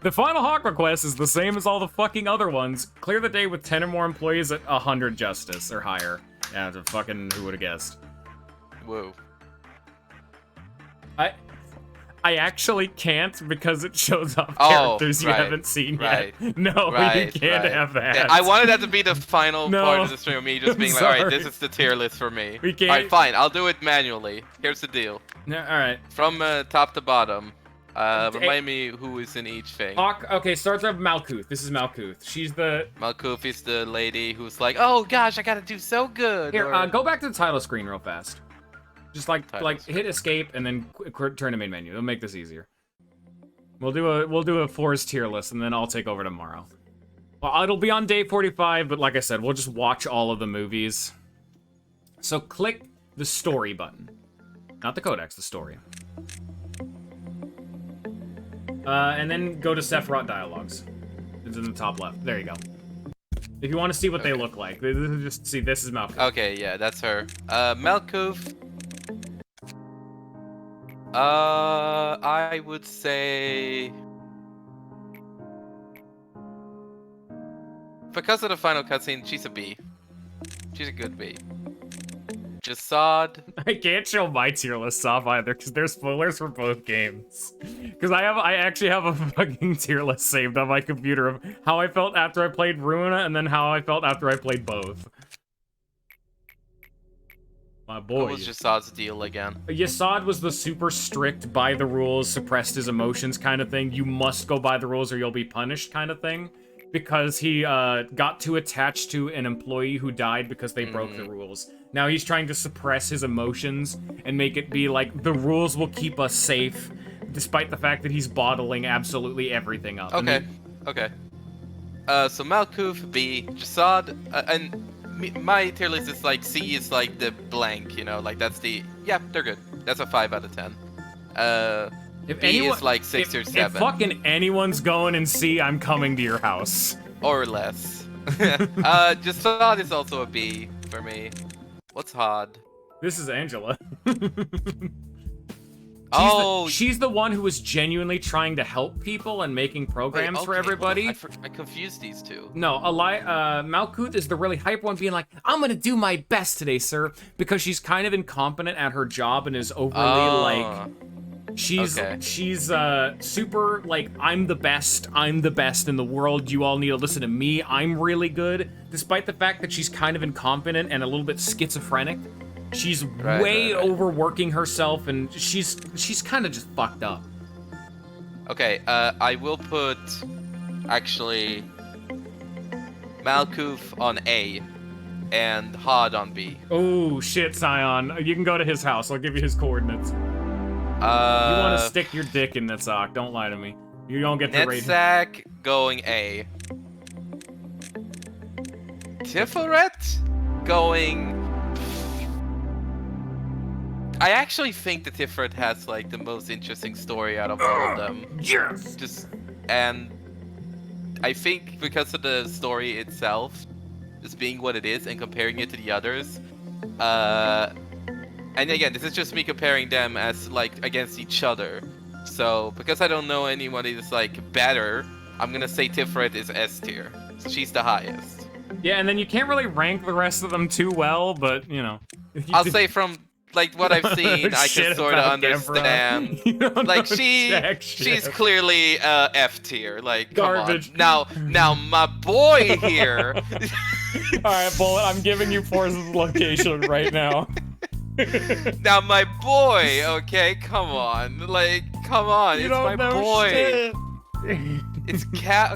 The final Hawk request is the same as all the fucking other ones. Clear the day with 10 or more employees at 100 justice or higher. Yeah, fucking who would have guessed? Whoa. I actually can't because it shows off Oh, characters you right, haven't seen right, yet. No, right, you can't right. have that. Yeah, I wanted that to be the final No, part of the stream of me just I'm being like, alright, sorry. this is the tier list for me. We can't- Alright, fine, I'll do it manually. Here's the deal. No, alright. From top to bottom, remind me who is in each thing. Hawk, okay, starts off Malkuth. This is Malkuth. She's the... Malkuth is the lady who's like, oh gosh, I gotta do so good. Here, or- go back to the title screen real fast. Just like Title hit escape and then turn to main menu. It'll make this easier. We'll do a forz tier list and then I'll take over tomorrow. Well, it'll be on day 45, but like I said, we'll just watch all of the movies. So click the story button. Not the codex, the story. And then go to Sephiroth dialogues. It's in the top left. There you go. If you want to see what they look like, just see this is Malkuth. Okay, yeah, that's her. Malkuth. I would say... Because of the final cutscene, she's a B. She's a good B. Jasad. I can't show my tier lists off either because there's spoilers for both games. Because I actually have a fucking tier list saved on my computer of how I felt after I played Ruina and then how I felt after I played both. My boy. What was Jasad's deal again? Yasad was the super strict by the rules, suppressed his emotions kind of thing. You must go by the rules or you'll be punished kind of thing. Because he got too attached to an employee who died because they broke the rules. Now he's trying to suppress his emotions and make it be like, the rules will keep us safe, despite the fact that he's bottling absolutely everything up. Okay, okay. So Malkuth, B, Jasad, and my tier list is like, C is like the blank, you know, like that's the, yeah, they're good. That's a 5 out of 10. If B is like 6 or 7. If fucking anyone's going and see, I'm coming to your house. Or less. Jasad is also a B for me. What's Hod? This is Angela. Oh, she's the one who was genuinely trying to help people and making programs for everybody. I confused these two. No, Malkuth is the really hype one, being like, I'm gonna do my best today, sir, because she's kind of incompetent at her job and is overly like, she's super like, I'm the best in the world, you all need to listen to me, I'm really good, despite the fact that she's kind of incompetent and a little bit schizophrenic. She's way overworking herself, and she's kind of just fucked up. Okay, I will put, actually, Malkuth on A, and Hod on B. Oh, shit, Scion. You can go to his house. I'll give you his coordinates. You want to stick your dick in that sock. Don't lie to me. You don't get to rate him. Netzach going A. Tiferet going... I actually think that Tiferet has like the most interesting story out of all of them. Yes! And I think because of the story itself, just being what it is and comparing it to the others, and again, this is just me comparing them as like against each other. So because I don't know anybody that's like better, I'm gonna say Tiferet is S tier. So she's the highest. Yeah, and then you can't really rank the rest of them too well, but you know. I'll say from like what I've seen, I can sort of understand. Like she's clearly F tier. Like garbage. Come on. Now my boy here. All right, Bullet. I'm giving you Forz's location right now. Now my boy. Okay, come on. Like come on. It's my boy. Shit. It's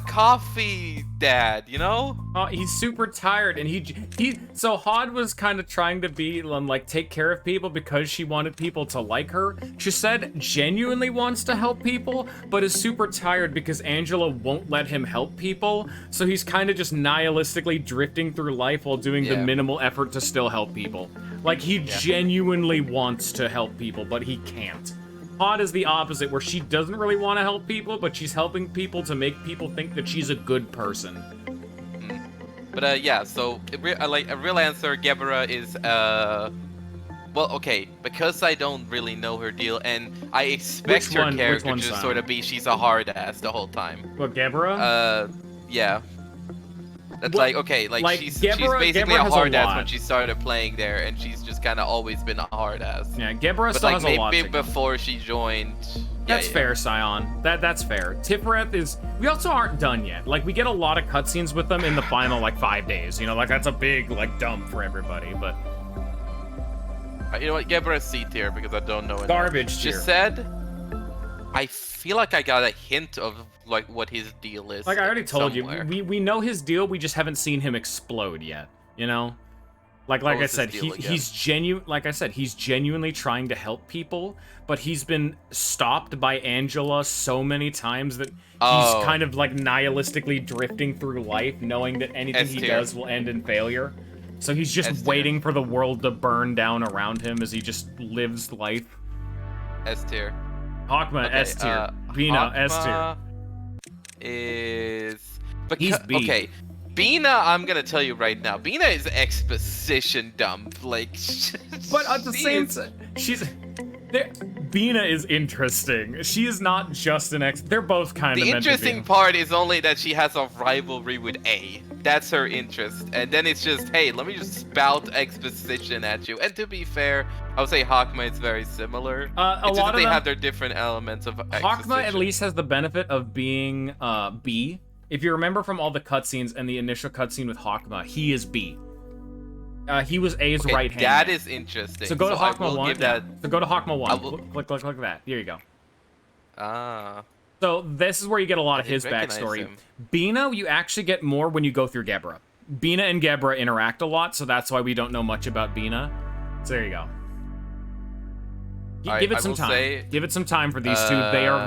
coffee dad, you know? He's super tired, and so Hod was kind of trying to be like take care of people because she wanted people to like her. She said genuinely wants to help people, but is super tired because Angela won't let him help people. So he's kind of just nihilistically drifting through life while doing the minimal effort to still help people. Like he genuinely wants to help people, but he can't. Hod is the opposite, where she doesn't really want to help people, but she's helping people to make people think that she's a good person. But yeah, so like a real answer, Gebra is well, okay, because I don't really know her deal, and I expect her Which character one, to just sort Sion? of be she's a hard ass the whole time. What, Gebra? Yeah. That's What, like, okay, like like she's basically Gebra a has a hard ass when lot. she started playing there, and she's just kind of always been a hard ass. Yeah, Gebra But still like has a lot maybe to go. before she joined. That's yeah. fair, Scion. That's fair. Tifereth is... We also aren't done yet. Like, we get a lot of cutscenes with them in the final, like, 5 days. You know, like, that's a big, like, dump for everybody, but... You know what? Gebra is C tier because I don't know enough. Garbage tier. Just said, I feel like I got a hint of like what his deal is. Like I already told somewhere. you, we know his deal, we just haven't seen him explode yet, you know? Like I said, he's genuine. Like I said, he's genuinely trying to help people, but he's been stopped by Angela so many times that he's kind of like nihilistically drifting through life, knowing that anything he does will end in failure. So he's just waiting for the world to burn down around him as he just lives life. S tier. Hakma, okay, S tier. Bina, S tier. Is he's B. Okay. Bina, I'm gonna tell you right now. Bina is exposition dump. Like, but at the same time, Bina is interesting. She is not just an They're both kind of. The interesting part is only that she has a rivalry with A. That's her interest, and then it's just, hey, let me just spout exposition at you. And to be fair, I would say Hakma is very similar. A lot of they have their different elements of exposition. Hakma at least has the benefit of being B. If you remember from all the cutscenes and the initial cutscene with Hakma, he is B. He was A's right hand. That is interesting. So go to Hakma 1. So go to Hakma 1. Click that. Here you go. Ah. So this is where you get a lot of his backstory. Bina, you actually get more when you go through Gebra. Bina and Gebra interact a lot, so that's why we don't know much about Bina. So there you go. Give it some time. Give it some time for these two.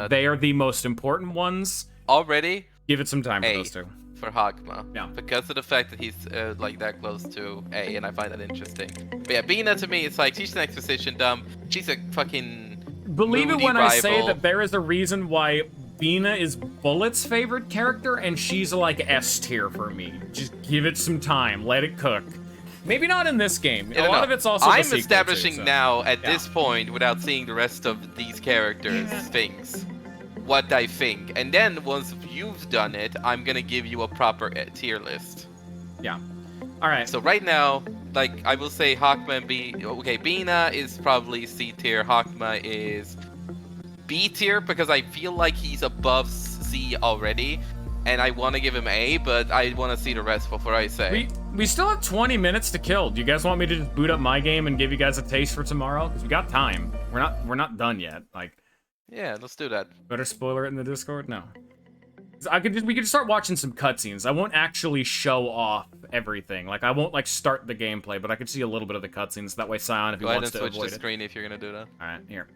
They are the most important ones. Already? Give it some time for those two. For Hakma. Yeah. Because of the fact that he's like that close to A, and I find that interesting. But yeah, Bina to me, it's like she's an exposition dump. She's a fucking Believe it when rival. I say that there is a reason why Bina is Bullet's favorite character, and she's like S tier for me. Just give it some time. Let it cook. Maybe not in this game. A lot of it's also I'm the establishing too, so. now at this point, without seeing the rest of these characters' things, what I think. And then once you've done it, I'm gonna give you a proper tier list. Yeah. All right. So right now, like I will say, Hakma and B. Okay, Bina is probably C tier. Hakma is B tier because I feel like he's above C already, and I want to give him A, but I want to see the rest before I say. We still have 20 minutes to kill. Do you guys want me to just boot up my game and give you guys a taste for tomorrow? Because we got time. We're not done yet. Like. Yeah, let's do that. Better spoiler it in the Discord? No. We could just start watching some cutscenes. I won't actually show off everything. Like I won't like start the gameplay, but I could see a little bit of the cutscenes. That way, Scion, if he wants to avoid it. Go ahead and switch the screen if you're gonna do that. All right, here.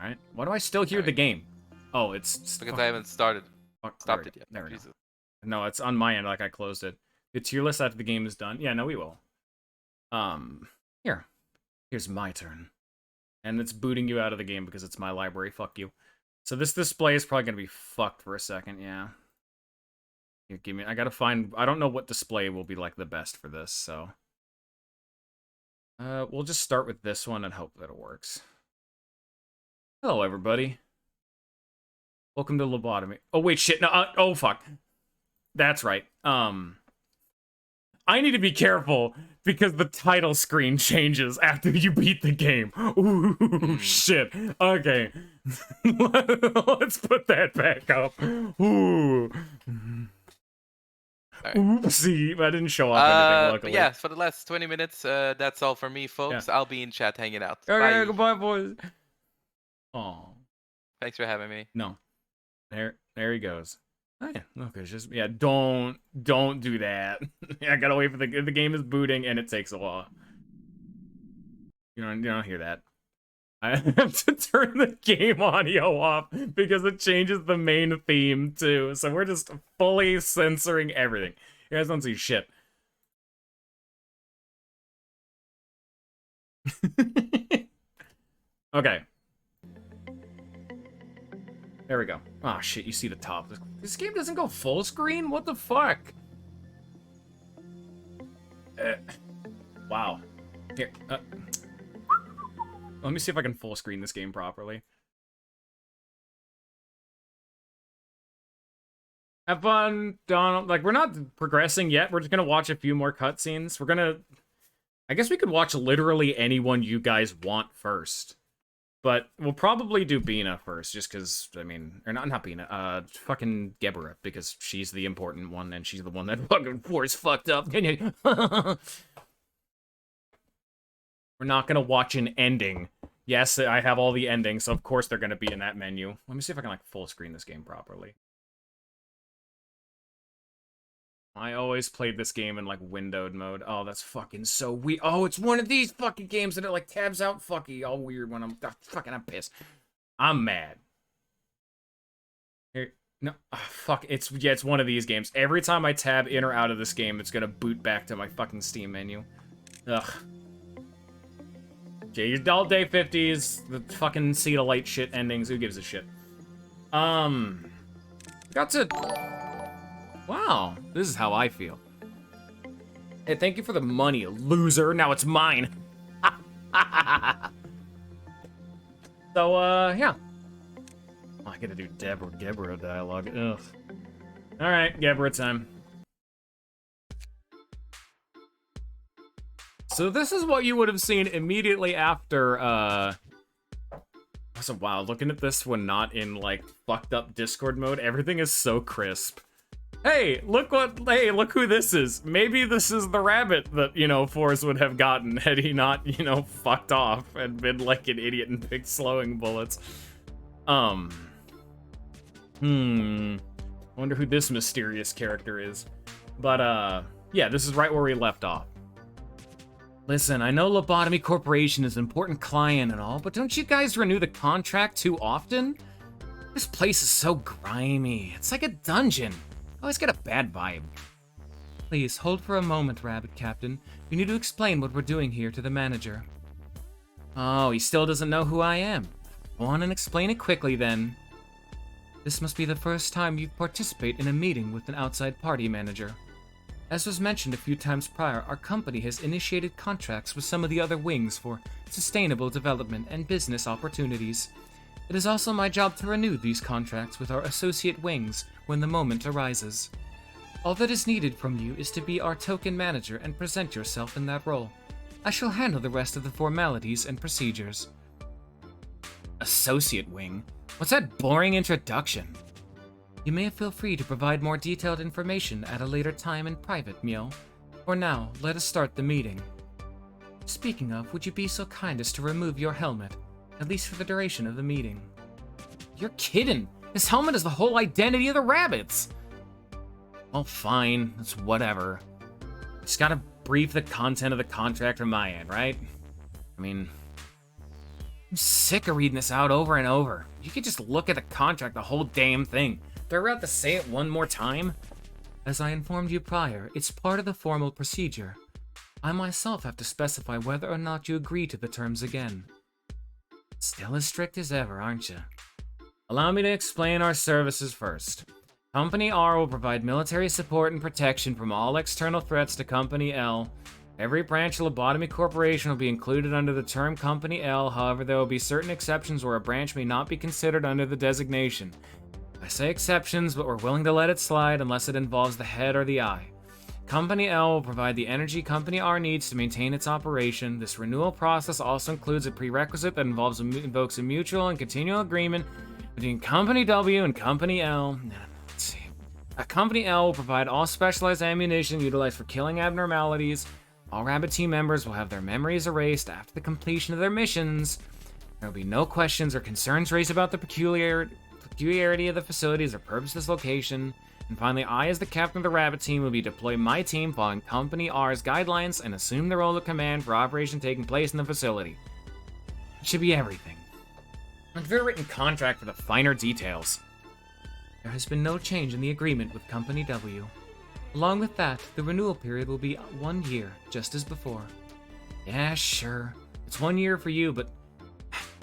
All right. Why do I still hear the game? Oh, it's because I haven't stopped it yet. There we go. No, it's on my end. Like I closed it. The tier list after the game is done. Yeah, no, we will. Here. Here's my turn. And it's booting you out of the game because it's my library. Fuck you. So this display is probably going to be fucked for a second, yeah. Here, give me... I gotta find... I don't know what display will be, like, the best for this, so... we'll just start with this one and hope that it works. Hello, everybody. Welcome to Lobotomy. Oh, wait, shit. No, oh, fuck. That's right. I need to be careful because the title screen changes after you beat the game. Ooh, shit. Okay. Let's put that back up. Ooh. Right. Oopsie. I didn't show off anything, luckily. Yeah, for the last 20 minutes, that's all for me, folks. Yeah. I'll be in chat hanging out. Okay, bye. Goodbye, boys. Oh. Thanks for having me. No. There he goes. Oh, yeah. Okay, just don't do that. I gotta wait for the game is booting and it takes a while. You don't hear that. I have to turn the game audio off because it changes the main theme too. So we're just fully censoring everything. You guys don't see shit. Okay. There we go. Oh shit, you see the top. This game doesn't go full screen? What the fuck? Wow. Here, let me see if I can full screen this game properly. Have fun, Donald. Like, we're not progressing yet. We're just gonna watch a few more cutscenes. We're gonna... I guess we could watch literally anyone you guys want first. But we'll probably do Bina first, just because, I mean... Or not Bina, fucking Geberit, because she's the important one, and she's the one that fucking force fucked up. We're not gonna watch an ending. Yes, I have all the endings, so of course they're gonna be in that menu. Let me see if I can, like, full screen this game properly. I always played this game in, like, windowed mode. Oh, that's fucking so weird. Oh, it's one of these fucking games that it, like, tabs out fucking all weird when I'm... I'm pissed. I'm mad. Here, no, fuck, it's one of these games. Every time I tab in or out of this game, it's gonna boot back to my fucking Steam menu. Ugh. Okay, your all day 50s, the fucking Seed of Light shit endings, who gives a shit? Got to... Wow, this is how I feel. Hey, thank you for the money, loser. Now it's mine. So, yeah. Oh, I gotta do Deborah dialogue. Ugh. Alright, Deborah time. So this is what you would have seen immediately after, So, wow, looking at this when not in, like, fucked up Discord mode, everything is so crisp. Hey, look who this is. Maybe this is the rabbit that, you know, Forz would have gotten had he not, you know, fucked off and been like an idiot and picked slowing bullets. Wonder who this mysterious character is. But, yeah, this is right where we left off. Listen, I know Lobotomy Corporation is an important client and all, but don't you guys renew the contract too often? This place is so grimy. It's like a dungeon. I always get a bad vibe. Please, hold for a moment, Rabbit Captain. We need to explain what we're doing here to the manager. Oh, he still doesn't know who I am. Go on and explain it quickly, then. This must be the first time you participate in a meeting with an outside party manager. As was mentioned a few times prior, our company has initiated contracts with some of the other wings for sustainable development and business opportunities. It is also my job to renew these contracts with our associate wings when the moment arises. All that is needed from you is to be our token manager and present yourself in that role. I shall handle the rest of the formalities and procedures. Associate wing? What's that boring introduction? You may feel free to provide more detailed information at a later time in private, Mio. For now, let us start the meeting. Speaking of, would you be so kind as to remove your helmet? At least for the duration of the meeting. You're kidding! This helmet is the whole identity of the rabbits! Well, fine. It's whatever. Just gotta brief the content of the contract from my end, right? I mean... I'm sick of reading this out over and over. You could just look at the contract, the whole damn thing. Do I have to say it one more time? As I informed you prior, it's part of the formal procedure. I myself have to specify whether or not you agree to the terms again. Still as strict as ever, aren't you? Allow me to explain our services first. Company R will provide military support and protection from all external threats to Company L. Every branch of Lobotomy Corporation will be included under the term Company L, however there will be certain exceptions where a branch may not be considered under the designation. I say exceptions, but we're willing to let it slide unless it involves the head or the eye. Company L will provide the energy Company R needs to maintain its operation. This renewal process also includes a prerequisite that invokes a mutual and continual agreement between Company W and Company L. Let's see. Company L will provide all specialized ammunition utilized for killing abnormalities. All Rabbit Team members will have their memories erased after the completion of their missions. There will be no questions or concerns raised about the peculiarity of the facilities or purpose of this location. And finally, I, as the captain of the Rabbit Team, will be deploying my team following Company R's guidelines and assume the role of command for operation taking place in the facility. It should be everything. A very written contract for the finer details. There has been no change in the agreement with Company W. Along with that, the renewal period will be 1 year, just as before. Yeah, sure. It's 1 year for you, but...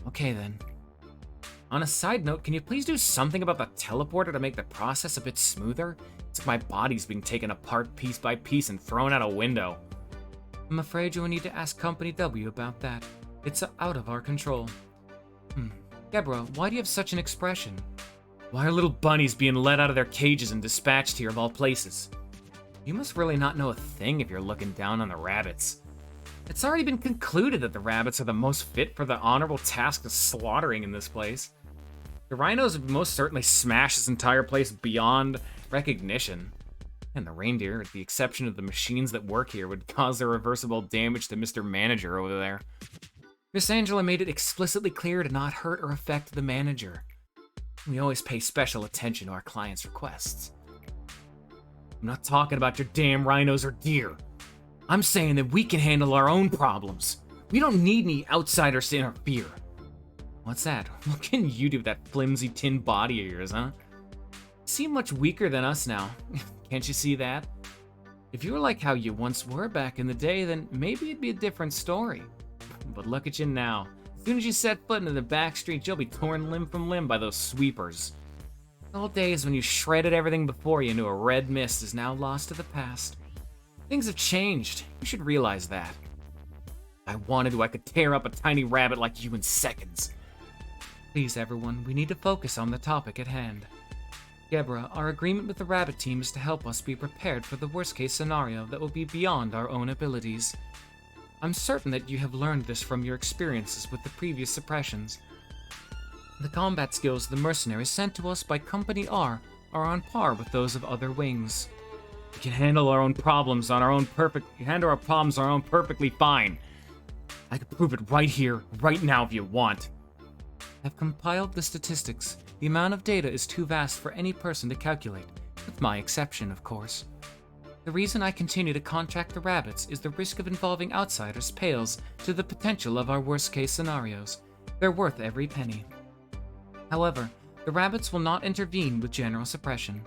okay then. On a side note, can you please do something about the teleporter to make the process a bit smoother? It's like my body's being taken apart piece by piece and thrown out a window. I'm afraid you will need to ask Company W about that. It's out of our control. Deborah, why do you have such an expression? Why are little bunnies being let out of their cages and dispatched here of all places? You must really not know a thing if you're looking down on the rabbits. It's already been concluded that the rabbits are the most fit for the honorable task of slaughtering in this place. The rhinos would most certainly smash this entire place beyond recognition. And the reindeer, with the exception of the machines that work here, would cause irreversible damage to Mr. Manager over there. Miss Angela made it explicitly clear to not hurt or affect the manager. We always pay special attention to our clients' requests. I'm not talking about your damn rhinos or deer. I'm saying that we can handle our own problems. We don't need any outsiders to interfere. What's that? What can you do with that flimsy tin body of yours, huh? You seem much weaker than us now. Can't you see that? If you were like how you once were back in the day, then maybe it'd be a different story. But look at you now. As soon as you set foot into the back streets, you'll be torn limb from limb by those sweepers. The old days when you shredded everything before you into a red mist is now lost to the past. Things have changed. You should realize that. If I wanted to, I could tear up a tiny rabbit like you in seconds. Please, everyone, we need to focus on the topic at hand. Deborah, our agreement with the rabbit team is to help us be prepared for the worst-case scenario that will be beyond our own abilities. I'm certain that you have learned this from your experiences with the previous suppressions. The combat skills of the mercenaries sent to us by Company R are on par with those of other wings. We can handle our own problems on our own perfectly fine. I could prove it right here, right now if you want. I've compiled the statistics. The amount of data is too vast for any person to calculate, with my exception, of course. The reason I continue to contract the rabbits is the risk of involving outsiders pales to the potential of our worst-case scenarios. They're worth every penny. However, the rabbits will not intervene with general suppression.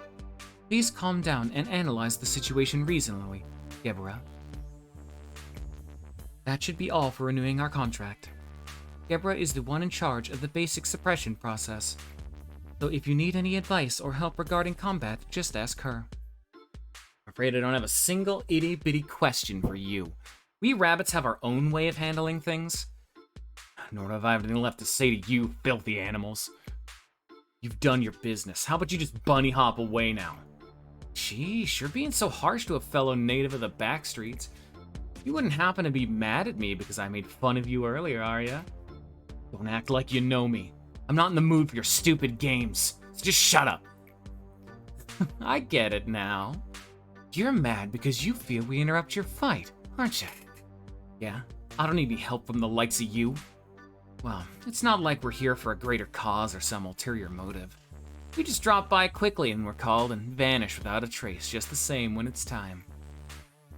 Please calm down and analyze the situation reasonably, Deborah. That should be all for renewing our contract. Deborah is the one in charge of the basic suppression process. So if you need any advice or help regarding combat, just ask her. I'm afraid I don't have a single itty-bitty question for you. We rabbits have our own way of handling things. Nor have I anything left to say to you, filthy animals. You've done your business. How about you just bunny hop away now? Sheesh, you're being so harsh to a fellow native of the back streets. You wouldn't happen to be mad at me because I made fun of you earlier, are ya? Don't act like you know me. I'm not in the mood for your stupid games, so just shut up. I get it now. You're mad because you feel we interrupt your fight, aren't you? Yeah, I don't need any help from the likes of you. Well, it's not like we're here for a greater cause or some ulterior motive. We just drop by quickly and we're called and vanish without a trace, just the same when it's time.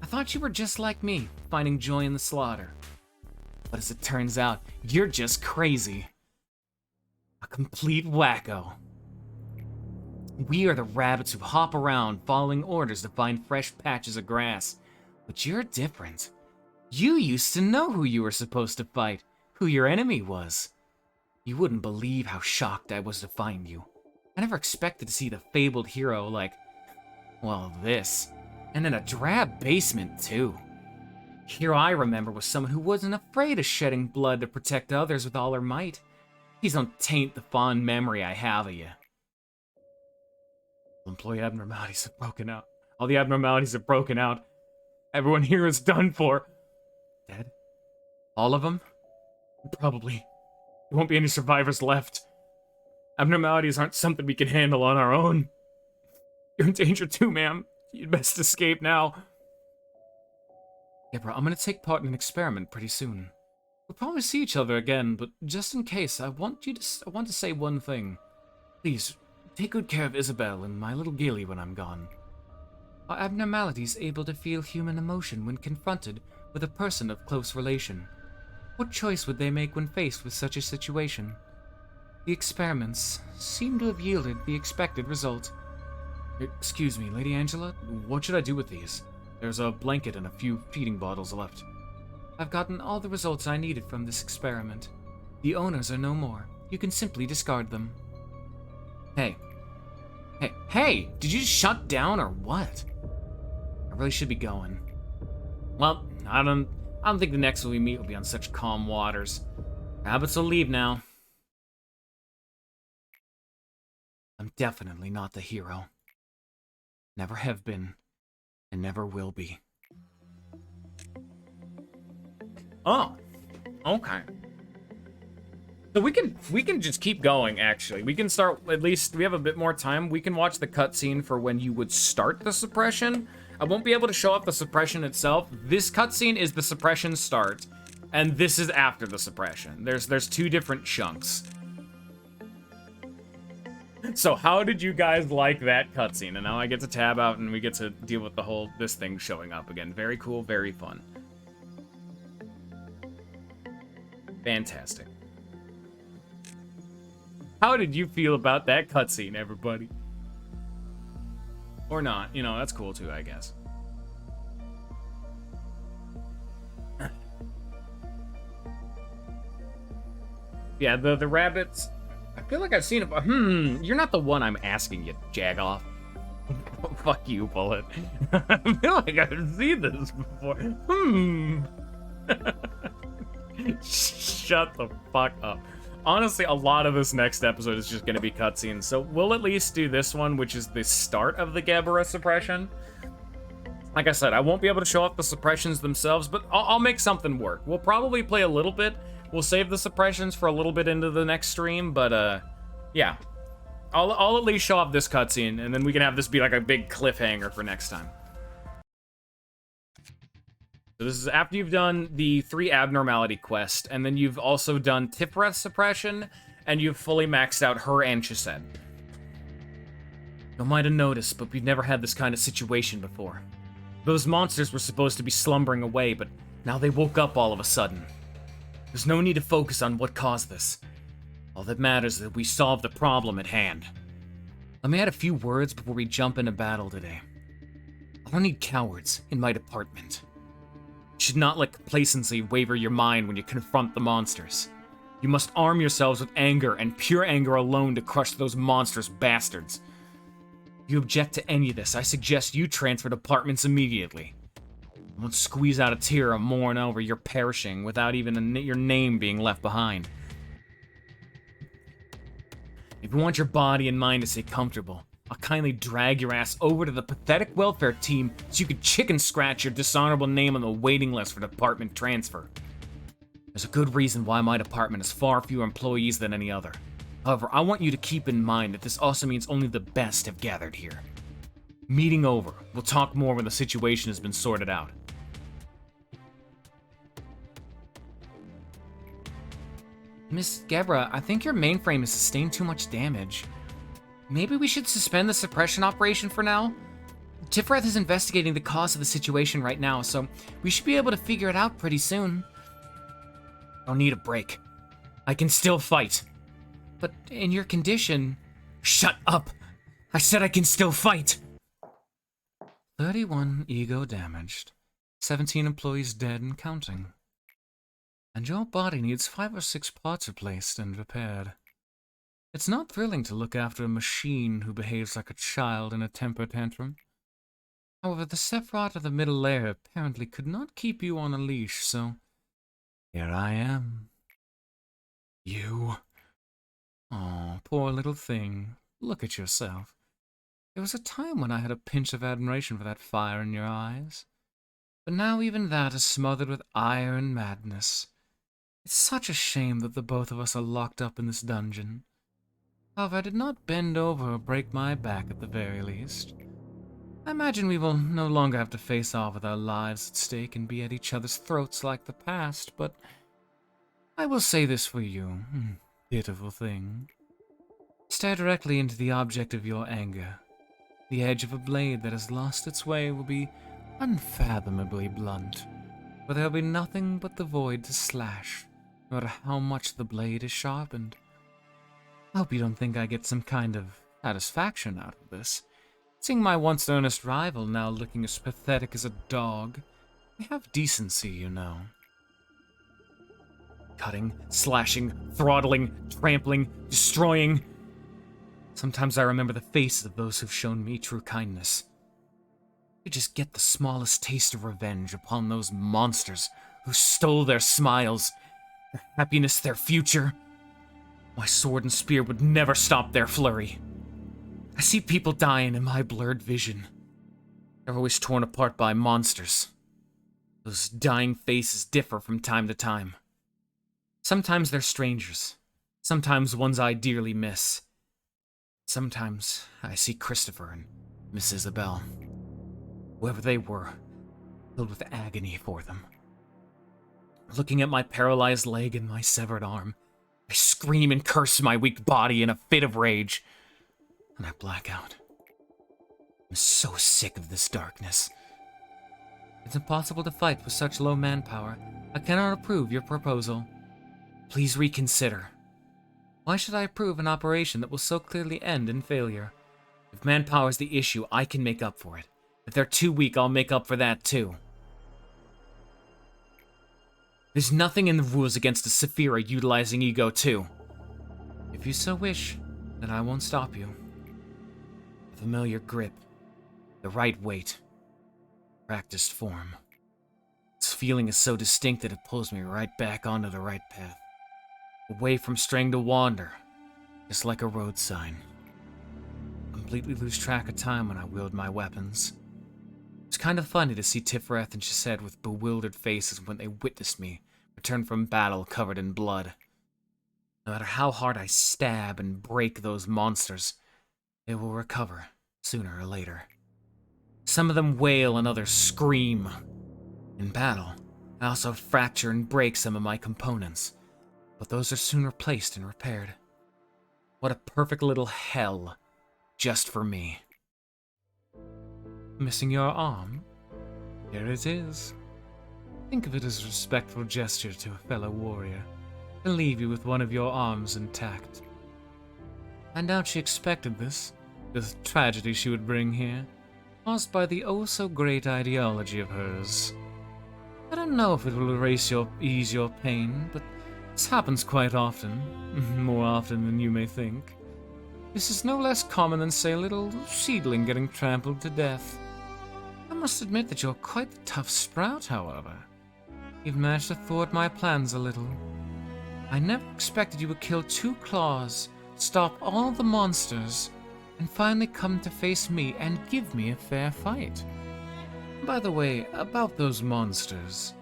I thought you were just like me, finding joy in the slaughter. But as it turns out, you're just crazy. A complete wacko. We are the rabbits who hop around following orders to find fresh patches of grass. But you're different. You used to know who you were supposed to fight, who your enemy was. You wouldn't believe how shocked I was to find you. I never expected to see the fabled hero like, well, this. And in a drab basement, too. Hero I remember was someone who wasn't afraid of shedding blood to protect others with all her might. Please don't taint the fond memory I have of you. Employee abnormalities have broken out. All the abnormalities have broken out. Everyone here is done for. Dead? All of them? Probably. There won't be any survivors left. Abnormalities aren't something we can handle on our own. You're in danger too, ma'am. You'd best escape now. Yeah, bro, I'm gonna take part in an experiment pretty soon. We'll probably see each other again, but just in case, I want to say one thing. Please, take good care of Isabel and my little Gilly when I'm gone. Are abnormalities able to feel human emotion when confronted with a person of close relation? What choice would they make when faced with such a situation? The experiments seem to have yielded the expected result. Excuse me, Lady Angela, what should I do with these? There's a blanket and a few feeding bottles left. I've gotten all the results I needed from this experiment. The owners are no more, you can simply discard them. Hey. Hey! Did you just shut down or what? I really should be going. Well, I don't think the next one we meet will be on such calm waters. Rabbits will leave now. I'm definitely not the hero. Never have been, and never will be. Oh, okay. So we can just keep going, actually. We can start, at least, we have a bit more time. We can watch the cutscene for when you would start the suppression. I won't be able to show off the suppression itself. This cutscene is the suppression start, and this is after the suppression. There's two different chunks. So how did you guys like that cutscene? And now I get to tab out and we get to deal with the whole, this thing showing up again. Very cool, very fun. Fantastic. How did you feel about that cutscene, everybody? Or not, you know, that's cool too, I guess. Yeah, the rabbits, I feel like I've seen it, but you're not the one I'm asking, you jagoff. Fuck you, Bullet. I feel like I've seen this before. Shut the fuck up. Honestly, a lot of this next episode is just going to be cutscenes, so we'll at least do this one, which is the start of the Gebra suppression. Like I said, I won't be able to show off the suppressions themselves, but I'll make something work. We'll probably play a little bit. We'll save the suppressions for a little bit into the next stream, but, yeah. I'll at least show off this cutscene, and then we can have this be like a big cliffhanger for next time. So this is after you've done the 3 abnormality quest, and then you've also done Tiphreth suppression, and you've fully maxed out her and Chisette. You might have noticed, but we've never had this kind of situation before. Those monsters were supposed to be slumbering away, but now they woke up all of a sudden. There's no need to focus on what caused this. All that matters is that we solved the problem at hand. Let me add a few words before we jump into battle today. I don't need cowards in my department. You should not let complacency waver your mind when you confront the monsters. You must arm yourselves with anger and pure anger alone to crush those monstrous bastards. If you object to any of this, I suggest you transfer departments immediately. I won't squeeze out a tear or mourn over your perishing without even your name being left behind. If you want your body and mind to stay comfortable, I'll kindly drag your ass over to the pathetic welfare team so you can chicken scratch your dishonorable name on the waiting list for department transfer. There's a good reason why my department has far fewer employees than any other. However, I want you to keep in mind that this also means only the best have gathered here. Meeting over. We'll talk more when the situation has been sorted out. Miss Gebra, I think your mainframe has sustained too much damage. Maybe we should suspend the suppression operation for now? Tiphreth is investigating the cause of the situation right now, so we should be able to figure it out pretty soon. I'll need a break. I can still fight. But in your condition... Shut up! I said I can still fight! 31 ego damaged. 17 employees dead and counting. And your body needs 5 or 6 parts replaced and repaired. It's not thrilling to look after a machine who behaves like a child in a temper tantrum. However, the Sephiroth of the middle layer apparently could not keep you on a leash, so here I am. You. Oh, poor little thing. Look at yourself. There was a time when I had a pinch of admiration for that fire in your eyes. But now even that is smothered with ire and madness. It's such a shame that the both of us are locked up in this dungeon. However, I did not bend over or break my back at the very least. I imagine we will no longer have to face off with our lives at stake and be at each other's throats like the past, but I will say this for you, pitiful thing. Stare directly into the object of your anger. The edge of a blade that has lost its way will be unfathomably blunt, for there will be nothing but the void to slash, no matter how much the blade is sharpened. I hope you don't think I get some kind of satisfaction out of this. Seeing my once earnest rival now looking as pathetic as a dog. I have decency, you know. Cutting, slashing, throttling, trampling, destroying. Sometimes I remember the faces of those who've shown me true kindness. You just get the smallest taste of revenge upon those monsters who stole their smiles, their happiness, their future. My sword and spear would never stop their flurry. I see people dying in my blurred vision. They're always torn apart by monsters. Those dying faces differ from time to time. Sometimes they're strangers. Sometimes ones I dearly miss. Sometimes I see Christopher and Miss Isabel. Whoever they were, filled with agony for them. Looking at my paralyzed leg and my severed arm, I scream and curse my weak body in a fit of rage, and I black out. I'm so sick of this darkness. It's impossible to fight with such low manpower. I cannot approve your proposal. Please reconsider. Why should I approve an operation that will so clearly end in failure? If manpower is the issue, I can make up for it. If they're too weak, I'll make up for that too. There's nothing in the rules against a Saphira utilizing Ego too. If you so wish, then I won't stop you. A familiar grip, the right weight, practiced form. This feeling is so distinct that it pulls me right back onto the right path. Away from straying to wander, just like a road sign. Completely lose track of time when I wield my weapons. It's kind of funny to see Tiferet and Chesed with bewildered faces when they witnessed me return from battle covered in blood. No matter how hard I stab and break those monsters, they will recover sooner or later. Some of them wail and others scream. In battle, I also fracture and break some of my components, but those are soon replaced and repaired. What a perfect little hell, just for me. Missing your arm? Here it is. Think of it as a respectful gesture to a fellow warrior, to leave you with one of your arms intact. I doubt she expected this, the tragedy she would bring here, caused by the oh-so-great ideology of hers. I don't know if it will ease your pain, but this happens quite often, more often than you may think. This is no less common than, say, a little seedling getting trampled to death. I must admit that you're quite the tough sprout, however. You've managed to thwart my plans a little. I never expected you would kill 2 claws, stop all the monsters, and finally come to face me and give me a fair fight. By the way, about those monsters,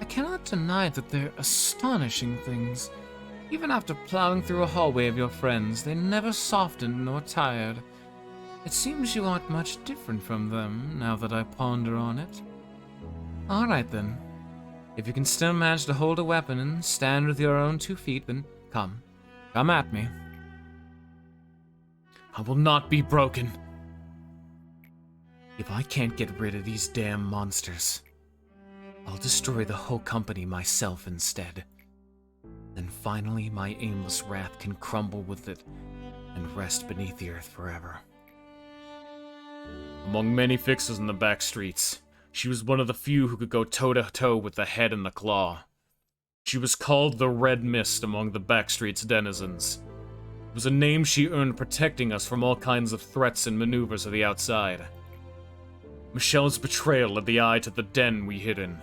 I cannot deny that they're astonishing things. Even after plowing through a hallway of your friends, they never softened nor tired. It seems you aren't much different from them, now that I ponder on it. Alright then. If you can still manage to hold a weapon and stand with your own 2 feet, then come. Come at me. I will not be broken. If I can't get rid of these damn monsters, I'll destroy the whole company myself instead. Then finally my aimless wrath can crumble with it and rest beneath the earth forever. Among many fixers in the back streets, she was one of the few who could go toe-to-toe with the head and the claw. She was called the Red Mist among the backstreet's denizens. It was a name she earned protecting us from all kinds of threats and maneuvers of the outside. Michelle's betrayal led the eye to the den we hid in,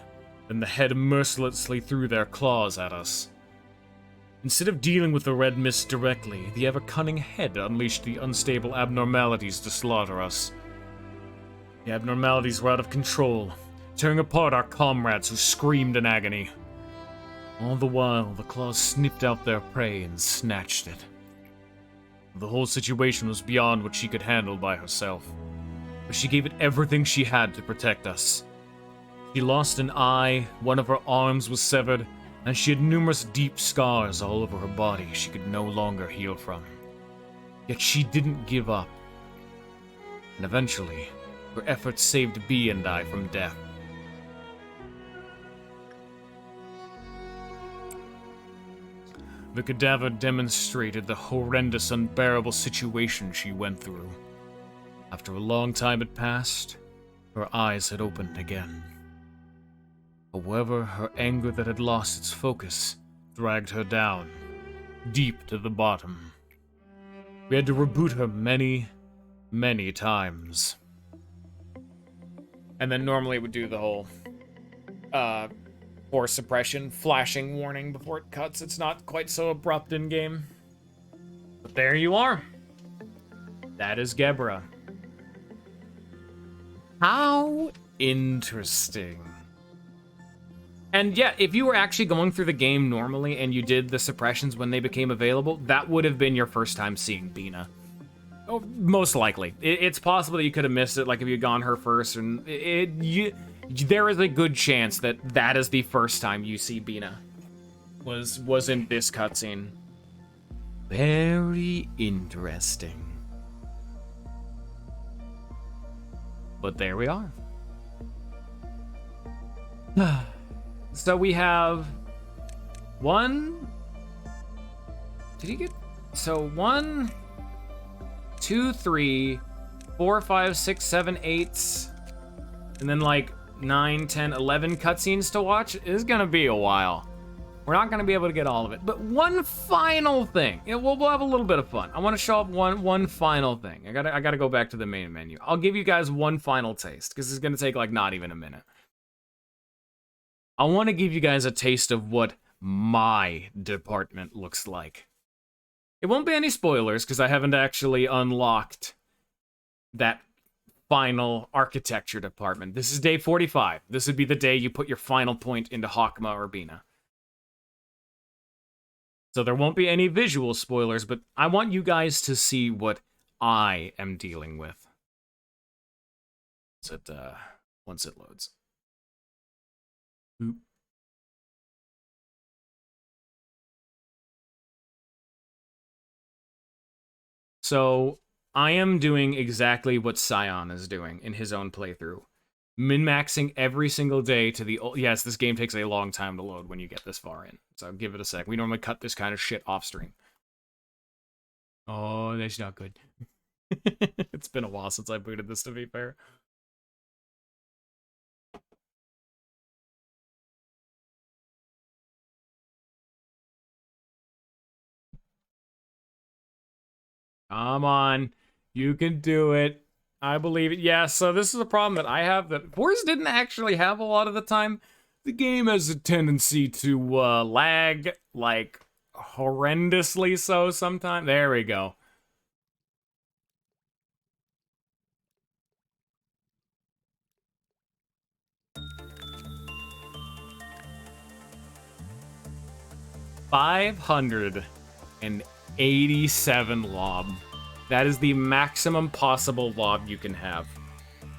and the head mercilessly threw their claws at us. Instead of dealing with the Red Mist directly, the ever-cunning head unleashed the unstable abnormalities to slaughter us. The abnormalities were out of control, tearing apart our comrades who screamed in agony. All the while, the claws sniffed out their prey and snatched it. The whole situation was beyond what she could handle by herself, but she gave it everything she had to protect us. She lost an eye, one of her arms was severed, and she had numerous deep scars all over her body she could no longer heal from. Yet she didn't give up. And eventually, her efforts saved Bee and I from death. The cadaver demonstrated the horrendous, unbearable situation she went through. After a long time had passed, her eyes had opened again. However, her anger that had lost its focus dragged her down, deep to the bottom. We had to reboot her many, many times. And then normally it would do the whole, force suppression, flashing warning before it cuts. It's not quite so abrupt in game. But there you are. That is Gebra. How interesting. And yeah, if you were actually going through the game normally and you did the suppressions when they became available, that would have been your first time seeing Bina. Oh, most likely. It's possible that you could have missed it, like if you'd gone her first, and there is a good chance that that is the first time you see Bina. Was in this cutscene. Very interesting. But there we are. So we have one. Did he get? So 1, 2, 3, 4, 5, 6, 7, 8, and then like 9, 10, 11 cutscenes to watch. It's gonna be a while. We're not gonna be able to get all of it. But one final thing. We'll have a little bit of fun. I want to show up one final thing. I gotta go back to the main menu. I'll give you guys one final taste because it's gonna take like not even a minute. I want to give you guys a taste of what my department looks like. It won't be any spoilers because I haven't actually unlocked that final architecture department. This is day 45. This would be the day you put your final point into Hakma or Bina. So there won't be any visual spoilers, but I want you guys to see what I am dealing with. Once it loads. Oop. So I am doing exactly what Scion is doing in his own playthrough. Min-maxing every single day to the... Yes, this game takes a long time to load when you get this far in. So give it a sec. We normally cut this kind of shit off stream. Oh, that's not good. It's been a while since I booted this, to be fair. Come on. You can do it. I believe it. Yeah, so this is a problem that I have that forz didn't actually have a lot of the time. The game has a tendency to lag, like, horrendously so sometimes. There we go. $587 lob. That is the maximum possible lob you can have.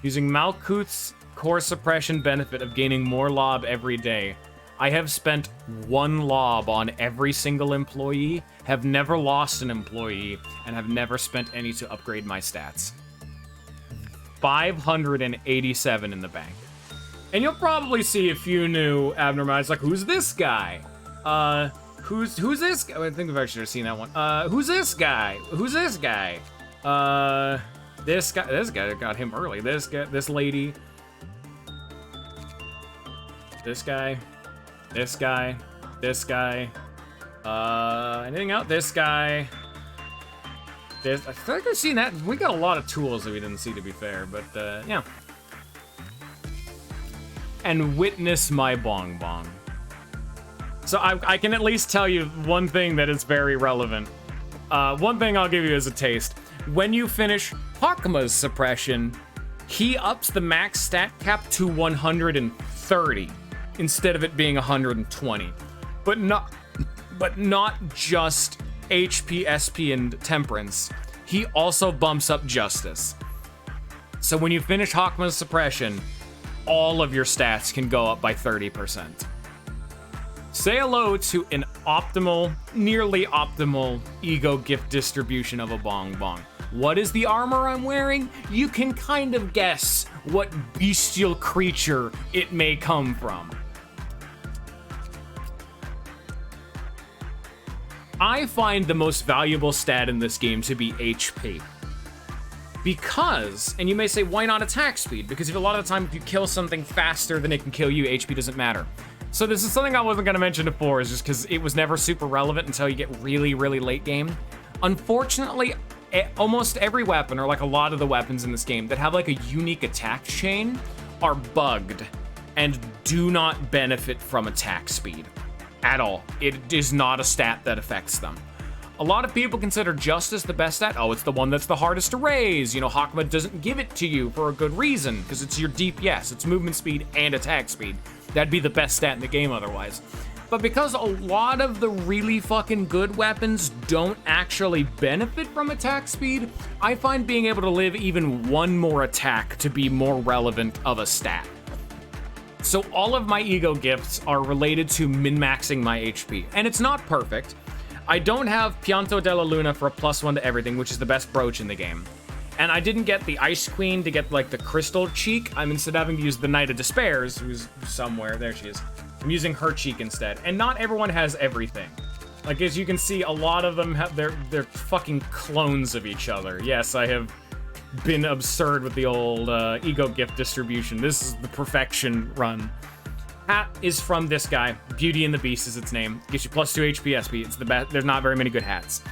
Using Malkuth's core suppression benefit of gaining more lob every day, I have spent 1 lob on every single employee, have never lost an employee, and have never spent any to upgrade my stats. 587 in the bank. And you'll probably see a few new abnormalities, like, who's this guy? Who's this guy? I think we've actually seen that one. Who's this guy? Who's this guy? This guy got him early. This guy, this lady. This guy. This guy. This guy. Anything out? This guy. This, I feel like I've seen that. We got a lot of tools that we didn't see, to be fair, but, yeah. And witness my bong bong. So I can at least tell you one thing that is very relevant. One thing I'll give you as a taste. When you finish Hakma's suppression, he ups the max stat cap to 130 instead of it being 120. But not just HP, SP, and Temperance. He also bumps up Justice. So when you finish Hakma's suppression, all of your stats can go up by 30%. Say hello to an optimal, nearly optimal ego gift distribution of a bong bong. What is the armor I'm wearing? You can kind of guess what bestial creature it may come from. I find the most valuable stat in this game to be HP. Because, and you may say, why not attack speed? Because if a lot of the time if you kill something faster than it can kill you, HP doesn't matter. So this is something I wasn't going to mention before, is just because it was never super relevant until you get really, really late game. Unfortunately, almost every weapon, or like a lot of the weapons in this game that have like a unique attack chain, are bugged and do not benefit from attack speed at all. It is not a stat that affects them. A lot of people consider Justice the best stat. Oh, it's the one that's the hardest to raise. You know, Hakama doesn't give it to you for a good reason, because it's your DPS, it's movement speed and attack speed. That'd be the best stat in the game otherwise. But because a lot of the really fucking good weapons don't actually benefit from attack speed, I find being able to live even one more attack to be more relevant of a stat. So all of my ego gifts are related to min-maxing my HP, and it's not perfect. I don't have Pianto della Luna for a +1 to everything, which is the best brooch in the game. And I didn't get the Ice Queen to get, like, the crystal cheek. I'm instead having to use the Knight of Despairs, who's somewhere. There she is. I'm using her cheek instead. And not everyone has everything. Like, as you can see, a lot of them have, they're fucking clones of each other. Yes, I have been absurd with the old ego gift distribution. This is the perfection run. Hat is from this guy. Beauty and the Beast is its name. Gives you +2 HP SP. It's the best. There's not very many good hats.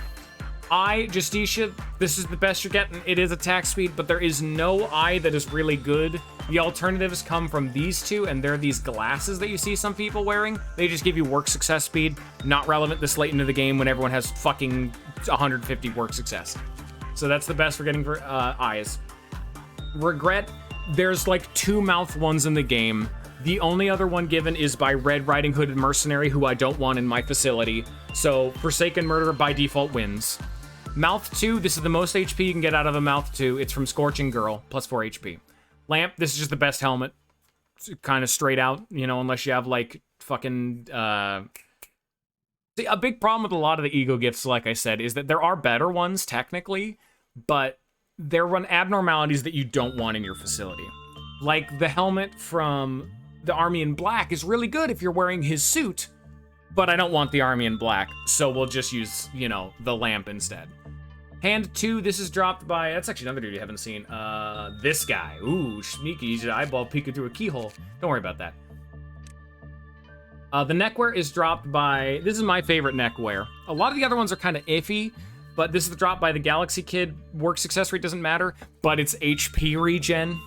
Justitia, this is the best you're getting. It is attack speed, but there is no eye that is really good. The alternatives come from these two, and they're these glasses that you see some people wearing. They just give you work success speed. Not relevant this late into the game when everyone has fucking 150 work success. So that's the best we're getting for eyes. Regret, there's like 2 mouth ones in the game. The only other one given is by Red Riding Hood Mercenary, who I don't want in my facility. So Forsaken Murder by default wins. Mouth 2, this is the most HP you can get out of a Mouth 2. It's from Scorching Girl, +4 HP. Lamp, this is just the best helmet. It's kind of straight out, you know, unless you have like fucking... See, a big problem with a lot of the ego gifts, like I said, is that there are better ones, technically, but they're run abnormalities that you don't want in your facility. Like the helmet from the Army in Black is really good if you're wearing his suit, but I don't want the Army in Black, so we'll just use, you know, the lamp instead. Hand 2, this is dropped by, that's actually another dude you haven't seen, this guy. Ooh, sneaky, he's an eyeball peeking through a keyhole. Don't worry about that. The neckwear is dropped by, this is my favorite neckwear. A lot of the other ones are kind of iffy, but this is dropped by the Galaxy Kid. Work success rate doesn't matter, but it's HP regen.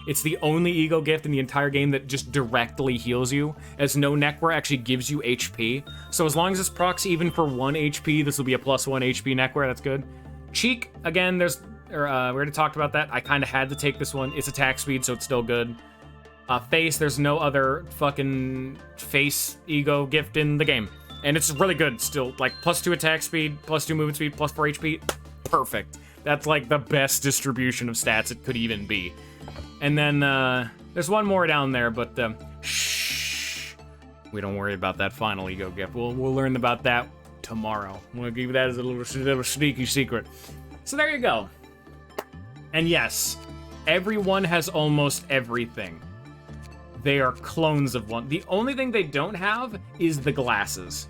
It's the only ego gift in the entire game that just directly heals you, as no neckwear actually gives you HP. So as long as this procs even for 1 HP, this will be a +1 HP neckwear, that's good. Cheek, again, we already talked about that. I kind of had to take this one. It's attack speed, so it's still good. Face, there's no other fucking face ego gift in the game. And it's really good still, like +2 attack speed, +2 movement speed, +4 HP, perfect. That's like the best distribution of stats it could even be. And then there's one more down there, but shh, we don't worry about that final ego gift. We'll learn about that tomorrow. I'm gonna give you that as a little sneaky secret. So there you go. And yes, everyone has almost everything. They are clones of one. The only thing they don't have is the glasses.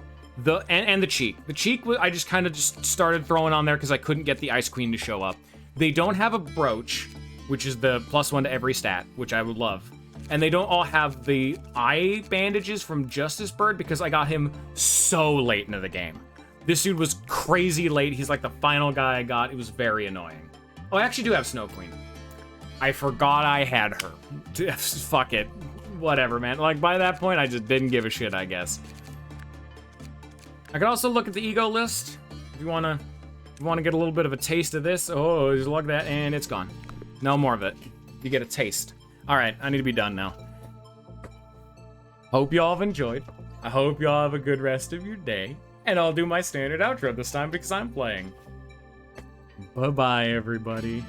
And the cheek. The cheek, I just kind of just started throwing on there because I couldn't get the Ice Queen to show up. They don't have a brooch, which is the +1 to every stat, which I would love. And they don't all have the eye bandages from Justice Bird because I got him so late into the game. This dude was crazy late. He's like the final guy I got. It was very annoying. Oh, I actually do have Snow Queen. I forgot I had her. Fuck it. Whatever, man. Like, by that point, I just didn't give a shit, I guess. I could also look at the ego list. If you wanna get a little bit of a taste of this. Oh, just look at that, and it's gone. No more of it. You get a taste. Alright, I need to be done now. Hope y'all have enjoyed. I hope y'all have a good rest of your day. And I'll do my standard outro this time because I'm playing. Bye-bye, everybody.